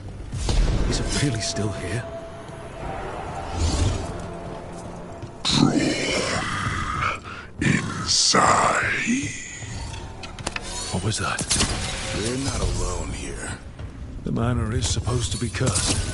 Is it really still here? Inside. What was that? We're not alone here. The manor is supposed to be cursed.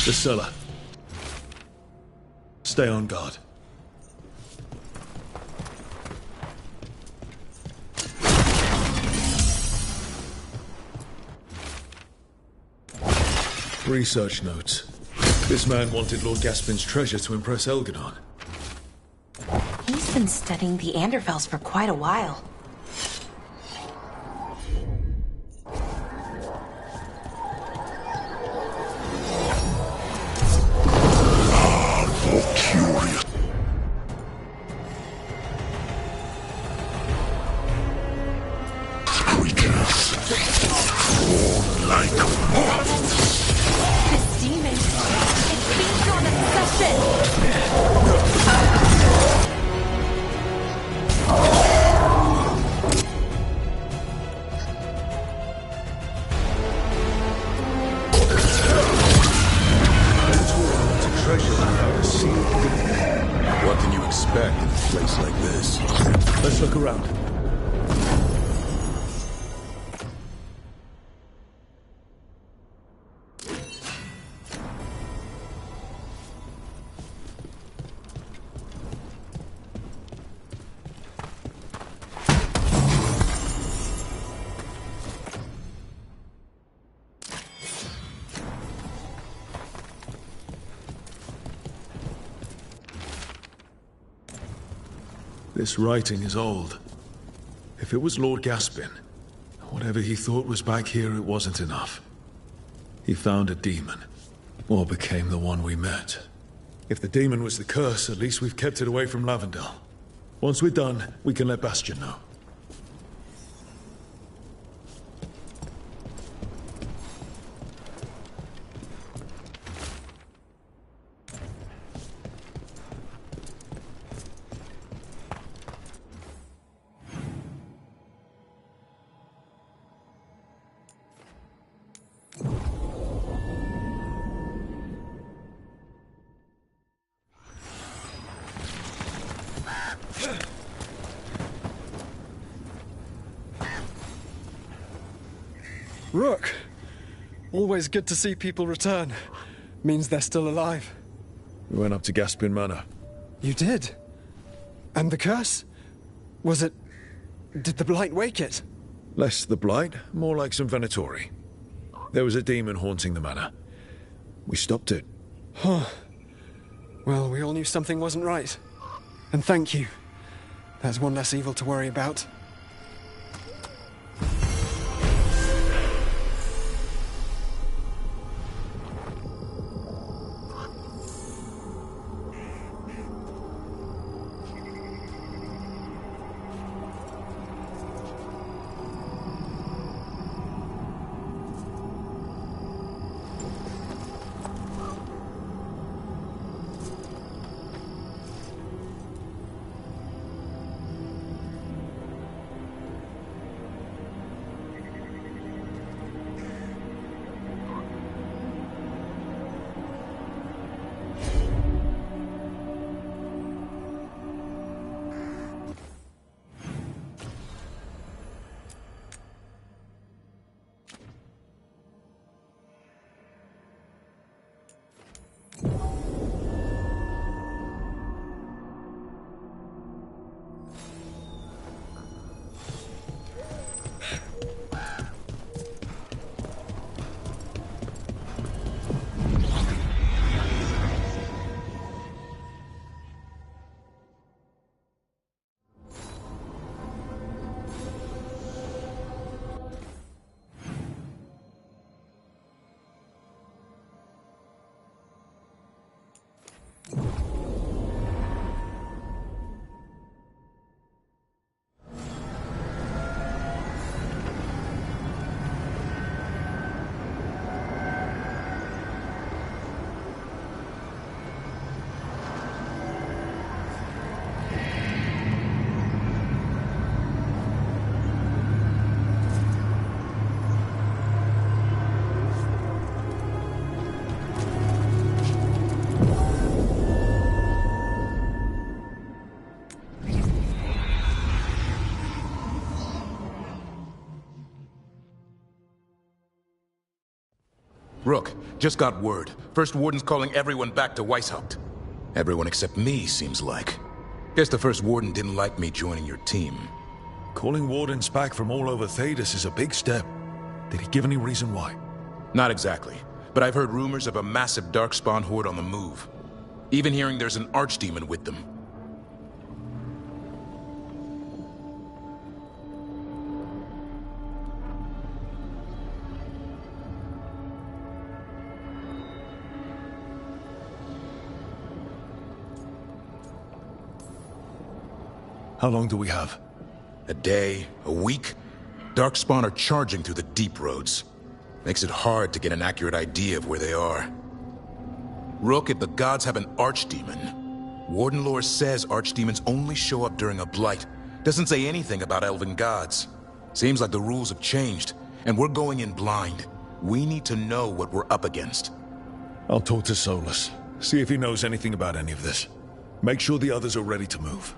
The cellar. Stay on guard. Research notes. This man wanted Lord Gaspin's treasure to impress Elgadon. He's been studying the Anderfels for quite a while. What can you expect in a place like this? Let's look around. This writing is old. If it was Lord Gaspin, whatever he thought was back here, it wasn't enough. He found a demon, or became the one we met. If the demon was the curse, at least we've kept it away from Lavendel. Once we're done, we can let Bastion know. Rook! Always good to see people return. Means they're still alive. We went up to Gaspin Manor. You did? And the curse? Was it... Did the Blight wake it? Less the Blight, more like some Venatori. There was a demon haunting the manor. We stopped it. Huh. Well, we all knew something wasn't right. And thank you. There's one less evil to worry about. Rook, just got word. First Warden's calling everyone back to Weishaupt. Everyone except me, seems like. Guess the First Warden didn't like me joining your team. Calling Wardens back from all over Thedas is a big step. Did he give any reason why? Not exactly, but I've heard rumors of a massive Darkspawn horde on the move. Even hearing there's an archdemon with them. How long do we have? A day, a week? Darkspawn are charging through the deep roads. Makes it hard to get an accurate idea of where they are. Rook, if the gods have an archdemon, Warden lore says archdemons only show up during a blight. Doesn't say anything about elven gods. Seems like the rules have changed, and we're going in blind. We need to know what we're up against. I'll talk to Solus, see if he knows anything about any of this. Make sure the others are ready to move.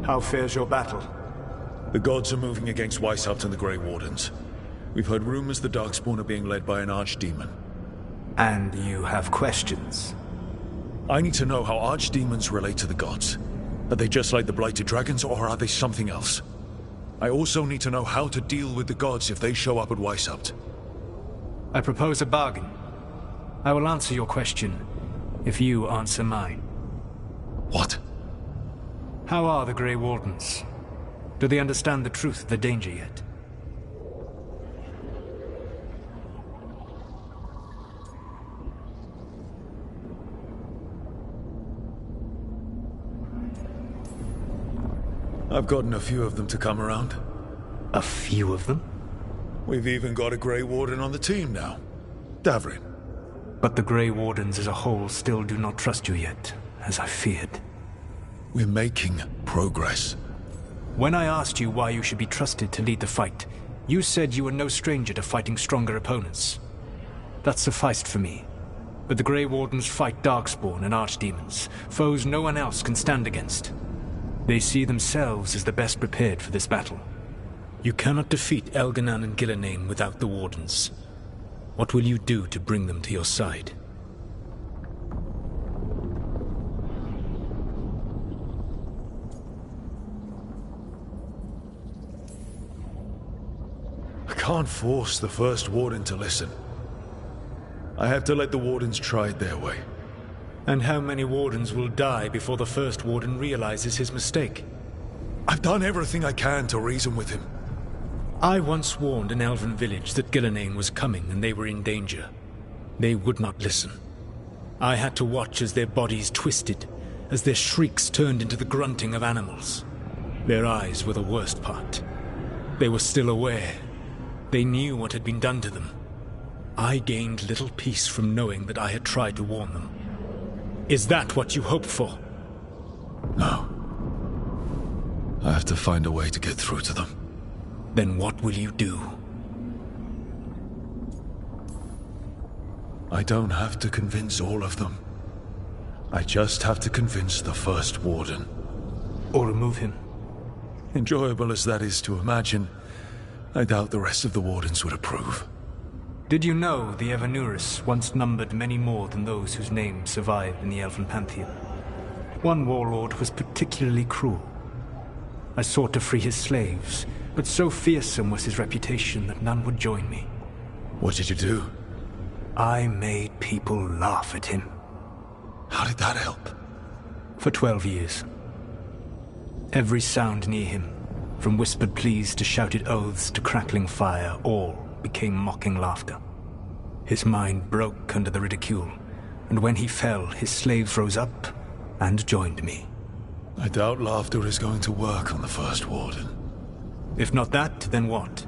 How fares your battle? The gods are moving against Weishaupt and the Grey Wardens. We've heard rumors the Darkspawn are being led by an archdemon. And you have questions? I need to know how archdemons relate to the gods. Are they just like the Blighted Dragons, or are they something else? I also need to know how to deal with the gods if they show up at Weishaupt. I propose a bargain. I will answer your question if you answer mine. What? How are the Grey Wardens? Do they understand the truth of the danger yet? I've gotten a few of them to come around. A few of them? We've even got a Grey Warden on the team now. Davrin. But the Grey Wardens as a whole still do not trust you yet, as I feared. We're making progress. When I asked you why you should be trusted to lead the fight, you said you were no stranger to fighting stronger opponents. That sufficed for me. But the Grey Wardens fight Darkspawn and Archdemons, foes no one else can stand against. They see themselves as the best prepared for this battle. You cannot defeat Elganan and Gillenane without the Wardens. What will you do to bring them to your side? I can't force the first Warden to listen. I have to let the Wardens try it their way. And how many Wardens will die before the first Warden realizes his mistake? I've done everything I can to reason with him. I once warned an elven village that Gillenane was coming and they were in danger. They would not listen. I had to watch as their bodies twisted, as their shrieks turned into the grunting of animals. Their eyes were the worst part. They were still aware. They knew what had been done to them. I gained little peace from knowing that I had tried to warn them. Is that what you hoped for? No. I have to find a way to get through to them. Then what will you do? I don't have to convince all of them. I just have to convince the first Warden. Or remove him. Enjoyable as that is to imagine, I doubt the rest of the Wardens would approve. Did you know the Evanurus once numbered many more than those whose names survive in the Elven Pantheon? One warlord was particularly cruel. I sought to free his slaves, but so fearsome was his reputation that none would join me. What did you do? I made people laugh at him. How did that help? For 12 years. Every sound near him, from whispered pleas to shouted oaths to crackling fire, all became mocking laughter. His mind broke under the ridicule, and when he fell, his slaves rose up and joined me. I doubt laughter is going to work on the first Warden. If not that, then what?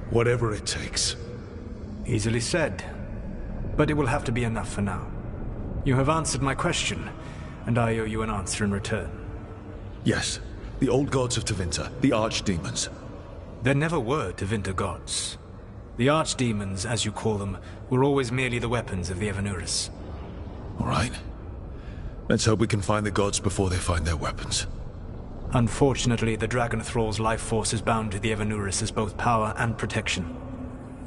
Whatever it takes. Easily said, but it will have to be enough for now. You have answered my question, and I owe you an answer in return. Yes. The old gods of Tevinter, the archdemons. There never were Tevinter gods. The archdemons, as you call them, were always merely the weapons of the Evanurus. All right. Let's hope we can find the gods before they find their weapons. Unfortunately, the Dragon Thrall's life force is bound to the Evanurus as both power and protection.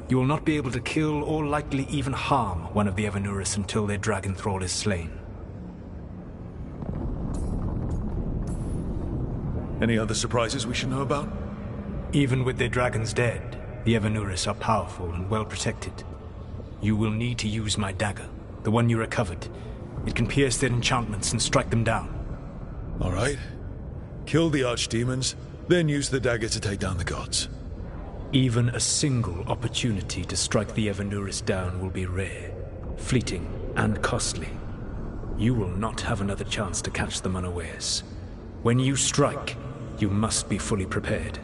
You will not be able to kill or likely even harm one of the Evanurus until their Dragon Thrall is slain. Any other surprises we should know about? Even with their dragons dead, the Evanurus are powerful and well protected. You will need to use my dagger, the one you recovered. It can pierce their enchantments and strike them down. All right. Kill the archdemons, then use the dagger to take down the gods. Even a single opportunity to strike the Evanurus down will be rare, fleeting, and costly. You will not have another chance to catch them unawares. When you strike, you must be fully prepared.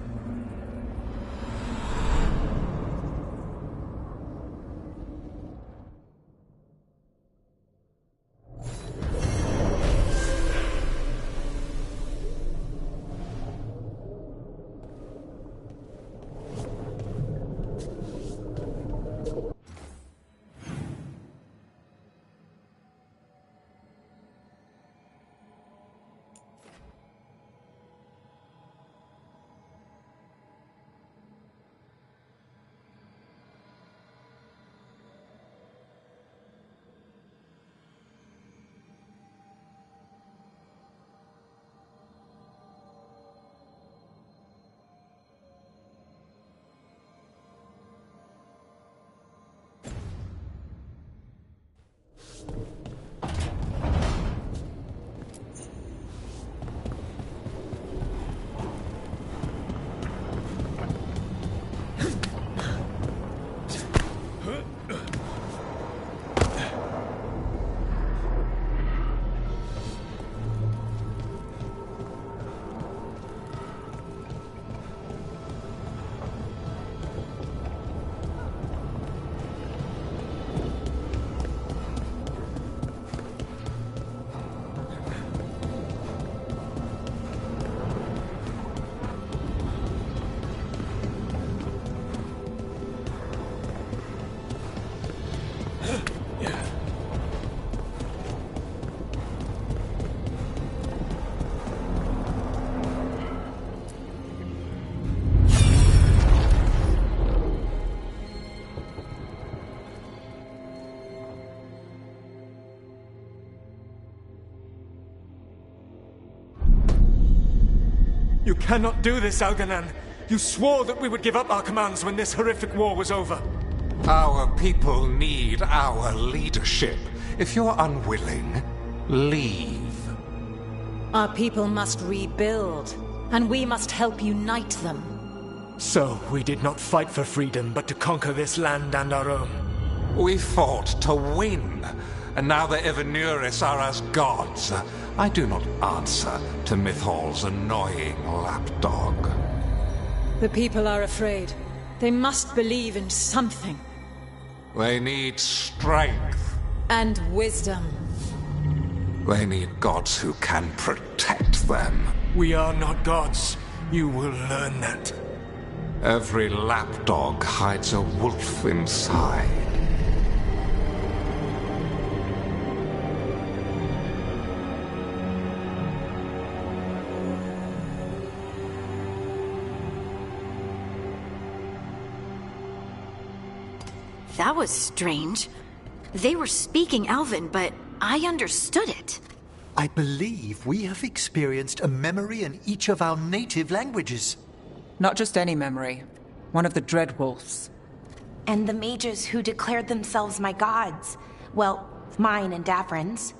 You cannot do this, Algernon. You swore that we would give up our commands when this horrific war was over. Our people need our leadership. If you're unwilling, leave. Our people must rebuild, and we must help unite them. So, we did not fight for freedom, but to conquer this land and our own. We fought to win, and now the Evenuris are as gods. I do not answer to Mythal's annoying lapdog. The people are afraid. They must believe in something. They need strength. And wisdom. They need gods who can protect them. We are not gods. You will learn that. Every lapdog hides a wolf inside. That was strange. They were speaking Elven, but I understood it. I believe we have experienced a memory in each of our native languages. Not just any memory. One of the Dreadwolves. And the mages who declared themselves my gods. Well, mine and Davrin's.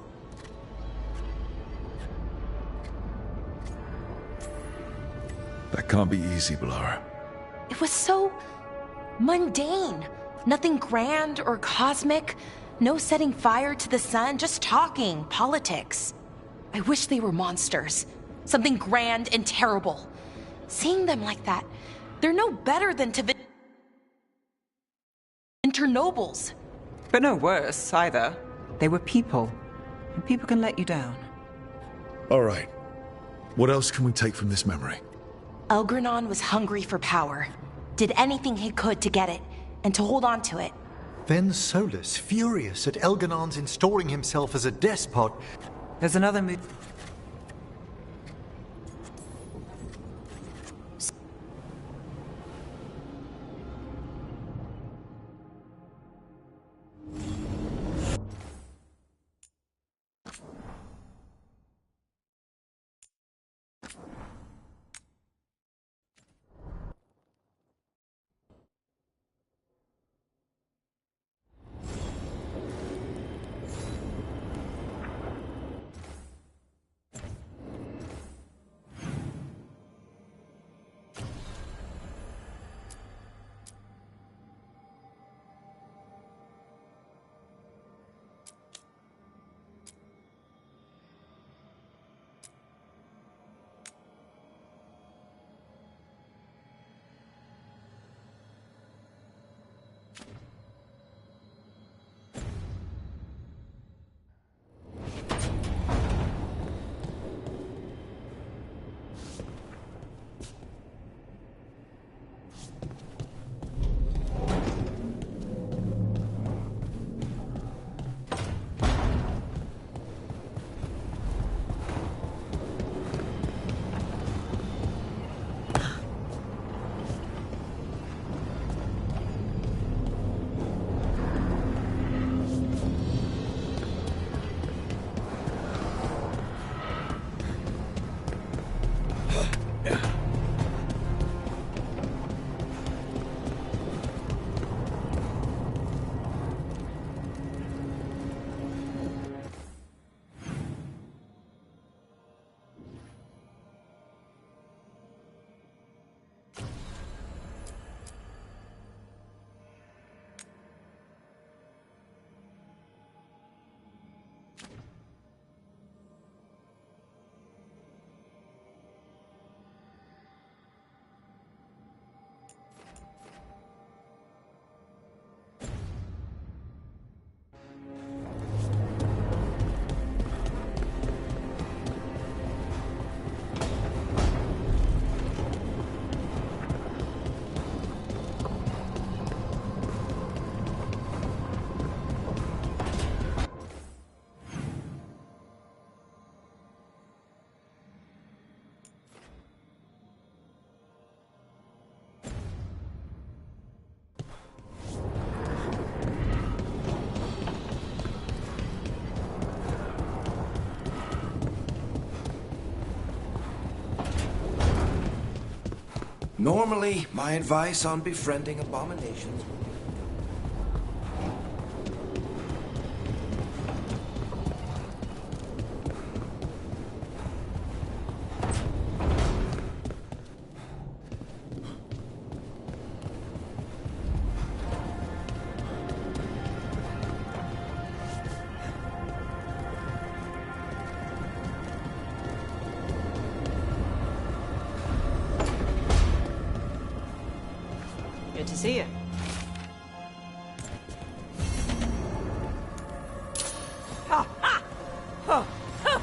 That can't be easy, Blara. It was so mundane. Nothing grand or cosmic. No setting fire to the sun, just talking, politics. I wish they were monsters. Something grand and terrible. Seeing them like that, they're no better than internobles. But no worse, either. They were people. And people can let you down. All right. What else can we take from this memory? Elgranon was hungry for power. Did anything he could to get it, and to hold on to it. Then Solus, furious at Elganon's installing himself as a despot. There's another move. Normally, my advice on befriending abominations. Good to see you. Ha! Ha! Ha! Ha!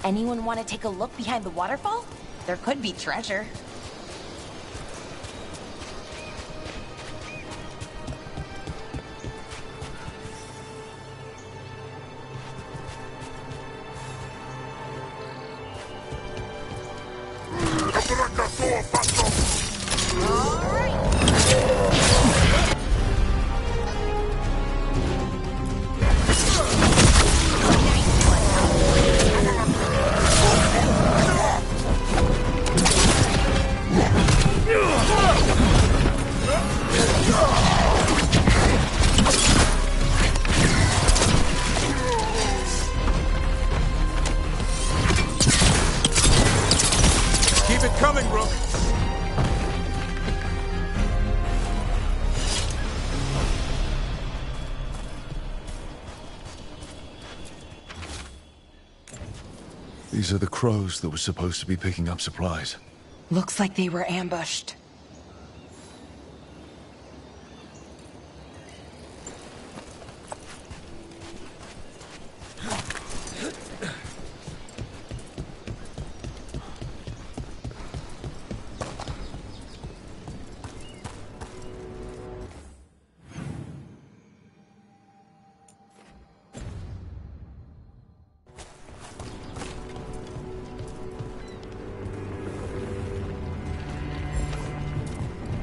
Anyone want to take a look behind the waterfall? There could be treasure. These are the crows that were supposed to be picking up supplies. Looks like they were ambushed.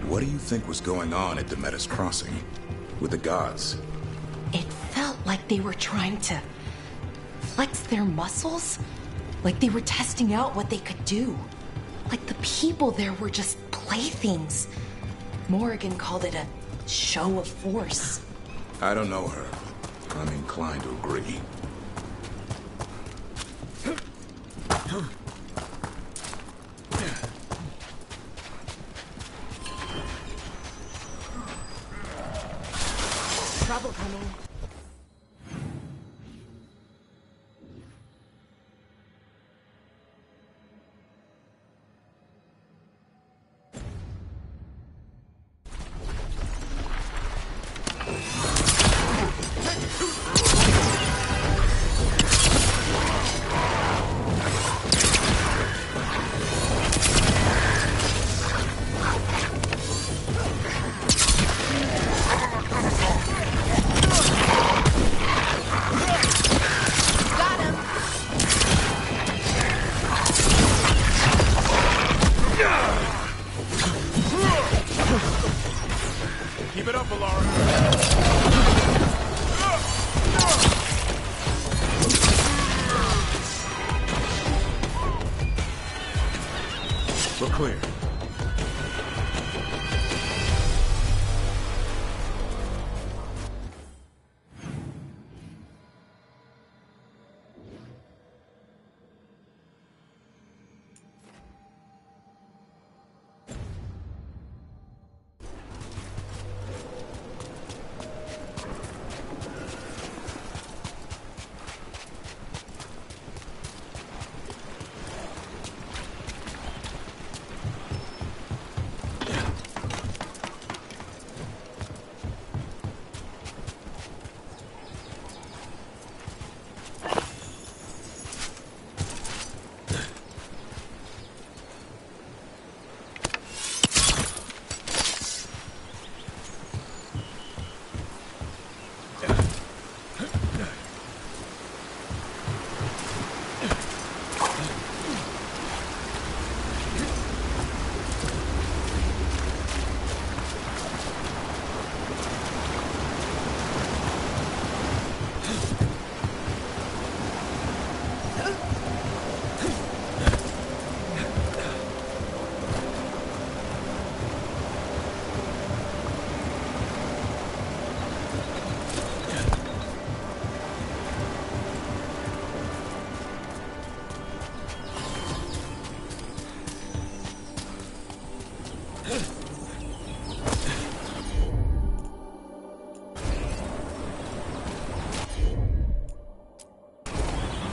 What do you think was going on at Demeter's Crossing? With the gods? It felt like they were trying to flex their muscles. Like they were testing out what they could do. Like the people there were just playthings. Morrigan called it a show of force. I don't know her. I'm inclined to agree. Trouble coming. Keep it up, Alara. We're clear.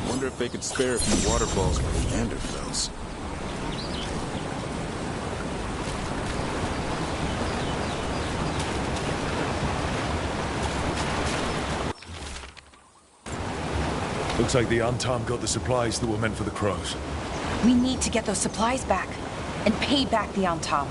Wonder if they could spare a few waterfalls for the Anderfells. Looks like the Antam got the supplies that were meant for the crows. We need to get those supplies back and pay back the Antam.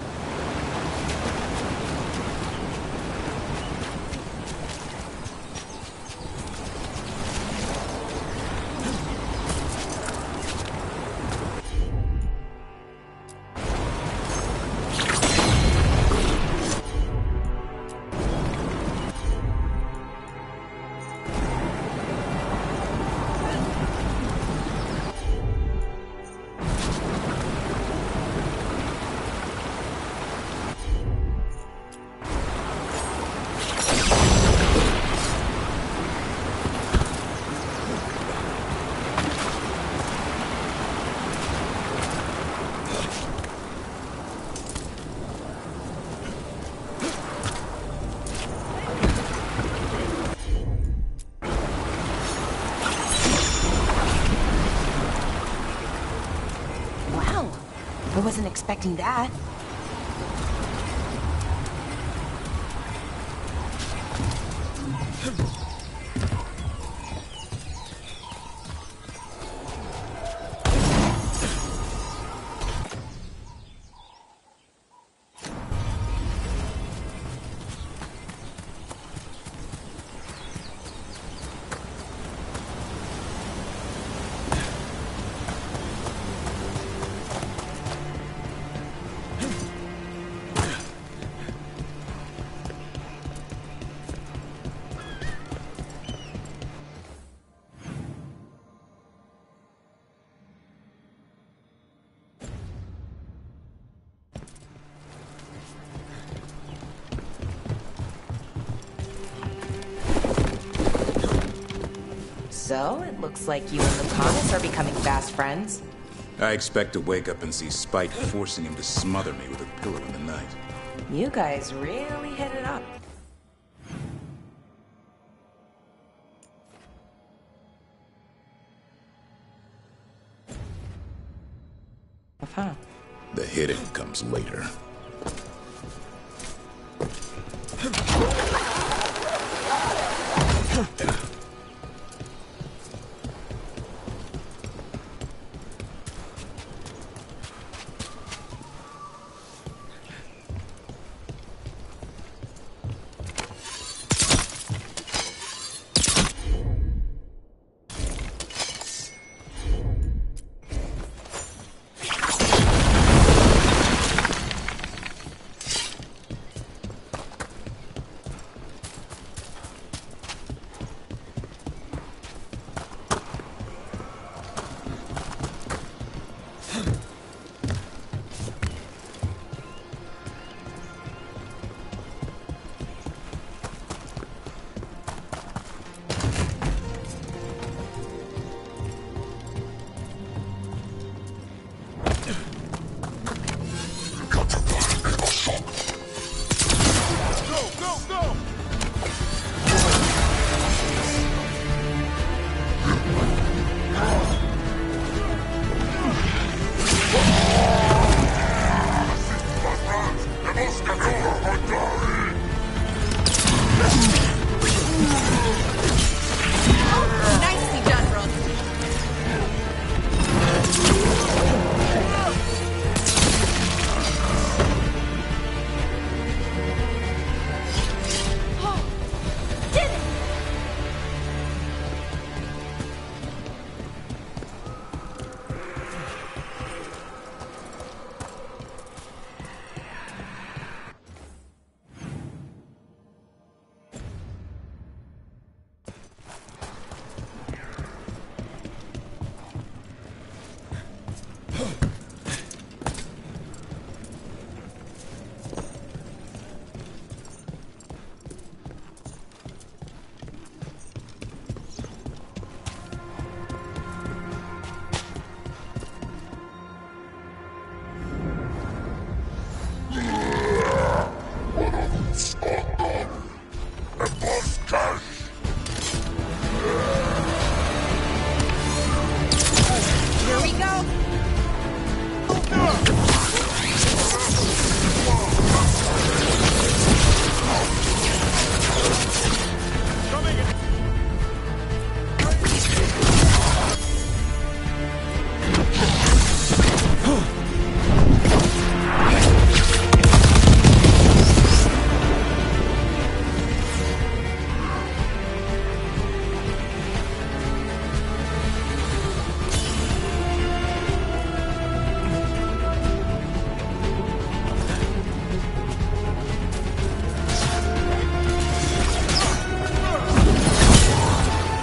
wasn't expecting that. So, it looks like you and Lucanus are becoming fast friends. I expect to wake up and see Spike forcing him to smother me with a pillow in the night. You guys really hit it up. Huh. The hitting comes later.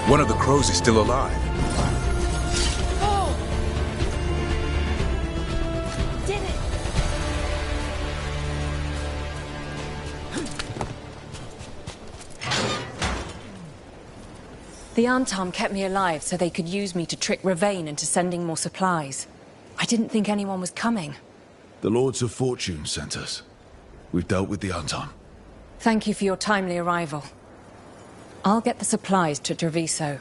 One of the crows is still alive. Oh! Did it! The Antam kept me alive so they could use me to trick Ravain into sending more supplies. I didn't think anyone was coming. The Lords of Fortune sent us. We've dealt with the Antam. Thank you for your timely arrival. I'll get the supplies to Treviso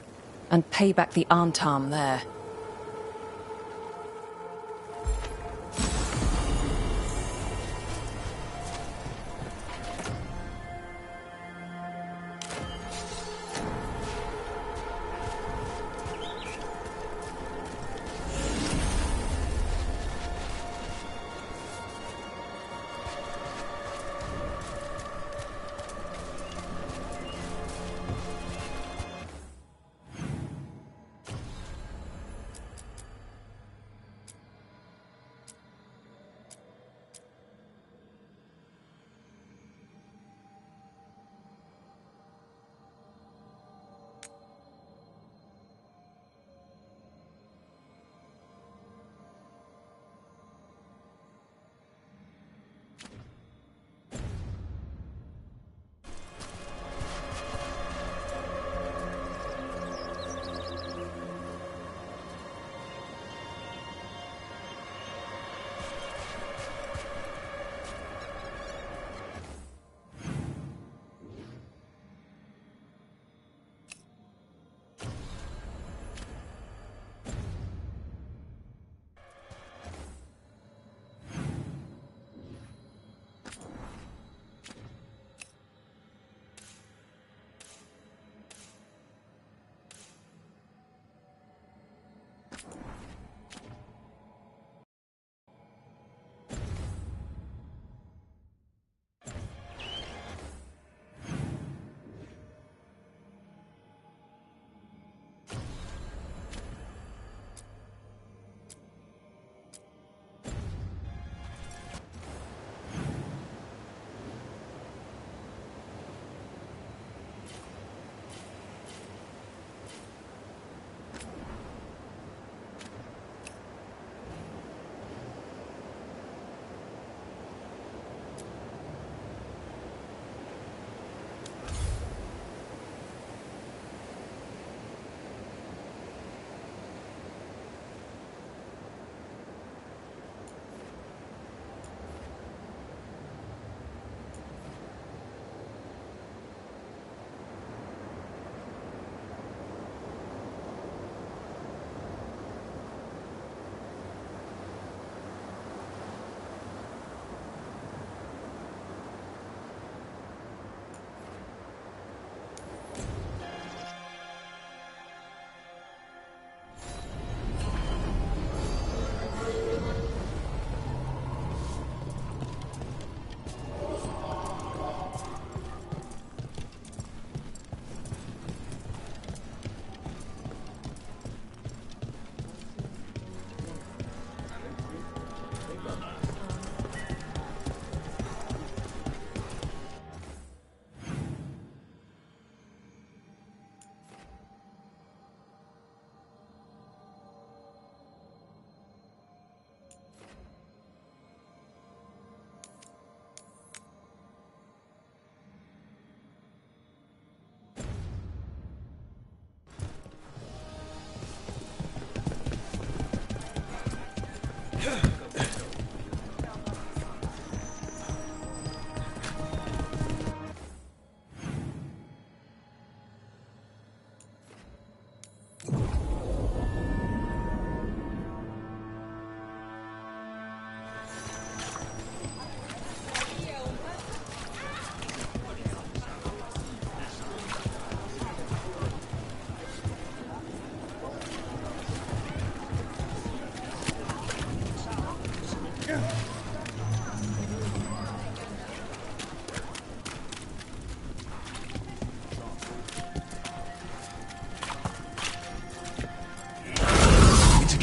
and pay back the Antam there.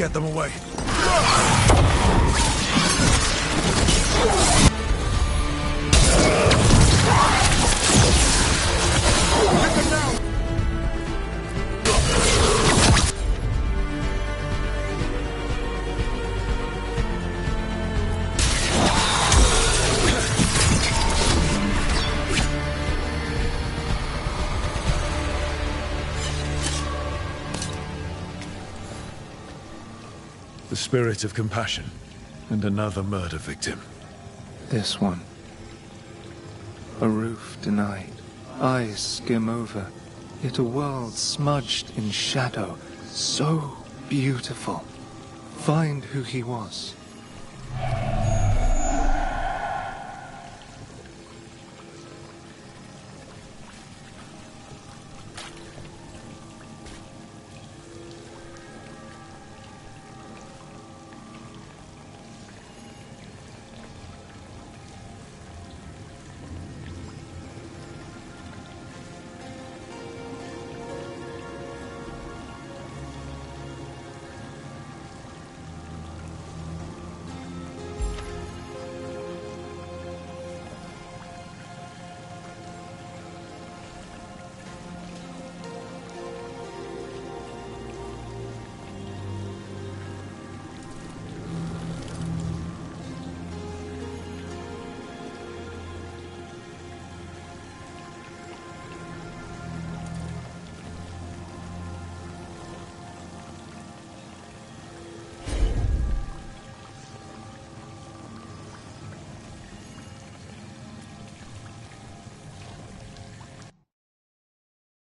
get them away. The spirit of compassion, and another murder victim. This one. A roof denied, eyes skim over, yet a world smudged in shadow, so beautiful. Find who he was,